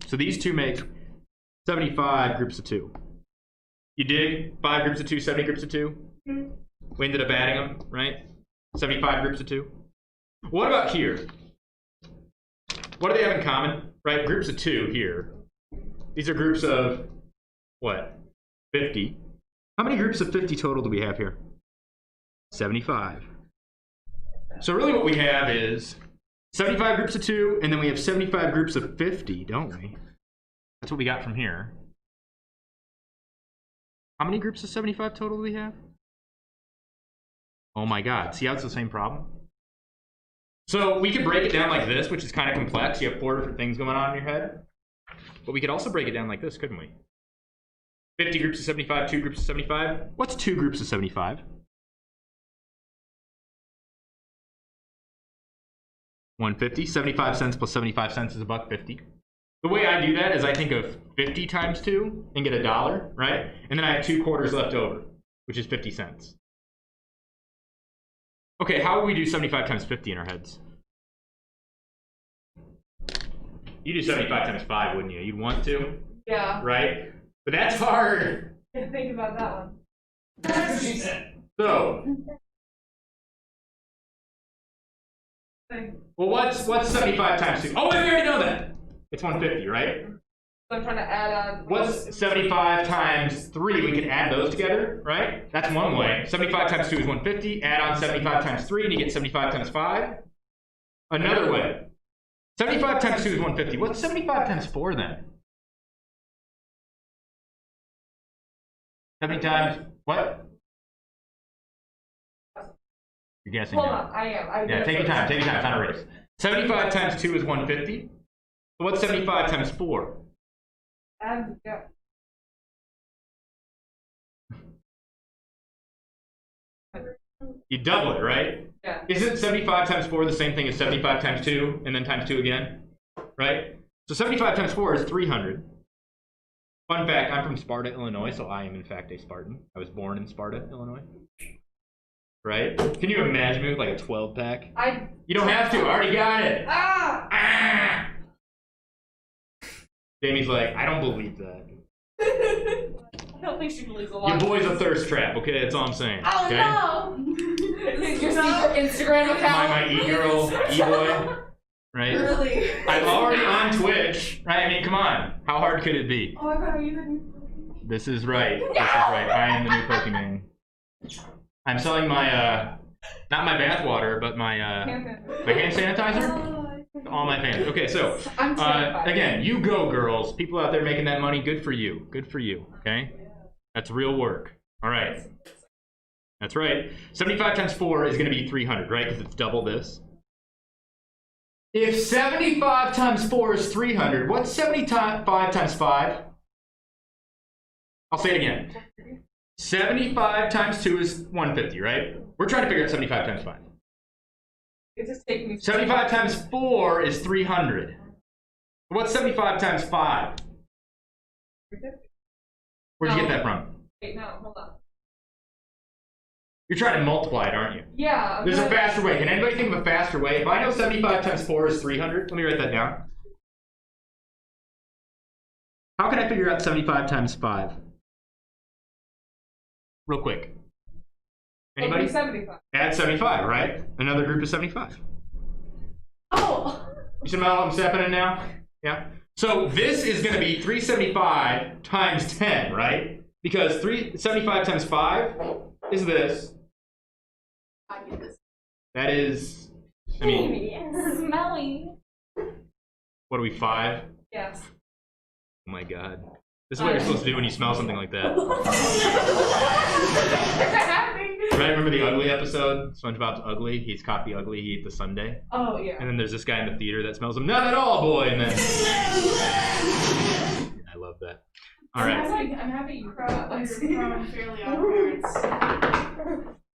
So these two make 75 groups of 2. You dig? 5 groups of 2, 70 groups of 2? We ended up adding them, right? 75 groups of 2. What about here? What do they have in common? Right, groups of 2 here. These are groups of, what? 50. How many groups of 50 total do we have here? 75. So really what we have is 75 groups of 2, and then we have 75 groups of 50, don't we? That's what we got from here. How many groups of 75 total do we have? Oh my God, see how it's the same problem? So we could break it down like this, which is kind of complex. You have 4 different things going on in your head. But we could also break it down like this, couldn't we? 50 groups of 75, 2 groups of 75. What's 2 groups of 75? 150. 75 cents plus 75 cents is $1.50. The way I do that is I think of 50 times 2 and get $1, right? And then I have 2 quarters left over, which is 50 cents. Okay, how would we do 75 times 50 in our heads? You do 75 times 5, wouldn't you? You'd want to, Yeah. right? But that's hard. Think about that one. That's what she said. So, well, what's 75 times 2? Oh, wait, we already know that. It's 150, right? I'm trying to add on. What's 75 times 3? We can add those together, right? That's one way. 75 times 2 is 150. Add on 75 times 3 and you get 75 times 5. Another way. 75 times 2 is 150. What's 75 times 4 then? 70 times what? You're guessing Hold now. on, I am. Yeah, take your time. Take your time. It's not a race. 75 times 2 is 150. So what's 75 times 4? And yeah. You double it, right? Yeah. Isn't 75 times 4 the same thing as 75 times 2 and then times 2 again? Right? So 75 times 4 is 300. Fun fact, I'm from Sparta, Illinois, so I am in fact a Spartan. I was born in Sparta, Illinois. Right? Can you imagine me with like a 12-pack? You don't have to. I already got it. Ah! Jamie's like, I don't believe that. I don't think she believes a lot. Your boy's a thirst trap, okay? That's all I'm saying. Oh okay? no! Is this your secret Instagram account? My e-girl, e-boy, right? Really? I'm already on Twitch, right? I mean, come on. How hard could it be? Oh my God, are you the new? This is right. This is right. I am the new Pokemon. I'm selling my, not my bath water, but my hand sanitizer. All my fans. Okay, so again, you go, girls. People out there making that money, good for you. Good for you. Okay, that's real work. All right, that's right. 75 times 4 is going to be 300, right? Because it's double this. If 75 times 4 is 300, what's 75 times 5? I'll say it again. 75 times 2 is 150, right? We're trying to figure out 75 times 5. It's just taking me. 75 times 4 is 300. What's 75 times 5? Where'd you get that from? Wait, no, hold on. You're trying to multiply it, aren't you? Yeah. There's a faster way. Can anybody think of a faster way? If I know 75 times 4 is 300, let me write that down. How can I figure out 75 times 5? Real quick. Anybody? 75. Add 75, right? Another group of 75. Oh! You smell what I'm stepping in now? Yeah? So this is going to be 375 times 10, right? Because 375 times 5 is this. I get this. That is, I mean, Smelly. what are we, 5? Yes. Oh my God. This is what you're supposed to do when you smell something like that. Right? Remember the Ugly episode? SpongeBob's ugly. He's caught the ugly. He ate the sundae. Oh, yeah. And then there's this guy in the theater that smells him. Not at all, boy. And then I love that. All right. I'm happy you brought that. Fairly Odd Parents.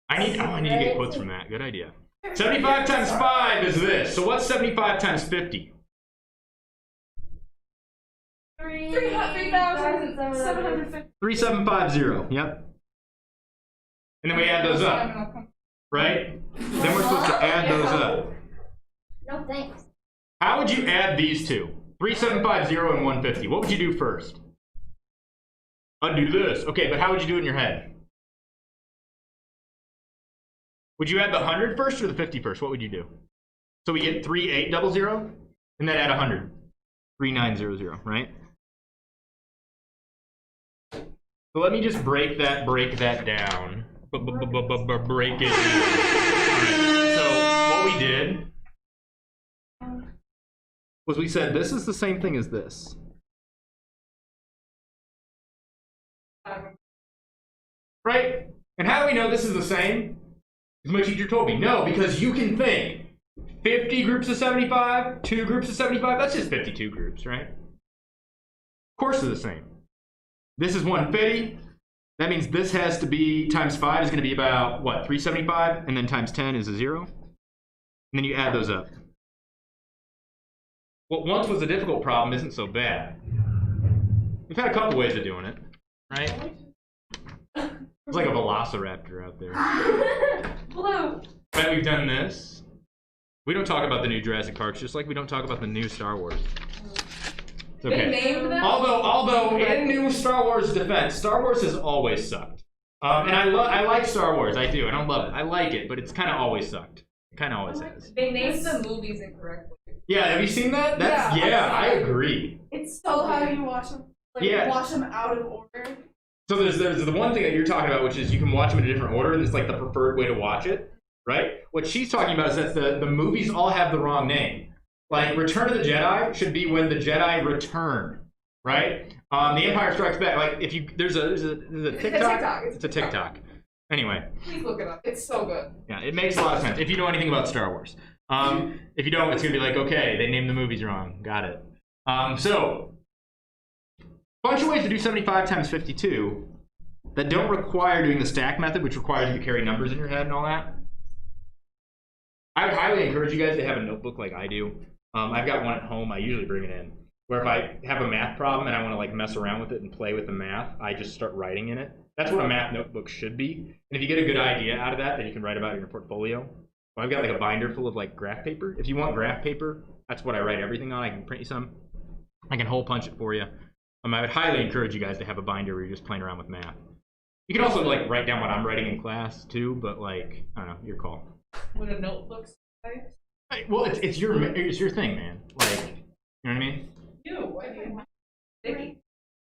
I need to get quotes from that. Good idea. 75 times 5 is this. So what's 75 times 50? 3,750. 3750. Yep. And then we add those up, right? Then we're supposed to add those up. No thanks. How would you add these two? 3750 and 150. What would you do first? I'd do this. Okay, but how would you do it in your head? Would you add the 100 first or the 50 first? What would you do? So we get 3800 and then add 100. 3900, right? So let me just break that down. Break it. Alright, so what we did was we said this is the same thing as this. Right? And how do we know this is the same? Because my teacher told me. No, because you can think 50 groups of 75, 2 groups of 75, that's just 52 groups, right? Of course they're the same. This is 150. That means this has to be, times 5 is going to be about, what, 375? And then times 10 is a 0. And then you add those up. What once was a difficult problem isn't so bad. We've had a couple ways of doing it, right? It's like a velociraptor out there. Blue. Right, we've done this. We don't talk about the new Jurassic Parks, just like we don't talk about the new Star Wars. It's okay. They named them? Although in new Star Wars defense, Star Wars has always sucked. And I like Star Wars, I do. I don't love it. I like it, but it's kind of always sucked. It kind of always has. They named the movies incorrectly. Yeah, have you seen that? That's, yeah, I agree. It's so how you watch them. Like, Yeah. watch them out of order. So there's the one thing that you're talking about, which is you can watch them in a different order, and it's like the preferred way to watch it, right? What she's talking about is that the movies all have the wrong name. Like Return of the Jedi should be When the Jedi Return, right? The Empire Strikes Back. Like if you there's a TikTok. It's a TikTok. Anyway. Please look it up. It's so good. Yeah, it makes a lot of sense if you know anything about Star Wars. If you don't, it's gonna be like, okay, they named the movies wrong. Got it. So. Bunch of ways to do 75 times 52 that don't require doing the stack method, which requires you to carry numbers in your head and all that. I would highly encourage you guys to have a notebook like I do. I've got one at home. I usually bring it in. Where if I have a math problem and I want to like mess around with it and play with the math, I just start writing in it. That's what a math notebook should be. And if you get a good idea out of that, then you can write about it in your portfolio. Well, I've got like a binder full of like graph paper. If you want graph paper, that's what I write everything on. I can print you some. I can hole punch it for you. I would highly encourage you guys to have a binder where you're just playing around with math. You can also like write down what I'm writing in class too, but like I don't know, your call. What a notebook say? Well, it's your thing, man. Like, you know what I mean? You. I do. Sticky.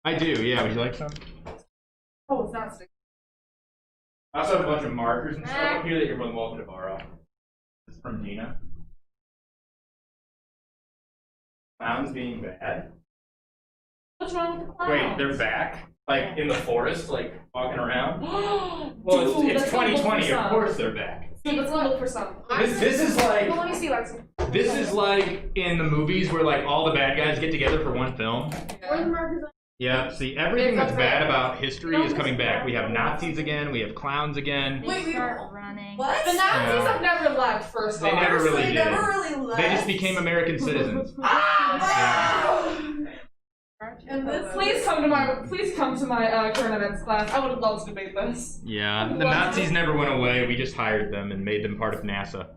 I do. Yeah. Would you like some? Oh, it's not sticky. I also have a bunch of markers and stuff up here that you're more than welcome to borrow. This is from Dina. Clowns being bad. What's wrong with the clown? Wait, they're back? Like in the forest, like walking around? Well, Dude, it's let's go look 2020. for Of some. course they're back. Dude, let's go look for some. This is like Well, let me see, Lexi. this is like in the movies where like all the bad guys get together for one film. Where's the markers on? Yeah. See, everything that's bad about history is coming back. We have Nazis again. We have clowns again. Wait, we Start running. What? The Nazis Yeah. have never left, first They off. never really They did. never really left. They just became American citizens. And this Please come to my current events class. I would love to debate this. Yeah, the Nazis never went away. We just hired them and made them part of NASA.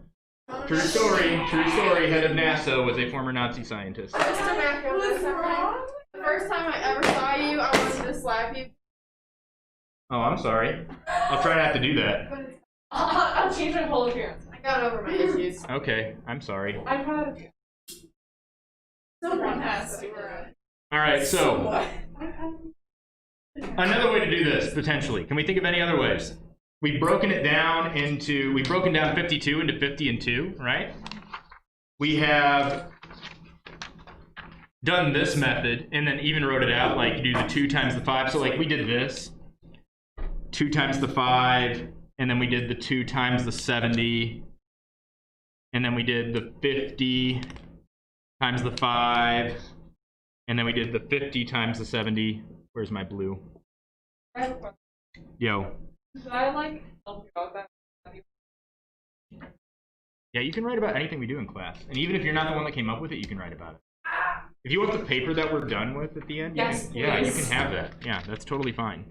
True story. True story. Head of NASA was a former Nazi scientist. Mr. Macro, What's wrong? the first time I ever saw you, I wanted to slap you. Oh, I'm sorry. I'll try not to do that. But it's, I'll change my whole appearance. I got over my issues. Okay, I'm sorry. I'm proud of you. Someone has to. All right, so another way to do this potentially. Can we think of any other ways? We've broken down 52 into 50 and 2, right? We have done this method and then even wrote it out, like do the 2 times the 5. So like we did this, 2 times the 5, and then we did the 2 times the 70, and then we did the 50 times the 5, and then we did the 50 times the 70. Where's my blue? I have a question. Yo. Should I like help you out that? Yeah, you can write about anything we do in class. And even if you're not the one that came up with it, you can write about it. If you want the paper that we're done with at the end, Yes, you can please. have that. Yeah, that's totally fine.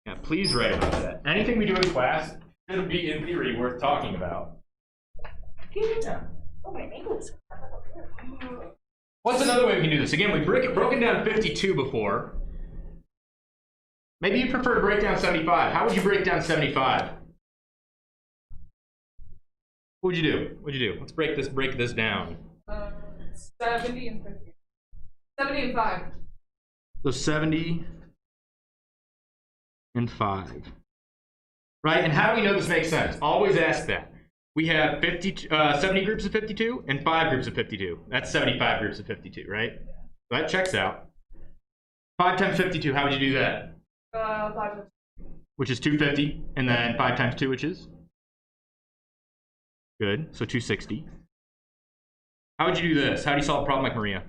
Yeah, please write about that. Anything we do in class should be, in theory, worth talking about. Yeah. What's another way we can do this? Again, we've broken down 52 before. Maybe you prefer to break down 75. How would you break down 75? What would you do? What'd you do? Let's break this down. 70 and 50. 70 and 5. So 70 and 5. Right? And how do we know this makes sense? Always ask that. We have 70 groups of 52 and 5 groups of 52. That's 75 groups of 52, right? So that checks out. 5 times 52, how would you do that? 5. Which is 250, and then 5 times 2, which is? Good, so 260. How would you do this? How do you solve a problem like Maria?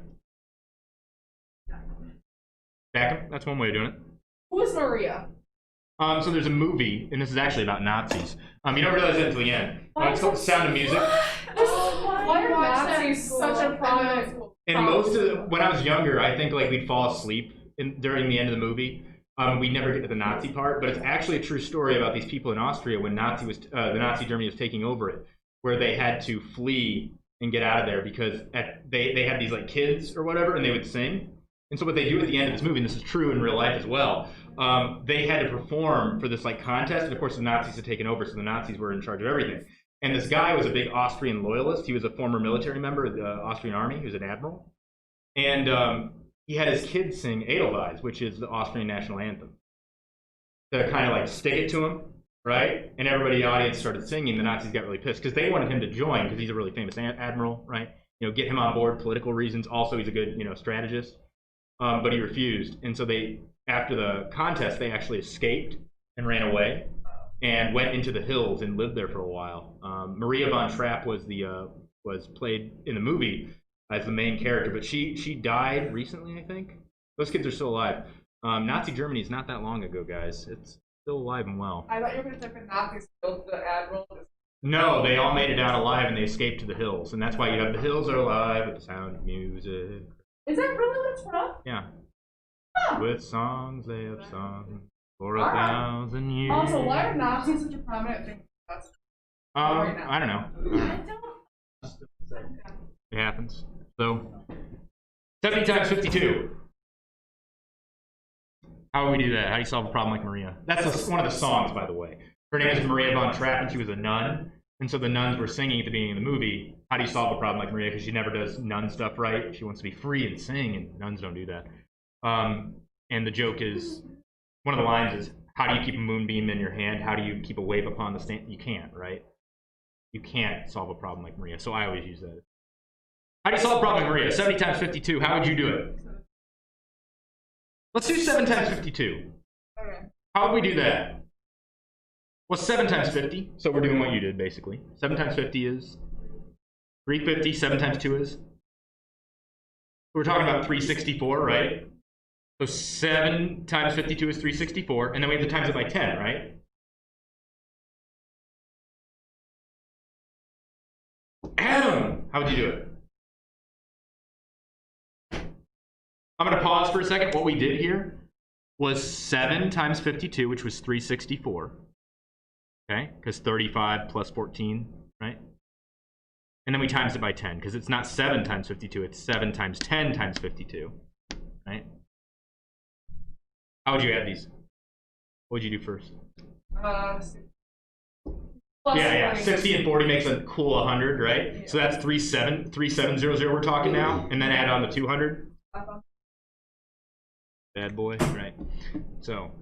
Stack them? That's one way of doing it. Who is Maria? So there's a movie, and this is actually about Nazis. You don't realize that until the end. It's called Sound of Music. Why are Nazis such a prominent? And most of when I was younger, I think like we'd fall asleep during the end of the movie. We'd never get to the Nazi part, but it's actually a true story about these people in Austria when the Nazi Germany was taking over it, where they had to flee and get out of there because they had these like kids or whatever, and they would sing. And so what they do at the end of this movie, and this is true in real life as well, they had to perform for this like contest, and of course the Nazis had taken over, so the Nazis were in charge of everything. And this guy was a big Austrian loyalist. He was a former military member of the Austrian army. He was an admiral. And he had his kids sing Edelweiss, which is the Austrian national anthem, to kind of like stick it to him, right? And everybody in the audience started singing. The Nazis got really pissed because they wanted him to join because he's a really famous admiral, right? Get him on board, political reasons. Also, he's a good, strategist. But he refused. And so after the contest, they actually escaped and ran away and went into the hills and lived there for a while. Maria von Trapp was played in the movie as the main character, but she died recently, I think. Those kids are still alive. Nazi Germany is not that long ago, guys. It's still alive and well. I thought you were going to say the Nazis killed the admiral. No, they all made it out alive and they escaped to the hills. And that's why you have the hills are alive with the sound of music. Is that really what it's from? Yeah. Huh. With songs they have sung for 1,000 years. Also, why are Nazis such a prominent thing? Right now? I don't know. I don't. It happens. So, 70 times 52. How do we do that? How do you solve a problem like Maria? That's one of the songs, by the way. Her name is Maria von Trapp, and she was a nun. And so the nuns were singing at the beginning of the movie, how do you solve a problem like Maria? Because she never does nun stuff right. She wants to be free and sing, and nuns don't do that. And the joke is, one of the lines is, how do you keep a moonbeam in your hand? How do you keep a wave upon the stand? You can't, right? You can't solve a problem like Maria. So I always use that. How do you solve a problem like Maria? 70 times 52. How would you do it? Let's do 7 times 52. Okay. How would we do that? What's 7 times 50? So we're doing what you did, basically. 7 times 50 is 350. 7 times 2 is? We're talking about 364, right? So 7 times 52 is 364. And then we have to times it by 10, right? Adam! How would you do it? I'm going to pause for a second. What we did here was 7 times 52, which was 364. Okay? Because 35 plus 14, right? And then we times it by 10, because it's not 7 times 52, it's 7 times 10 times 52, right? How would you add these? What would you do first? Yeah. 60 and 40 makes a cool 100, right? Yeah. So that's 3700 we're talking now, and then add on the 200. Bad boy, right? So,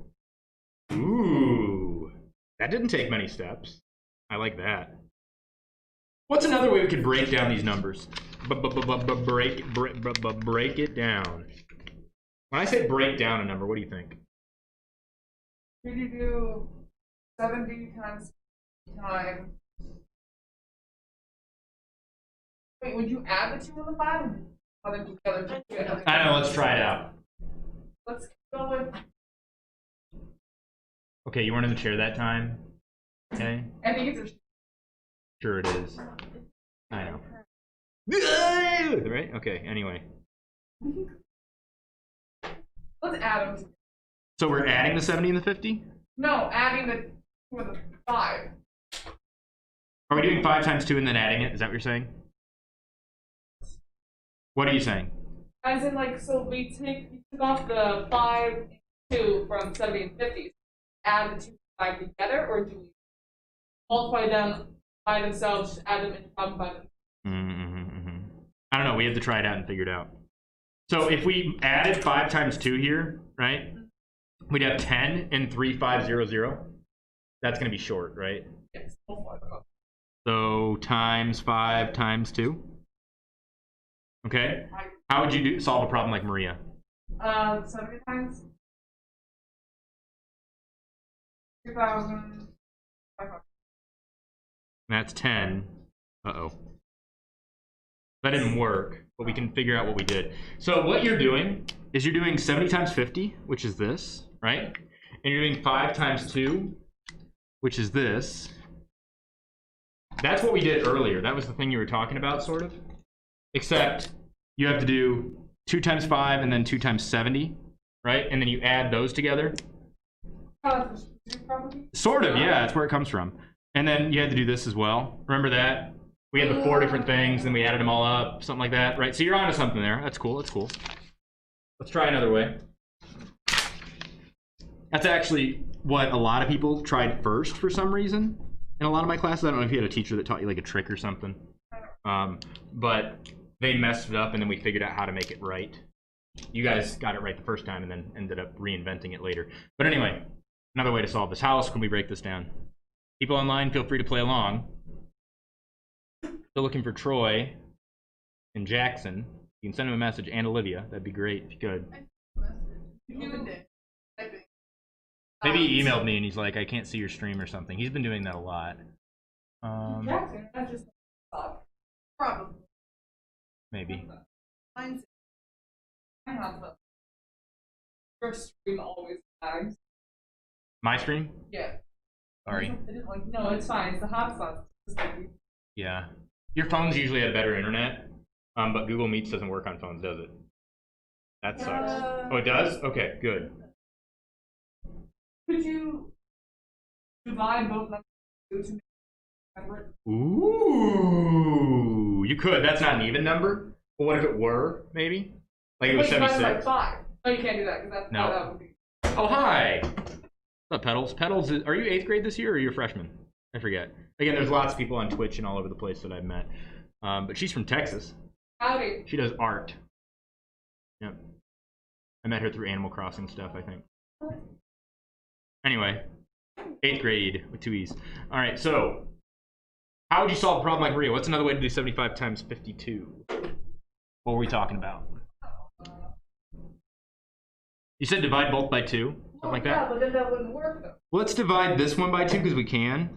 ooh, that didn't take many steps. I like that. What's another way we could break down these numbers? Break it down. When I say break down a number, what do you think? Could you do 70 times times. Wait, would you add the 2 and the 5? Or then together? I don't know, let's try it out. Let's go with. Okay, you weren't in the chair that time? Okay. I think it's a. Sure it is. I know. Right? Okay, anyway. Let's add them. So we're adding the 70 and the 50? No, adding the 2 and the 5. Are we doing 5 times 2 and then adding it? Is that what you're saying? What are you saying? As in, like, so we took off the 5 and 2 from 70 and 50. Add the 2 and 5 together, or do we multiply them by themselves, just add them and problem by them? I don't know. We have to try it out and figure it out. So if we added 5 times 2 here, right? We'd have 10 and 3500. That's going to be short, right? Yes, multiply them up. So times 5 times 2. Okay. How would you solve a problem like Maria? 70 times 2,500. That's 10. Uh-oh. That didn't work, but we can figure out what we did. So what you're doing is you're doing 70 times 50, which is this, right? And you're doing 5 times 2, which is this. That's what we did earlier. That was the thing you were talking about, sort of. Except you have to do 2 times 5 and then 2 times 70, right? And then you add those together. Sort of, yeah, that's where it comes from. And then you had to do this as well. Remember that? We had the 4 different things, and we added them all up, something like that, right? So you're onto something there. That's cool, that's cool. Let's try another way. That's actually what a lot of people tried first for some reason. In a lot of my classes, I don't know if you had a teacher that taught you like a trick or something. But they messed it up, and then we figured out how to make it right. You guys got it right the first time and then ended up reinventing it later. But anyway, another way to solve this. How else can we break this down? People online, feel free to play along. Still looking for Troy and Jackson. You can send him a message, and Olivia. That'd be great if you could. Maybe he emailed me and he's like, I can't see your stream or something. He's been doing that a lot. Jackson, that's just probably. Maybe. Mine's. I have the. Your stream always lags. My stream? Yeah. Sorry. I didn't like. No, it's fine. It's the hotspot. Yeah. Your phones usually have better internet, but Google Meets doesn't work on phones, does it? That sucks. Oh, it does? Okay, good. Could you divide both numbers to make separate? Ooh, you could. That's not an even number. But what if it were, maybe? Like it was 76? Like 5. No, you can't do that, because that's No. that would be. Oh, hi! What's up, Petals? Petals, are you 8th grade this year, or are you a freshman? I forget. Again, there's lots of people on Twitch and all over the place that I've met. But she's from Texas. Howdy. She does art. Yep. I met her through Animal Crossing stuff, I think. Anyway, 8th grade with 2 E's. All right, so how would you solve a problem like Maria? What's another way to do 75 times 52? What were we talking about? You said divide both by 2, something like that? Yeah, but then that wouldn't work, though. Let's divide this one by 2 because we can.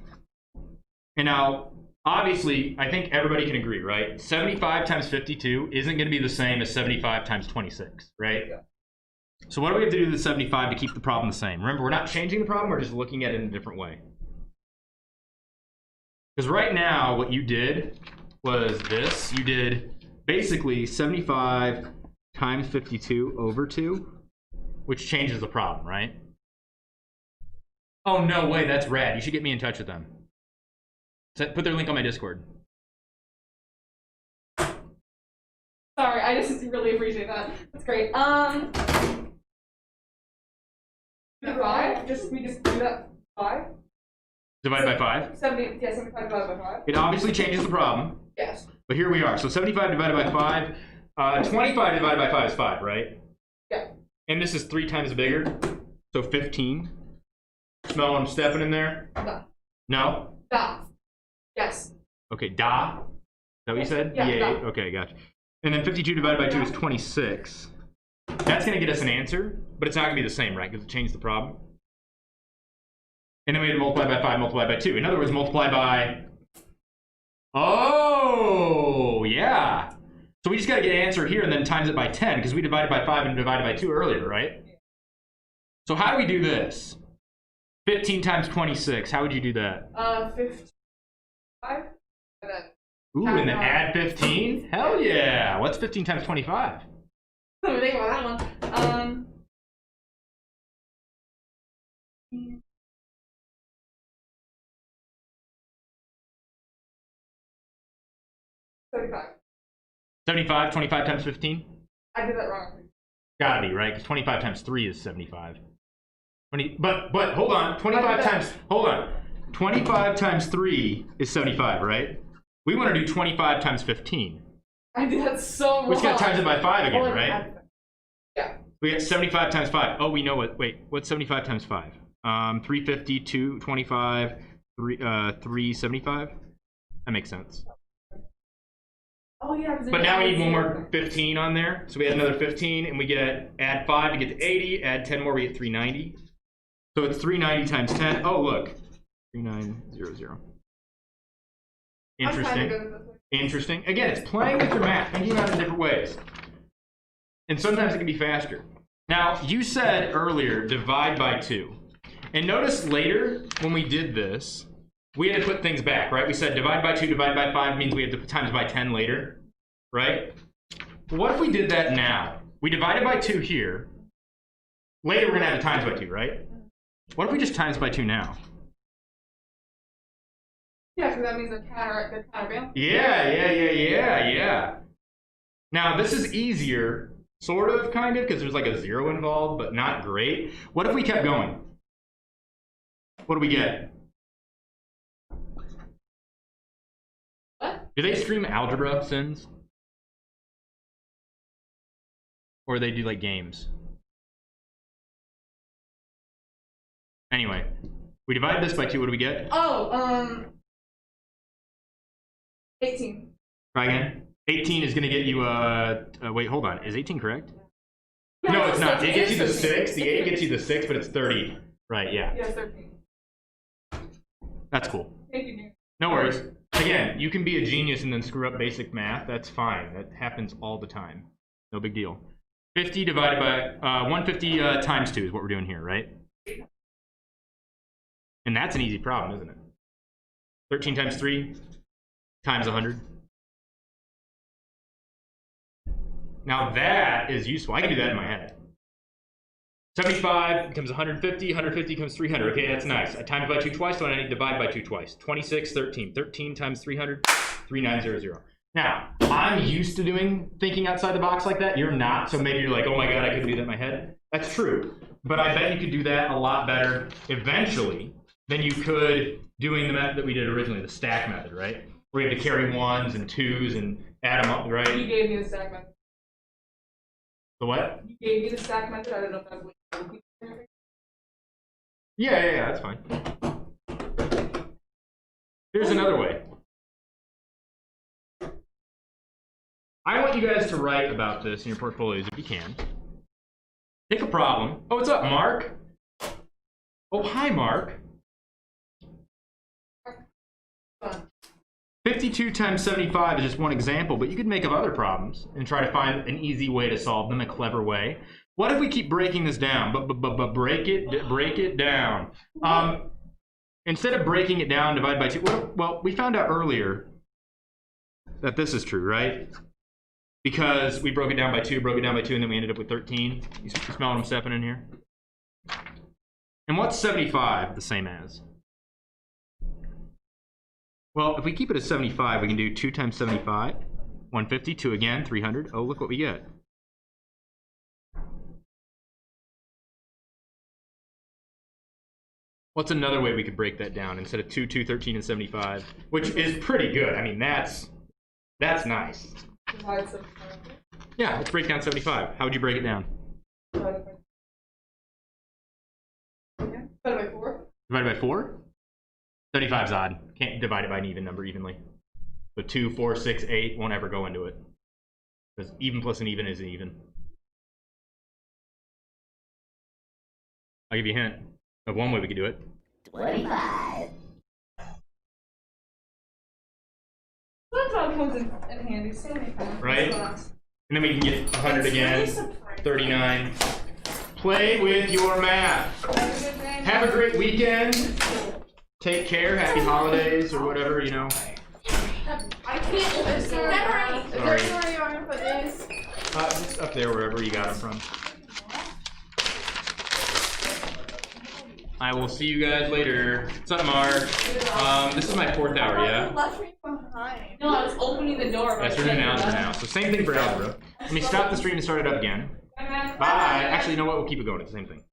And now, obviously, I think everybody can agree, right? 75 times 52 isn't going to be the same as 75 times 26, right? Yeah. So what do we have to do to the 75 to keep the problem the same? Remember, we're not changing the problem, we're just looking at it in a different way. Because right now, what you did was this. You did basically 75 times 52 over 2, which changes the problem, right? Oh, no way, that's rad. You should get me in touch with them. Put their link on my Discord. Sorry, I just really appreciate that. That's great. The 5? We just do that 5? Divided by 5? 70, yeah, 75 divided by 5. It obviously changes the problem. Yes. But here we are. So 75 divided by 5. 25 divided by 5 is 5, right? Yeah. And this is 3 times bigger. So 15. Smell what I'm stepping in there? Da. No? Da. Yes. Okay, da. Is that what you said? Yeah, da. Okay, gotcha. And then 52 divided by 2 is 26. That's going to get us an answer, but it's not going to be the same, right? Because it changed the problem. And then we had to multiply by 5, multiply by 2. In other words, multiply by... Oh, yeah. So we just got to get an answer here and then times it by 10 because we divided by 5 and divided by 2 earlier, right? So how do we do this? 15 times 26. How would you do that? 55. And then. Ooh, and then add 15? Hell yeah. What's 15 times 25? Let me think about that one. 35. 75, 25 times 15? I did that wrong. Gotta be, right? Because 25 times 3 is 75. 20, but hold on. 25 times, hold on. 25 times 3 is 75, right? We want to do 25 times 15. I did that so wrong. We just got to times it by 5 again, right? Yeah. We got 75 times 5. Oh, we know what. Wait, what's 75 times 5? 350, 225, 375. That makes sense. Oh yeah. But now we need one more 15 on there. So we add another 15, and we get add 5 to get to 80. Add 10 more, we get 390. So it's 390 times 10. Oh, look. 3900. Interesting. Interesting. Again, it's playing with your math, thinking about it in different ways. And sometimes it can be faster. Now, you said earlier, divide by 2. And notice later, when we did this, we had to put things back, right? We said divide by 2, divide by 5 means we have to put times by 10 later, right? What if we did that now? We divided by 2 here. Later, we're going to have to times by 2, right? What if we just times by 2 now? Yeah, because that means they're counterbalance. Yeah. Now, this is easier, sort of, kind of, because there's like a 0 involved, but not great. What if we kept going? What do we get? What? Do they stream algebra, Sins? Or they do like games? Anyway, we divide this by 2, what do we get? Oh, 18. Try again. 18 is going to get you, wait, hold on. Is 18 correct? Yeah, No, it's not. It gets you the 13. 6. The 8 gets you the 6, but it's 30. Right, yeah. Yeah, 13. That's cool. Thank you, Nick. No worries. Again, you can be a genius and then screw up basic math. That's fine. That happens all the time. No big deal. 50 divided by 150 times 2 is what we're doing here, right? And that's an easy problem, isn't it? 13 times 3 times 100. Now that is useful. I can do that in my head. 75 becomes 150. 150 becomes 300. Okay, that's nice. I times by 2 twice, so I need to divide by 2 twice. 26, 13. 13 times 300, 3900. Now, I'm used to thinking outside the box like that. You're not, so maybe you're like, oh my god, I couldn't do that in my head. That's true. But I bet you could do that a lot better eventually than you could doing the method that we did originally, the stack method, right? Where you have to carry 1s and 2s and add them up, You right? gave me the stack method. The what? You gave me the stack method. I don't know if that's what you Yeah, that's fine. Here's another way. I want you guys to write about this in your portfolios if you can. Pick a problem. Oh, what's up, Mark? Oh, hi, Mark. 52 times 75 is just one example, but you could make up other problems and try to find an easy way to solve them, a clever way. What if we keep breaking this down? But break it down. Instead of breaking it down, divide by 2. Well, we found out earlier that this is true, right? Because we broke it down by 2, and then we ended up with 13. You smell what I'm stepping in here? And what's 75 the same as? Well, if we keep it at 75, we can do 2 times 75, 150, 2 again, 300. Oh, look what we get. What's another way we could break that down instead of 2, 2, 13, and 75, which is pretty good. I mean, that's nice. divide 75. Yeah, let's break down 75. How would you break it down? Divided by 4. Divided by 4? 75 is odd. Can't divide it by an even number evenly. So 2, 4, 6, 8 won't ever go into it. Because even plus an even is an even. I'll give you a hint of one way we could do it. 25. That comes in handy so many times. Right? And then we can get 100 again. 39. Play with your math. Have a great weekend. Take care. Happy holidays or whatever, you know. I can't. Is there Sorry. where you want to put this? Just up there, wherever you got them from. I will see you guys later. What's up, Mark? This is my 4th hour, yeah? Left me behind. No, I was opening the door. That's for algebra now. So same thing for algebra. Let me stop the stream and start it up again. Bye. Actually, you know what? We'll keep it going. It's the same thing.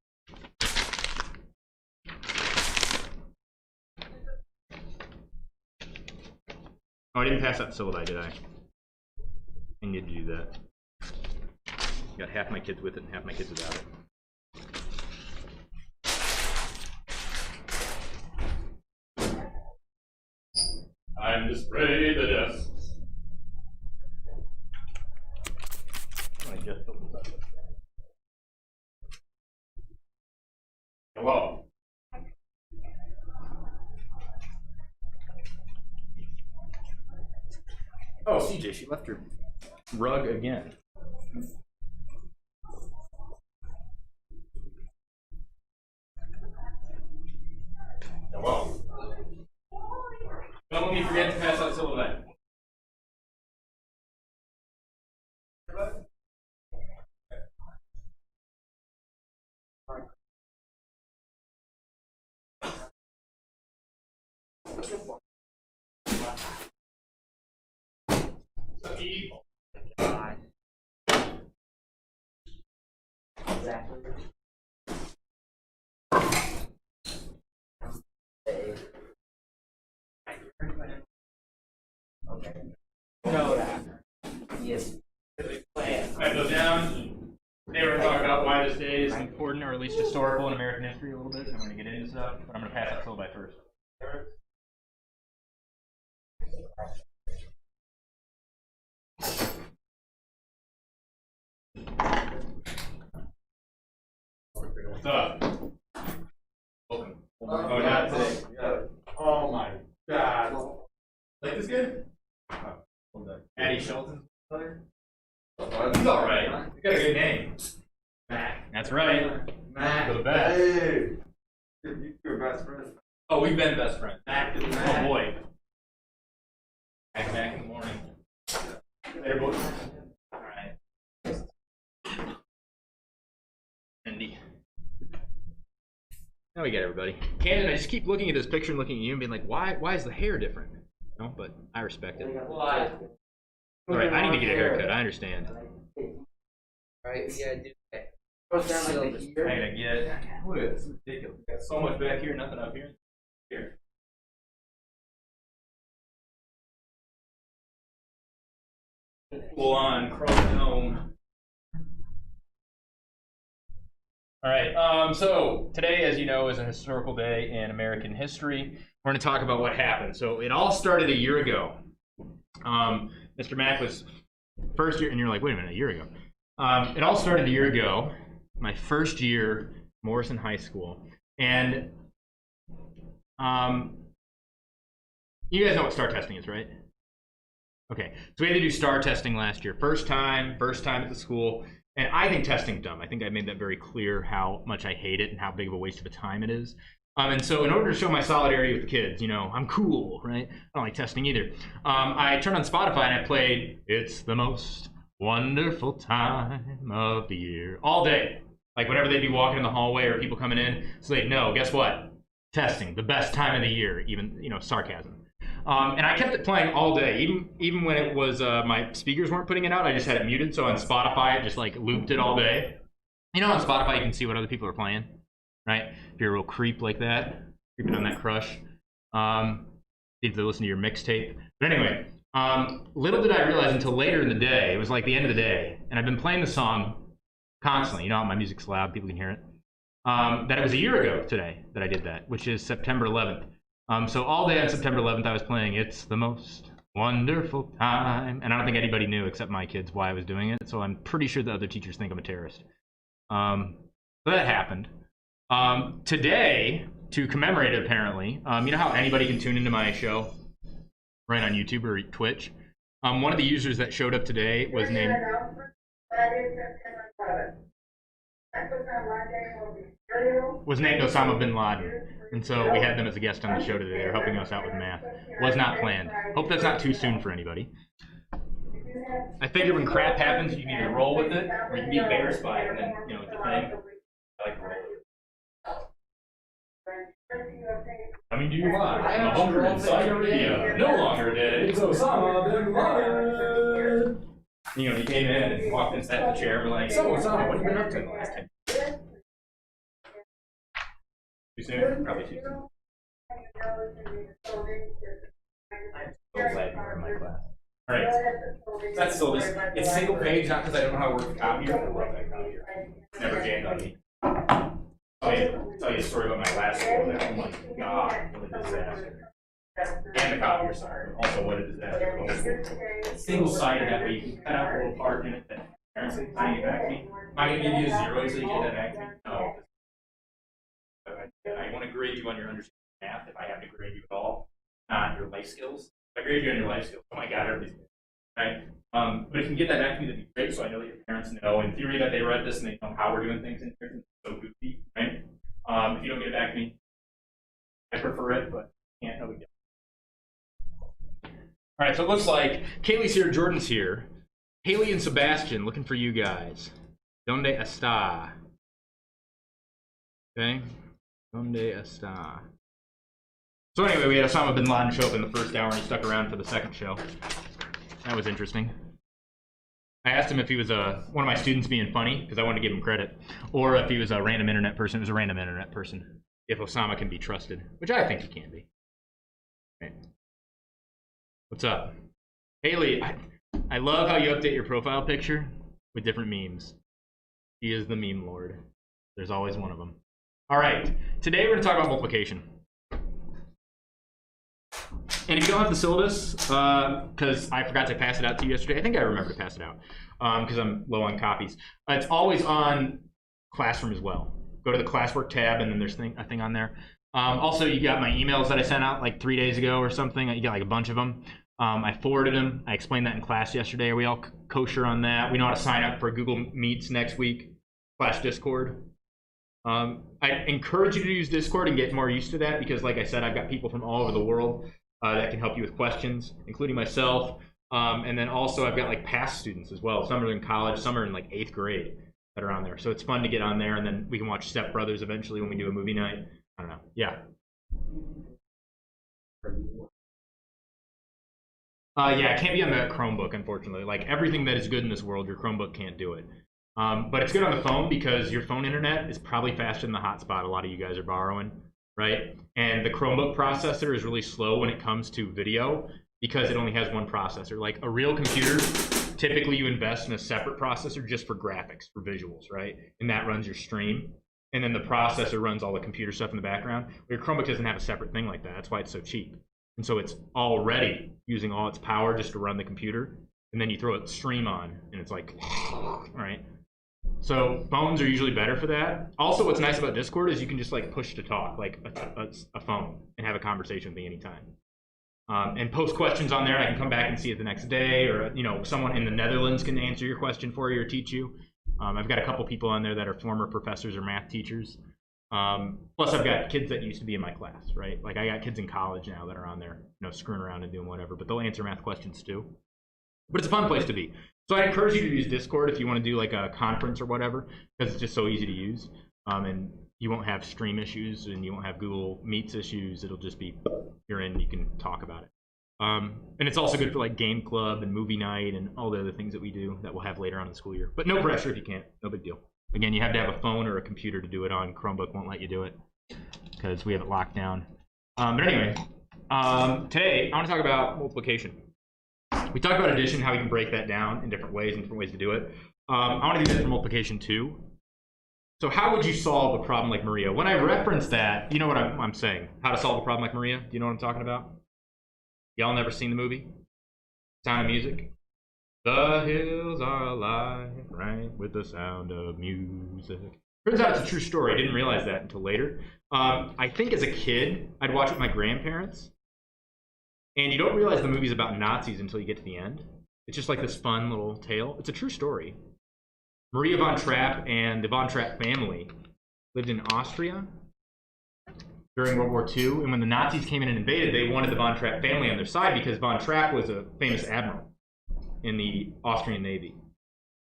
Oh, I didn't pass out syllabi, did I? I need to do that. Got half my kids with it and half my kids without it. I'm just ready to death. I just opened up. Hello. Oh, CJ, she left her rug again. Hello. Don't let me forget to pass out syllabi. Exactly. Okay. No, that. Yes. Alright, go down. Today we're going to talk about why this day is important, or at least historical in American history a little bit. I'm going to get into stuff, but I'm going to pass out syllabi first. What's up? Welcome. Oh, not today. Oh my God. Like this good? Oh, Addie Shelton's brother? He's alright. He's got a good name. Mac. That's right. Mac. The best. Hey, you're best friend. Oh, we've been best friends. Mac to the Mac. Oh boy. Mac in the morning. Later, boys. Alright. Andy. Now we get everybody. Camden, I just keep looking at this picture and looking at you and being like, why is the hair different? No, but I respect it. Why? Alright, I need to get a haircut. I understand. Right, we gotta do that. I gotta get. Look at this. This is ridiculous. We got so much back here, nothing up here. Here. Full on chrome. All right. So today, as you know, is a historical day in American history. We're going to talk about what happened. So it all started a year ago. Mr. Mack was first year, and you're like, wait a minute, a year ago. It all started a year ago. My first year, Morrison High School, and you guys know what STAR testing is, right? Okay, so we had to do STAR testing last year. First time at the school. And I think testing's dumb. I think I made that very clear how much I hate it and how big of a waste of a time it is. And so in order to show my solidarity with the kids, you know, I'm cool, right? I don't like testing either. I turned on Spotify and I played It's the Most Wonderful Time of the Year all day. Like whenever they'd be walking in the hallway or people coming in, so they'd know, guess what? Testing, the best time of the year, even, you know, sarcasm. And I kept it playing all day, even when it was my speakers weren't putting it out. I just had it muted, so on Spotify it just like looped it all day. You know, on Spotify you can see what other people are playing, right? If you're a real creep like that, creeping on that crush, need to listen to your mixtape. But anyway, little did I realize until later in the day, it was like the end of the day, and I've been playing the song constantly. You know, my music's loud, people can hear it. That it was a year ago today that I did that, which is September 11th. So all day on September 11th, I was playing It's the Most Wonderful Time. And I don't think anybody knew except my kids why I was doing it. So I'm pretty sure the other teachers think I'm a terrorist. So that happened. Today, to commemorate it, apparently, you know how anybody can tune into my show, right, on YouTube or Twitch? One of the users that showed up today was named... was named Osama bin Laden. And so we had them as a guest on the show today. They're helping us out with math. Was not planned. Hope that's not too soon for anybody. I figure when crap happens, you can either roll with it or you can be embarrassed by it and then, you know, defend. I like to roll with it. Coming to you live from a bunker in Saudi Arabia. No longer dead. It's Osama bin Laden. You know, he came in and walked in, sat in the chair, and we're like, so Osama, what have you been up to in the last 10 years? Too soon? Probably too soon. I'm so glad you're in my class. Alright, so that's still this. It's single page, not because I don't know how to work the copier. I love that copier. It's never jammed on me. I'll tell you a story about my last school. Oh my god, what a disaster. And the copier, sorry. Also, what a disaster. Single-sided, that way you can cut out a little part in it that parents can sign it back to me. Am I going to give you a 0 so you get that back to me? No. I want to grade you on your understanding of math if I have to grade you at all, not your life skills. If I grade you on your life skills, oh my god, everybody's good. Right? But if you can get that back to me, that'd be great, so I know that your parents know in theory that they read this and they know how we're doing things in here. It's so goofy, right? If you don't get it back to me, I prefer it, but can't, no big deal. All right, so it looks like Kaylee's here, Jordan's here. Haley and Sebastian looking for you guys. Donde está? Okay. Donde está? So anyway, we had Osama bin Laden show up in the first hour and he stuck around for the second show. That was interesting. I asked him if he was one of my students being funny, because I wanted to give him credit, or if he was a random internet person. It was a random internet person. If Osama can be trusted, which I think he can be. Okay. What's up? Haley, I love how you update your profile picture with different memes. He is the meme lord. There's always one of them. All right, today we're going to talk about multiplication. And if you don't have the syllabus, because I forgot to pass it out to you yesterday, I think I remember to pass it out because I'm low on copies. It's always on Classroom as well. Go to the classwork tab and then there's a thing on there. Also, you got my emails that I sent out like 3 days ago or something. You got like a bunch of them. I forwarded them. I explained that in class yesterday. Are we all kosher on that? We know how to sign up for Google Meets next week, /Discord. I encourage you to use Discord and get more used to that because, like I said, I've got people from all over the world that can help you with questions, including myself. And then also I've got like past students as well. Some are in college, some are in like 8th grade that are on there. So it's fun to get on there, and then we can watch Step Brothers eventually when we do a movie night. I don't know. Yeah. Yeah, it can't be on the Chromebook, unfortunately. Like everything that is good in this world, your Chromebook can't do it. But it's good on the phone because your phone internet is probably faster than the hotspot a lot of you guys are borrowing, right? And the Chromebook processor is really slow when it comes to video because it only has one processor. Like a real computer, typically you invest in a separate processor just for graphics, for visuals, right? And that runs your stream. And then the processor runs all the computer stuff in the background. Your Chromebook doesn't have a separate thing like that. That's why it's so cheap. And so it's already using all its power just to run the computer. And then you throw a stream on, and it's like, right? So phones are usually better for that. Also, what's nice about Discord is you can just like push to talk, like a phone, and have a conversation with me anytime. And post questions on there, and I can come back and see it the next day, or you know, someone in the Netherlands can answer your question for you or teach you. I've got a couple people on there that are former professors or math teachers. Plus, I've got kids that used to be in my class, right? Like I got kids in college now that are on there, you know, screwing around and doing whatever, but they'll answer math questions too. But it's a fun place to be. So I encourage you to use Discord if you want to do like a conference or whatever, because it's just so easy to use. And you won't have stream issues and you won't have Google Meets issues. It'll just be, you're in, you can talk about it. And it's also good for like game club and movie night and all the other things that we do that we'll have later on in the school year. But no pressure if you can't, no big deal. Again, you have to have a phone or a computer to do it on. Chromebook won't let you do it because we have it locked down. But anyway, today I want to talk about multiplication. We talked about addition, how we can break that down in different ways and different ways to do it. I want to do that for multiplication too. So how would you solve a problem like Maria? When I reference that, you know what I'm saying. How to solve a problem like Maria? Do you know what I'm talking about? Y'all never seen the movie? Sound of Music? The hills are alive, right, with the sound of music. Turns out it's a true story. I didn't realize that until later. I think as a kid, I'd watch it with my grandparents. And you don't realize the movie's about Nazis until you get to the end. It's just like this fun little tale. It's a true story. Maria von Trapp and the von Trapp family lived in Austria during World War II. And when the Nazis came in and invaded, they wanted the von Trapp family on their side because von Trapp was a famous admiral in the Austrian Navy.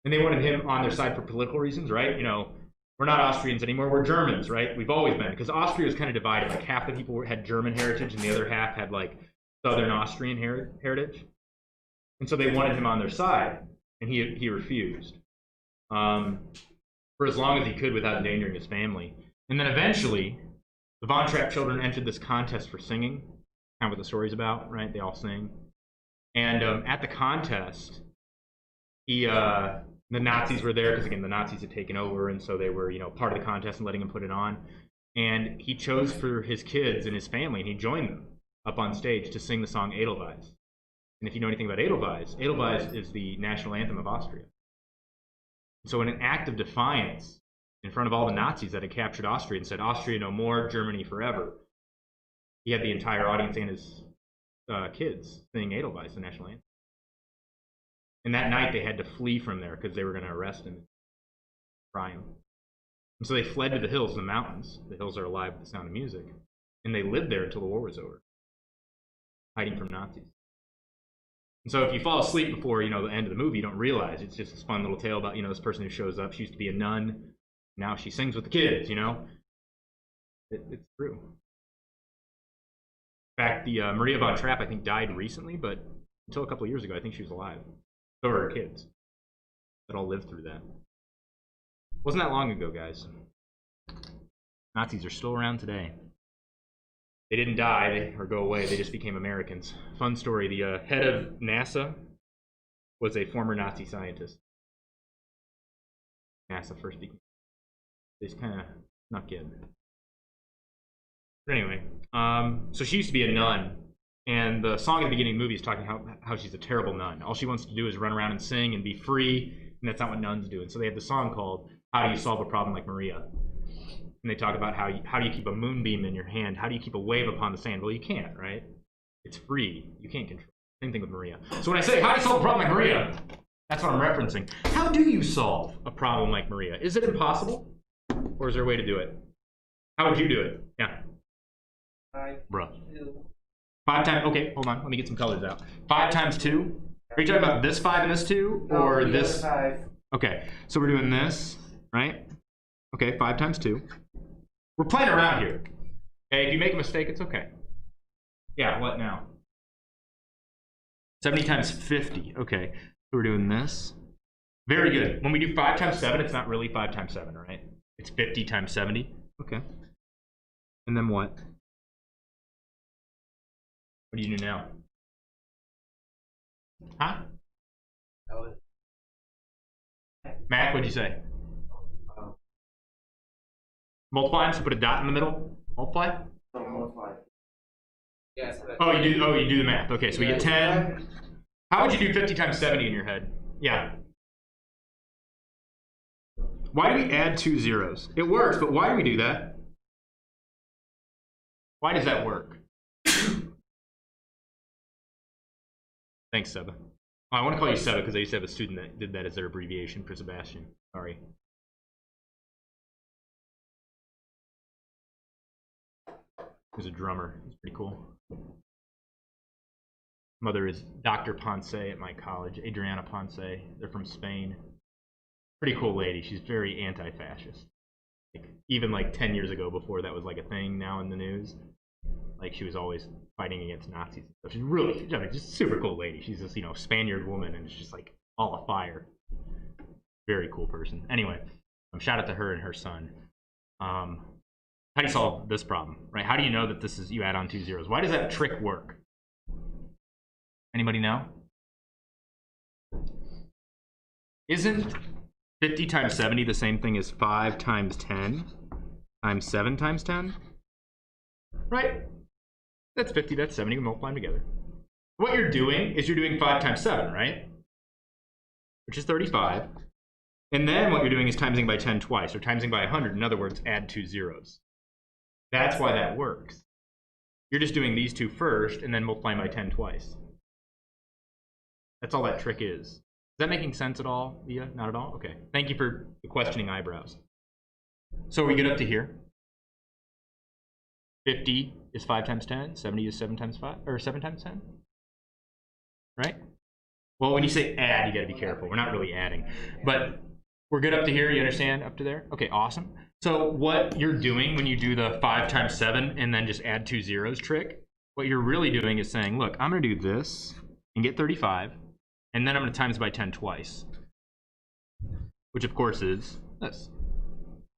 And they wanted him on their side for political reasons, right? You know, we're not Austrians anymore, we're Germans, right? We've always been. Because Austria was kind of divided. Like half the people had German heritage and the other half had like Southern Austrian heritage. And so they wanted him on their side. And he refused. For as long as he could without endangering his family. And then eventually, the Von Trapp children entered this contest for singing. Kind of what the story's about, right? They all sing. And at the contest, the Nazis were there because, again, the Nazis had taken over, and so they were, you know, part of the contest and letting him put it on. And he chose for his kids and his family, and he joined them up on stage to sing the song Edelweiss. And if you know anything about Edelweiss, Edelweiss is the national anthem of Austria. So in an act of defiance, in front of all the Nazis that had captured Austria and said, Austria no more, Germany forever, he had the entire audience and his kids sing Edelweiss, the national anthem. And that night they had to flee from there because they were going to arrest him and try him. And so they fled to the hills, the mountains. The hills are alive with the sound of music. And they lived there until the war was over, hiding from Nazis. And so if you fall asleep before, you know, the end of the movie, you don't realize it's just this fun little tale about, you know, this person who shows up. She used to be a nun. Now she sings with the kids, you know. It's true. In fact, the Maria von Trapp, I think, died recently, but until a couple of years ago, I think she was alive. So were her kids that all lived through that. Wasn't that long ago, guys. Nazis are still around today. They didn't die or go away. They just became Americans. Fun story. The head of NASA was a former Nazi scientist. NASA first became. They just kind of snuck in. But anyway, so she used to be a nun. And the song at the beginning of the movie is talking how she's a terrible nun. All she wants to do is run around and sing and be free. And that's not what nuns do. And so they have the song called How Do You Solve a Problem Like Maria? And they talk about how do you keep a moonbeam in your hand? How do you keep a wave upon the sand? Well, you can't, right? It's free. You can't control. Same thing with Maria. So when I say, how do you solve a problem like Maria? That's what I'm referencing. How do you solve a problem like Maria? Is it impossible? Or is there a way to do it? How would you do it? Yeah. Bruh. 5 times, okay, hold on. Let me get some colors out. 5 times 2? Are you talking about this 5 and this 2? Or No, this? 5. Okay, so we're doing this, right? Okay, 5 times 2. We're playing around here. Okay, if you make a mistake, it's okay. Yeah, what now? 70 times 50. Okay, so we're doing this. Very good. When we do 5 times 7, it's not really 5 times 7, right? It's 50 times 70. Okay. And then what? What do you do now? Huh? Mac, what'd you say? Multiply them, so put a dot in the middle. Multiply? Yes. Oh, you do the math. Okay, so we get 10. How would you do 50 times 70 in your head? Yeah. Why do we add 2 zeros? It works, but why do we do that? Why does that work? Thanks, Seba. Oh, I want to call you Seba because I used to have a student that did that as their abbreviation for Sebastian. Sorry. He was a drummer. He's pretty cool. Mother is Dr. Ponce at my college, Adriana Ponce. They're from Spain. Pretty cool lady. She's very anti-fascist. Like, even like 10 years ago, before that was like a thing now in the news. Like, she was always fighting against Nazis and stuff. She's really, just a super cool lady. She's this, you know, Spaniard woman, and it's just like all afire. Very cool person. Anyway, shout out to her and her son. How do you solve this problem, right? How do you know that this is, you add on 2 zeros? Why does that trick work? Anybody know? Isn't 50 times 70 the same thing as 5 times 10 times 7 times 10? Right? That's 50, that's 70, we multiply them together. What you're doing is you're doing 5 times 7, right? Which is 35. And then what you're doing is timesing by 10 twice, or timesing by 100. In other words, add 2 zeros. That's why that works. You're just doing these two first, and then multiplying by 10 twice. That's all that trick is. Is that making sense at all, Leah? Not at all? Okay. Thank you for the questioning eyebrows. So we get up to here. 50 is 5 times 10. 70 is 7 times 5, or 7 times 10. Right? Well, when you say add, you got to be careful. We're not really adding. But we're good up to here. You understand? Up to there? Okay, awesome. So what you're doing when you do the 5 times 7 and then just add 2 zeros trick, what you're really doing is saying, look, I'm going to do this and get 35, and then I'm going to times by 10 twice, which of course is this.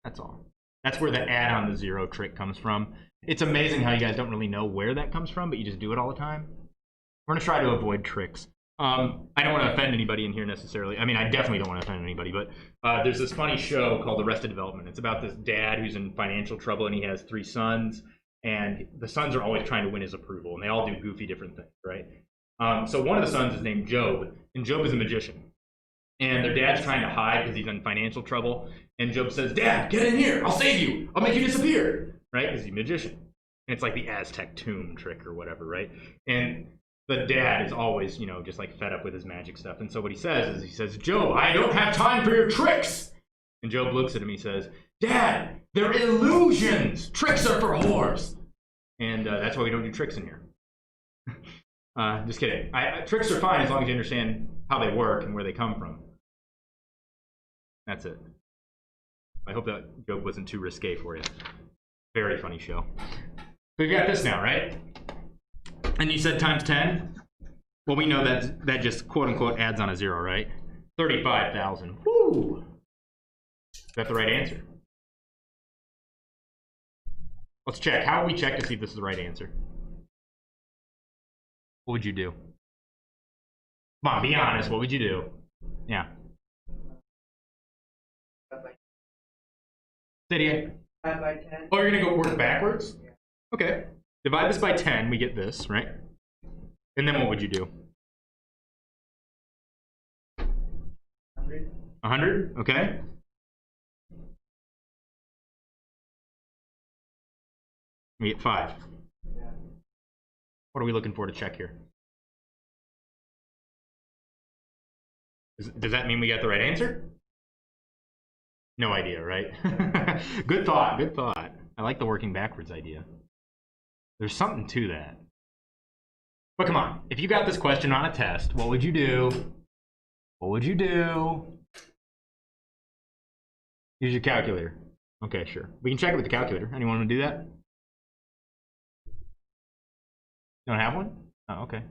That's all. That's where the add on the 0 trick comes from. It's amazing how you guys don't really know where that comes from, but you just do it all the time. We're going to try to avoid tricks. I don't want to offend anybody in here necessarily. I mean, I definitely don't want to offend anybody, but there's this funny show called Arrested Development. It's about this dad who's in financial trouble, and he has 3 sons, and the sons are always trying to win his approval, and they all do goofy different things, right? So one of the sons is named Job, and Job is a magician. And their dad's trying to hide because he's in financial trouble, and Job says, Dad, get in here, I'll save you, I'll make you disappear, right? Because he's a magician. And it's like the Aztec tomb trick or whatever, right? And the dad is always, you know, just like fed up with his magic stuff. And so what he says is, he says, Job, I don't have time for your tricks. And Job looks at him, he says, Dad, they're illusions. Tricks are for whores. And that's why we don't do tricks in here. Just kidding. Tricks are fine as long as you understand how they work and where they come from. That's it. I hope that joke wasn't too risque for you. Very funny show. So you got this now, right? And you said times 10? Well, we know that just quote-unquote adds on a 0, right? 35,000. Woo! Is that the right answer? Let's check. How would we check to see if this is the right answer? What would you do? Come on, be honest. What would you do? Yeah. Say it again. 5 by 10. Oh, you're going to go work backwards? Okay. Divide this by 10, we get this, right? And then what would you do? 100. 100? Okay. We get 5. Yeah. What are we looking for to check here? Does that mean we got the right answer? No idea, right? Good thought, good thought. I like the working backwards idea. There's something to that. But come on, if you got this question on a test, what would you do? What would you do? Use your calculator. Okay, sure. We can check it with the calculator. Anyone want to do that? You don't have one? Oh, okay.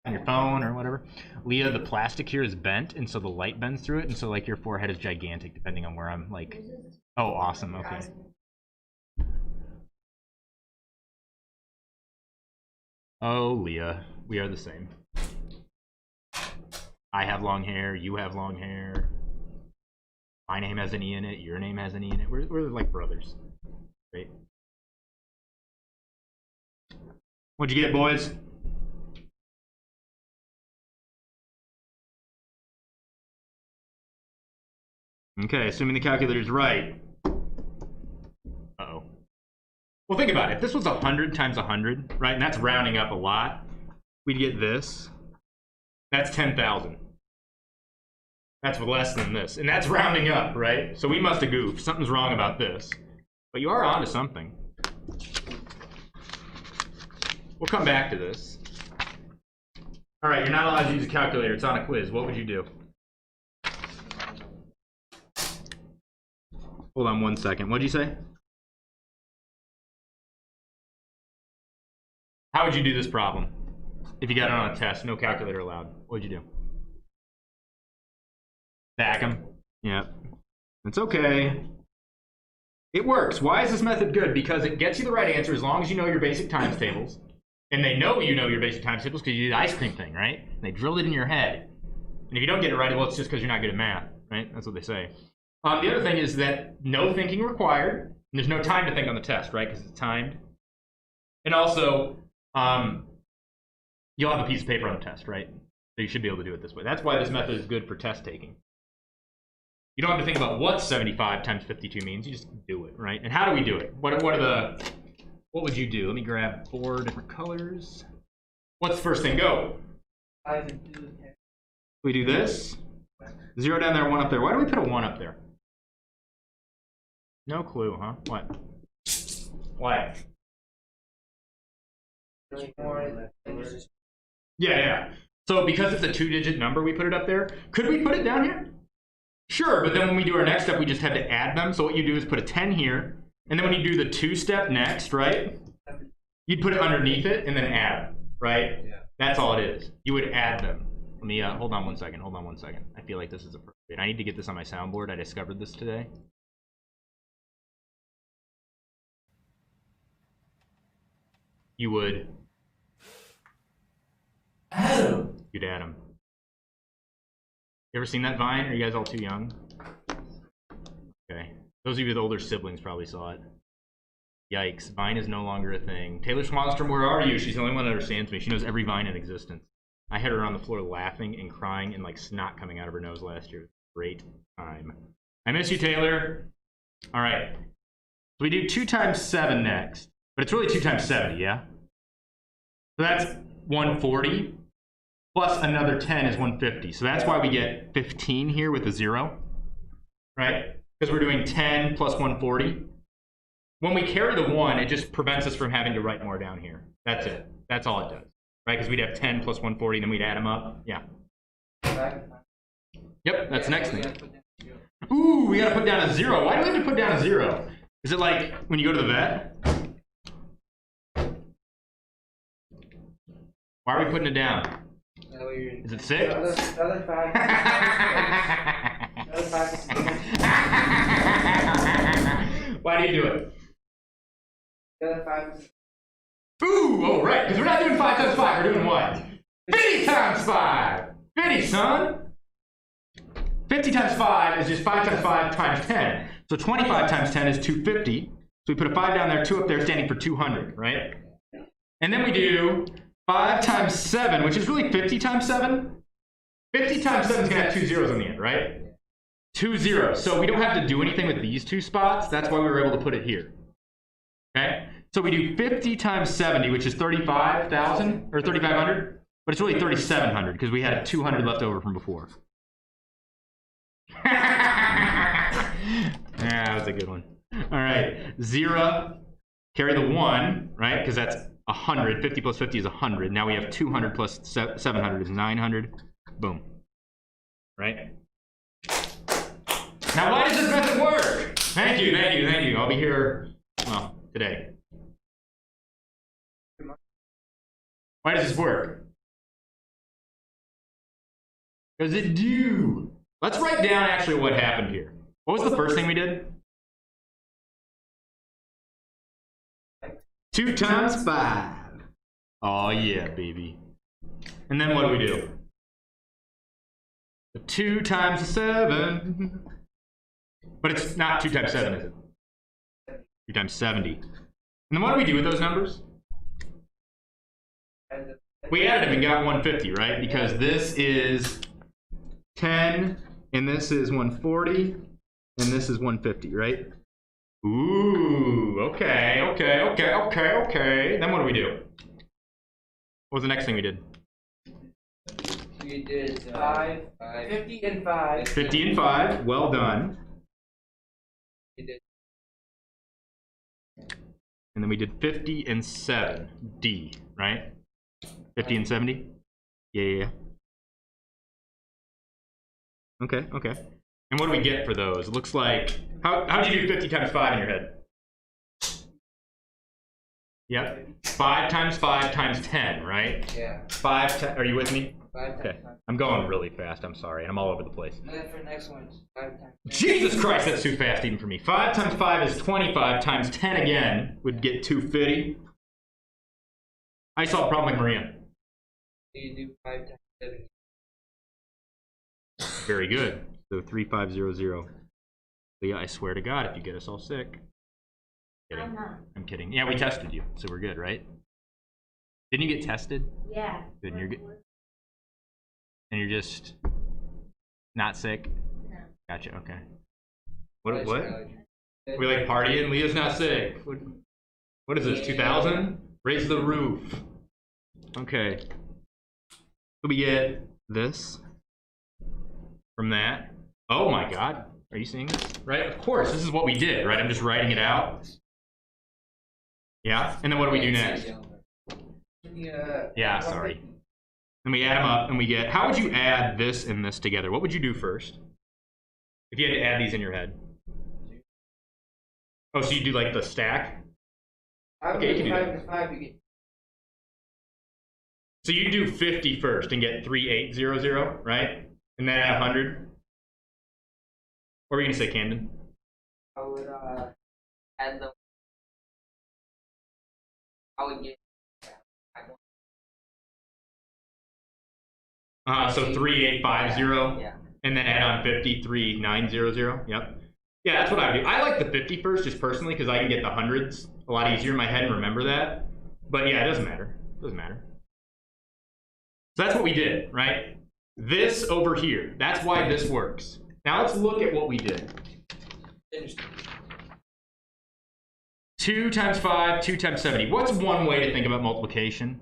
On your phone or whatever. Leah, the plastic here is bent, and so the light bends through it, and so like your forehead is gigantic depending on where I'm like. Oh, awesome. Okay. Oh, Leah, we are the same. I have long hair, you have long hair. My name has an E in it, your name has an E in it. We're like brothers. Right? What'd you get, boys? Okay, assuming the calculator's right. Uh-oh. Well, think about it. If this was 100 times 100, right, and that's rounding up a lot, we'd get this. That's 10,000. That's less than this, and that's rounding up, right? So we must have goofed. Something's wrong about this. But you are onto something. We'll come back to this. All right, you're not allowed to use a calculator. It's on a quiz. What would you do? Hold on 1 second. What'd you say? How would you do this problem? If you got it on a test, no calculator allowed. What'd you do? Back them. Yep. It's okay. It works. Why is this method good? Because it gets you the right answer as long as you know your basic times tables. And they know you know your basic times tables because you did the ice cream thing, right? And they drilled it in your head. And if you don't get it right, well, it's just because you're not good at math, right? That's what they say. The other thing is that no thinking required. And there's no time to think on the test, right? Because it's timed. And also, you'll have a piece of paper on the test, right? So you should be able to do it this way. That's why this method is good for test taking. You don't have to think about what 75 times 52 means. You just do it, right? And how do we do it? What would you do? Let me grab 4 different colors. What's the first thing? Go. 5 and 2, 10. We do this. 0 down there, 1 up there. Why do we put a 1 up there? No clue, huh? What? Why? Yeah. So because it's a 2-digit number, we put it up there. Could we put it down here? Sure, but then when we do our next step, we just have to add them. So what you do is put a 10 here, and then when you do the 2-step next, right? You'd put it underneath it and then add them, right? Yeah. That's all it is. You would add them. Let me, hold on one second. I feel like this is appropriate. I need to get this on my soundboard. I discovered this today. You would add them. You'd add them. You ever seen that Vine? Are you guys all too young? Okay. Those of you with older siblings probably saw it. Yikes. Vine is no longer a thing. Taylor Swanstrom, where are you? She's the only one that understands me. She knows every Vine in existence. I had her on the floor laughing and crying and like snot coming out of her nose last year. Great time. I miss you, Taylor. All right. So we do 2 times 7 next. But it's really 2 times 70, yeah? So that's 140. Plus another 10 is 150. So that's why we get 15 here with a 0, right? Because we're doing 10 plus 140. When we carry the 1, it just prevents us from having to write more down here. That's it. That's all it does, right? Because we'd have 10 plus 140, then we'd add them up. Yeah. Yep, that's the next thing. Ooh, we got to put down a 0. Why do we have to put down a 0? Is it like when you go to the vet? Why are we putting it down? Is it sick? Another 5. Another 5. Why do you do it? Another 5. Ooh, oh right, because we're not doing 5 times 5, we're doing what? 50 times 5! 50, son! 50 times 5 is just 5 times 5 times 10. So 25 times 10 is 250. So we put a 5 down there, 2 up there, standing for 200, right? And then we do 5 times 7, which is really 50 times 7. 50 times 7 is going to have 2 zeros on the end, right? 2 zeros. So we don't have to do anything with these 2 spots. That's why we were able to put it here. Okay? So we do 50 times 70, which is 35,000 or 3,500, but it's really 3,700 because we had 200 left over from before. Yeah, that was a good one. All right, 0, carry the 1, right? Because that's 100. 50 plus 50 is 100. Now we have 200 plus 700 is 900. Boom. Right? Now, why does this method work? Thank you. I'll be here, well, today. Why does this work? Because it do. Let's write down actually what happened here. What was the first thing we did? 2 times 5. Oh yeah, baby. And then what do we do? 2 times 7. But it's not 2 times 7, is it? 2 times 70. And then what do we do with those numbers? We added them and got 150, right? Because this is 10, and this is 140, and this is 150, right? Ooh, okay. Then what do we do? What was the next thing we did? We did 5, 50 and 5. 50 and 5, well done. We did. And then we did 50 and 7, D, right? 50 and 70? Yeah. Okay. And what do we get for those? It looks like, how'd you do 50 times 5 in your head? Yep. 5 times 5 times 10, right? Yeah. are you with me? 5 times Okay. 5. I'm going really fast. I'm sorry. And I'm all over the place. And then for the next one, 5 times 10. Jesus Christ, that's too fast even for me. 5 times 5 is 25 times 10 again would get 250. I solved a problem like Maria. You do 5 times 7. Very good. So 3500. Leah, I swear to God, if you get us all sick. I'm not. I'm kidding. Yeah, we tested you, so we're good, right? Didn't you get tested? Yeah. Good, and you're good. And you're just not sick? No. Gotcha. Okay. What? We like partying. Leah's not sick. What is this? 2000? Raise the roof. Okay. So we get this from that. Oh my God. Are you seeing this? Right? Of course. This is what we did, right? I'm just writing it out. Yeah. And then what do we do next? Yeah. Sorry. And we add them up, and we get. How would you add this and this together? What would you do first? If you had to add these in your head. Oh, so you do like the stack? Okay, you can do that. So you do 50 first and get 3800, right? And then add 100. What were you gonna say, Camden? I would add the. I would get. So 3850. Yeah. And then add on 50, 3900. Yep. Yeah, that's what I do. I like the 50 first, just personally, because I can get the hundreds a lot easier in my head and remember that. But yeah, it doesn't matter. It doesn't matter. So that's what we did, right? This over here. That's why this works. Now let's look at what we did. 2 times 5, 2 times 70. What's one way to think about multiplication?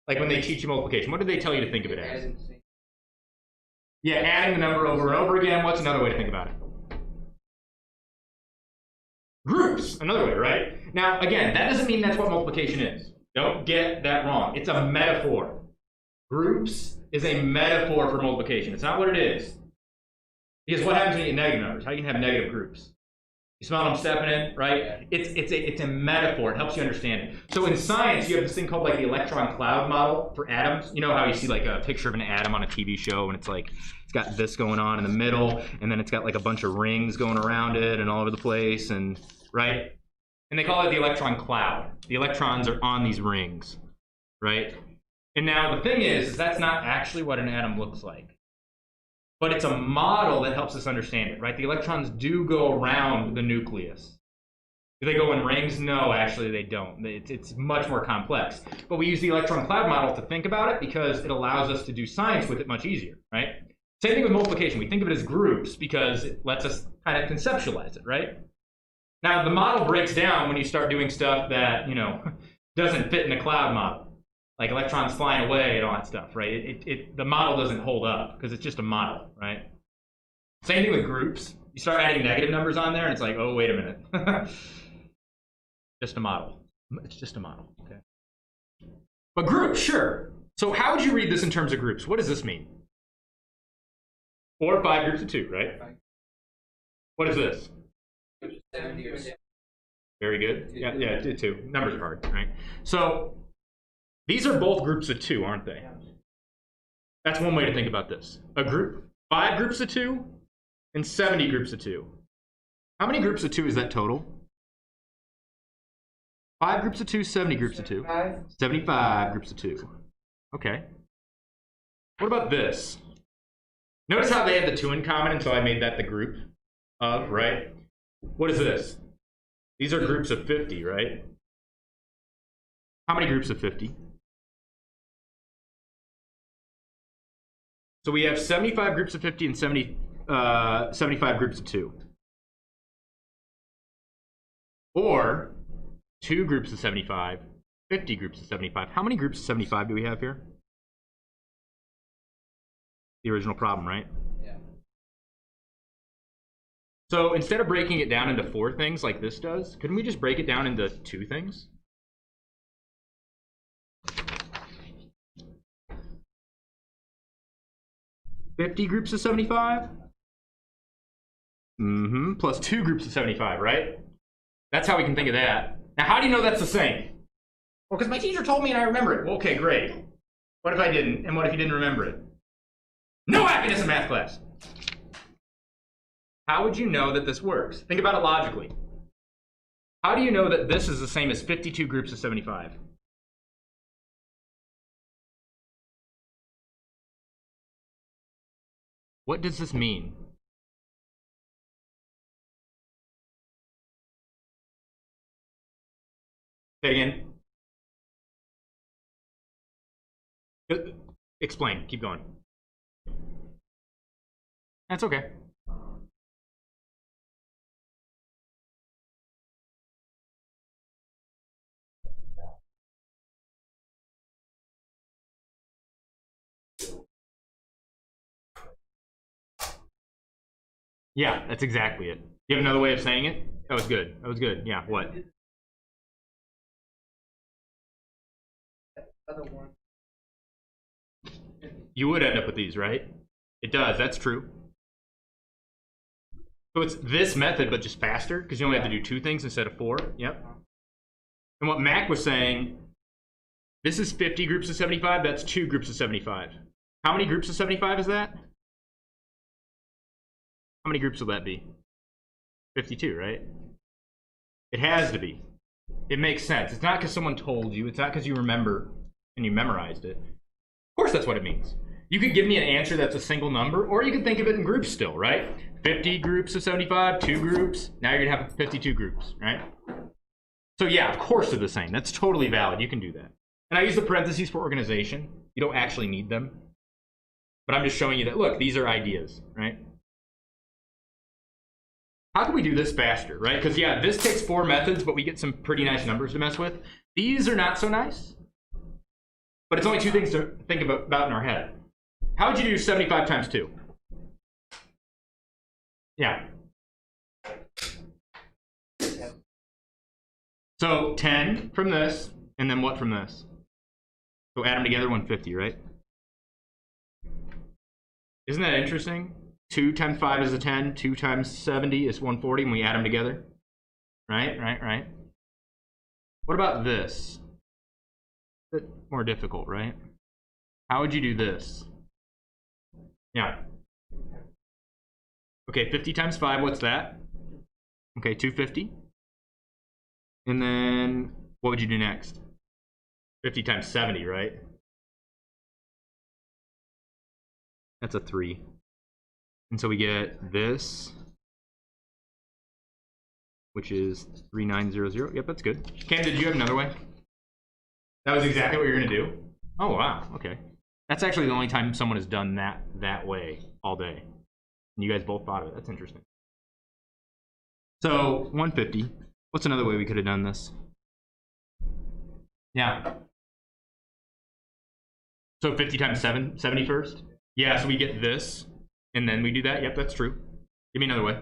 Like when they teach you multiplication, what do they tell you to think of it as? Yeah, adding the number over and over again. What's another way to think about it? Groups, another way, right? Now, again, that doesn't mean that's what multiplication is. Don't get that wrong. It's a metaphor. Groups is a metaphor for multiplication. It's not what it is. Because what happens when you get negative numbers? How you can have negative groups? You smell them stepping in, right? It's a metaphor. It helps you understand it. So in science, you have this thing called like the electron cloud model for atoms. You know how you see like a picture of an atom on a TV show, and it's like it's got this going on in the middle, and then it's got like a bunch of rings going around it and all over the place, and right? And they call it the electron cloud. The electrons are on these rings, right? And now the thing is that's not actually what an atom looks like. But it's a model that helps us understand it, right? The electrons do go around the nucleus. Do they go in rings? No, actually they don't. It's much more complex. But we use the electron cloud model to think about it because it allows us to do science with it much easier, right? Same thing with multiplication. We think of it as groups because it lets us kind of conceptualize it, right? Now, the model breaks down when you start doing stuff that, you know, doesn't fit in the cloud model. Like electrons flying away and all that stuff, right? The model doesn't hold up because it's just a model, right? Same thing with groups. You start adding negative numbers on there and it's like, oh, wait a minute. Just a model. It's just a model, okay? But groups, sure. So how would you read this in terms of groups? What does this mean? 4 or 5 groups of 2, right? What is this? 70. Very good. Yeah, 2. Numbers are hard, right? So these are both groups of 2, aren't they? That's one way to think about this. A group, 5 groups of 2, and 70 groups of 2. How many groups of 2 is that total? 5 groups of 2, 70 groups of 2. 75 groups of 2. Okay. What about this? Notice how they had the 2 in common, and so I made that the group of, right? What is this? These are groups of 50, right? How many groups of 50? So we have 75 groups of 50 and 75 groups of 2. Or 2 groups of 75, 50 groups of 75. How many groups of 75 do we have here? The original problem, right? Yeah. So instead of breaking it down into 4 things like this does, couldn't we just break it down into 2 things? $50 groups of 75? Plus 2 groups of 75, right? That's how we can think of that. Now, how do you know that's the same? Well, because my teacher told me and I remember it. Well, okay, great. What if I didn't? And what if you didn't remember it? No happiness in math class. How would you know that this works? Think about it logically. How do you know that this is the same as 52 groups of 75? What does this mean? Say it again. Explain. Keep going. That's okay. Yeah, that's exactly it. You have another way of saying it? That was good. That was good. Yeah, what? Other one. You would end up with these, right? It does, that's true. So it's this method, but just faster, because you only have to do 2 things instead of 4. Yep. And what Mac was saying, this is 50 groups of 75, that's 2 groups of 75. How many groups of 75 is that? How many groups will that be? 52, right? It has to be. It makes sense. It's not because someone told you. It's not because you remember and you memorized it. Of course that's what it means. You could give me an answer that's a single number, or you could think of it in groups still, right? 50 groups of 75, 2 groups. Now you're going to have 52 groups, right? So yeah, of course they're the same. That's totally valid. You can do that. And I use the parentheses for organization. You don't actually need them. But I'm just showing you that, look, these are ideas, right? How can we do this faster, right? Because yeah, this takes 4 methods, but we get some pretty nice numbers to mess with. These are not so nice. But it's only 2 things to think about in our head. How would you do 75 times 2? Yeah. So 10 from this, and then what from this? So add them together, 150, right? Isn't that interesting? 2 times 5 is a 10, 2 times 70 is 140, and we add them together. Right? What about this? A bit more difficult, right? How would you do this? Yeah. Okay, 50 times 5, what's that? Okay, 250. And then, what would you do next? 50 times 70, right? That's a 3. And so we get this, which is 3900. Yep, that's good. Cam, did you have another way? That was exactly what you're going to do? Oh, wow. Okay. That's actually the only time someone has done that way all day. And you guys both thought of it. That's interesting. So, 150. What's another way we could have done this? Yeah. So 50 times 70 first? Yeah, so we get this, and then we do that. Yep, that's true. Give me another way.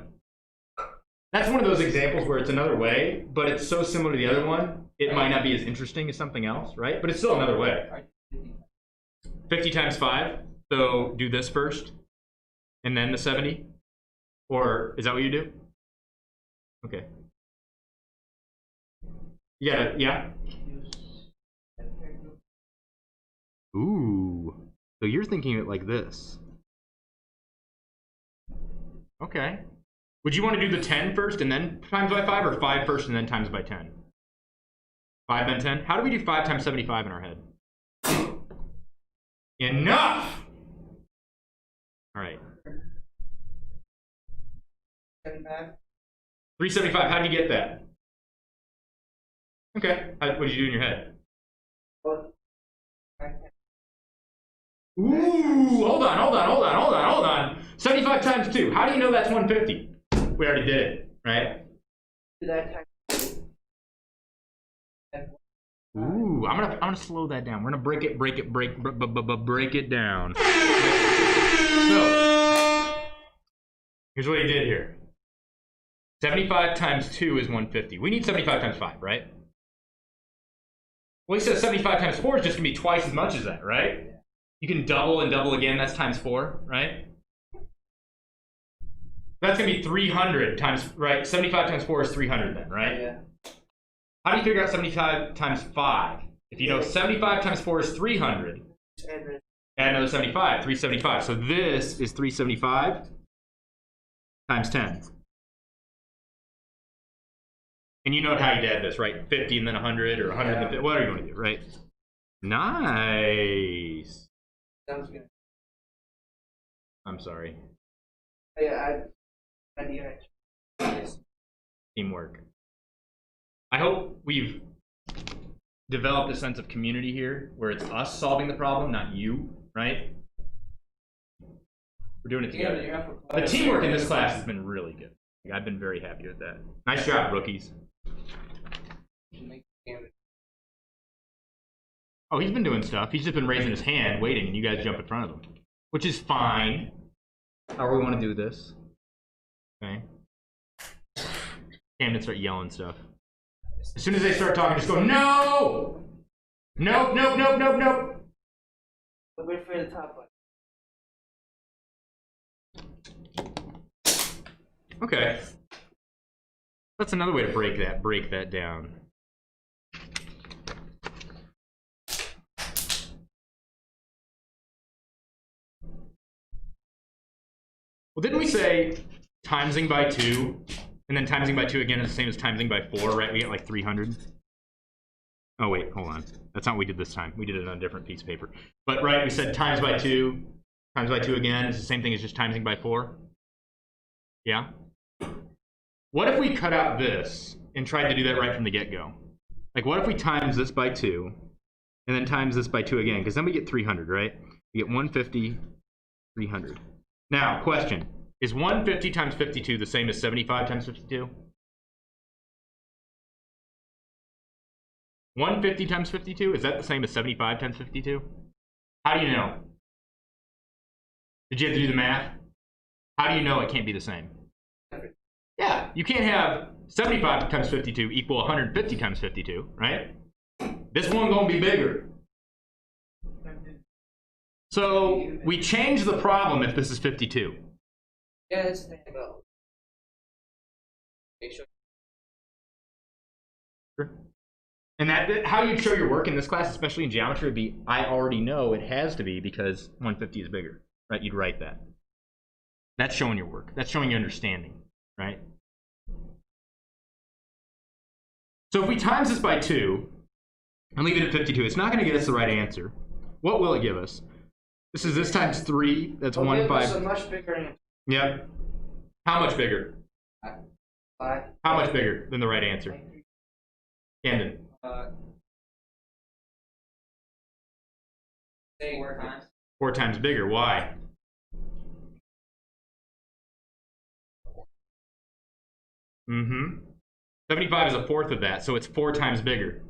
That's one of those examples where it's another way, but it's so similar to the other one, it might not be as interesting as something else, right? But it's still another way. 50 times 5, so do this first, and then the 70? Or is that what you do? Okay. Yeah. Ooh. So you're thinking it like this. Okay. Would you want to do the 10 first and then times by 5, or 5 first and then times by 10? 5 then 10? How do we do 5 times 75 in our head? Enough! All right. 375, how do you get that? Okay, what did you do in your head? Ooh, hold on. 75 times 2, how do you know that's 150? We already did it, right? Ooh, I'm gonna slow that down. We're gonna break it down. So, here's what he did here. 75 times 2 is 150. We need 75 times 5, right? Well, he says 75 times 4 is just gonna be twice as much as that, right? You can double and double again, that's times 4, right? That's gonna be 300 times, right? 75 times 4 is 300 then, right? Yeah. How do you figure out 75 times 5? If you know 75 times 4 is 300, add another 75, 375. So this is 375 times 10. And you know how you add this, right? 50 and then 100, or 100 and then 50, whatever you want to do, right? Nice. Sounds good. I'm sorry. Yeah, I Teamwork. I hope we've developed a sense of community here, where it's us solving the problem, not you, right? We're doing it together. The teamwork in this class has been really good. I've been very happy with that. Nice job, rookies. Oh, he's been doing stuff. He's just been raising his hand, waiting, and you guys jump in front of him, which is fine. How do we want to do this? Okay. Camden start yelling stuff. As soon as they start talking, just go, no! Nope, nope, nope, nope, nope. Wait for the top one. Okay. That's another way to break that down. Well, didn't we say timesing by 2, and then timesing by 2 again is the same as timesing by 4, right? We get like 300. Oh wait, hold on. That's not what we did this time. We did it on a different piece of paper. But right, we said times by 2 again is the same thing as just timesing by 4. Yeah? What if we cut out this and tried to do that right from the get-go? Like, what if we times this by 2 and then times this by 2 again? Because then we get 300, right? We get 150, 300. Now, question. Is 150 times 52 the same as 75 times 52? 150 times 52, is that the same as 75 times 52? How do you know? Did you have to do the math? How do you know it can't be the same? Yeah, you can't have 75 times 52 equal 150 times 52, right? This one gonna be bigger. So we change the problem if this is 52. Yeah, that's the thing about. Sure. And that how you'd show your work in this class, especially in geometry, would be I already know it has to be because 150 is bigger, right? You'd write that. That's showing your work. That's showing your understanding, right? So if we times this by 2 and leave it at 52, it's not going to get us the right answer. What will it give us? This times 3. That's 1, 5. It's a much bigger answer. Yep. How much bigger? 5. How much bigger than the right answer? Camden. Say 4 times. 4 times bigger. Why? Mm-hmm. 75 is a fourth of that, so it's 4 times bigger.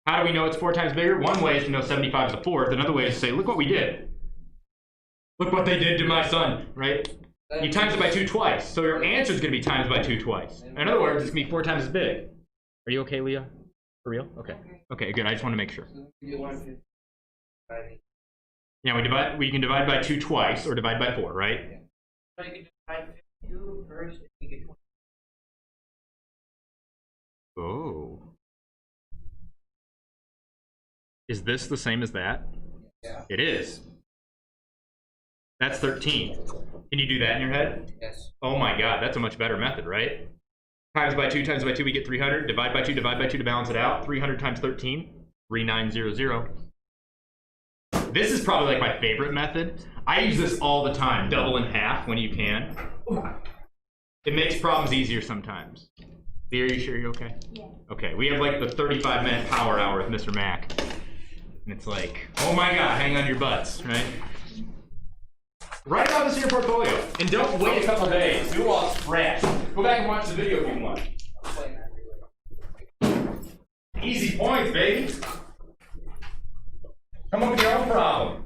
How do we know it's 4 times bigger? One way is to know 75 is a fourth. Another way is to say, look what we did. Look what they did to my son, right? You times it by 2 twice, so your answer is going to be times by 2 twice. In other words, it's going to be 4 times as big. Are you okay, Leah? For real? Okay. Okay, good. I just want to make sure. Yeah, we can divide by 2 twice, or divide by 4, right? So you can divide 52 first and you get 20. Oh. Is this the same as that? Yeah. It is. That's 13. Can you do that in your head? Yes. Oh my god, that's a much better method, right? Times by 2, we get 300. Divide by 2 to balance it out. 300 times 13, 3900. This is probably like my favorite method. I use this all the time, double in half when you can. It makes problems easier sometimes. Are you sure you're okay? Yeah. Okay, we have like the 35-minute power hour with Mr. Mack. And it's like, oh my god, hang on your butts, right? Write about this in your portfolio. And don't wait a couple days. Do it while it's fresh. Go back and watch the video if you want. Easy points, baby. Come up with your own problem.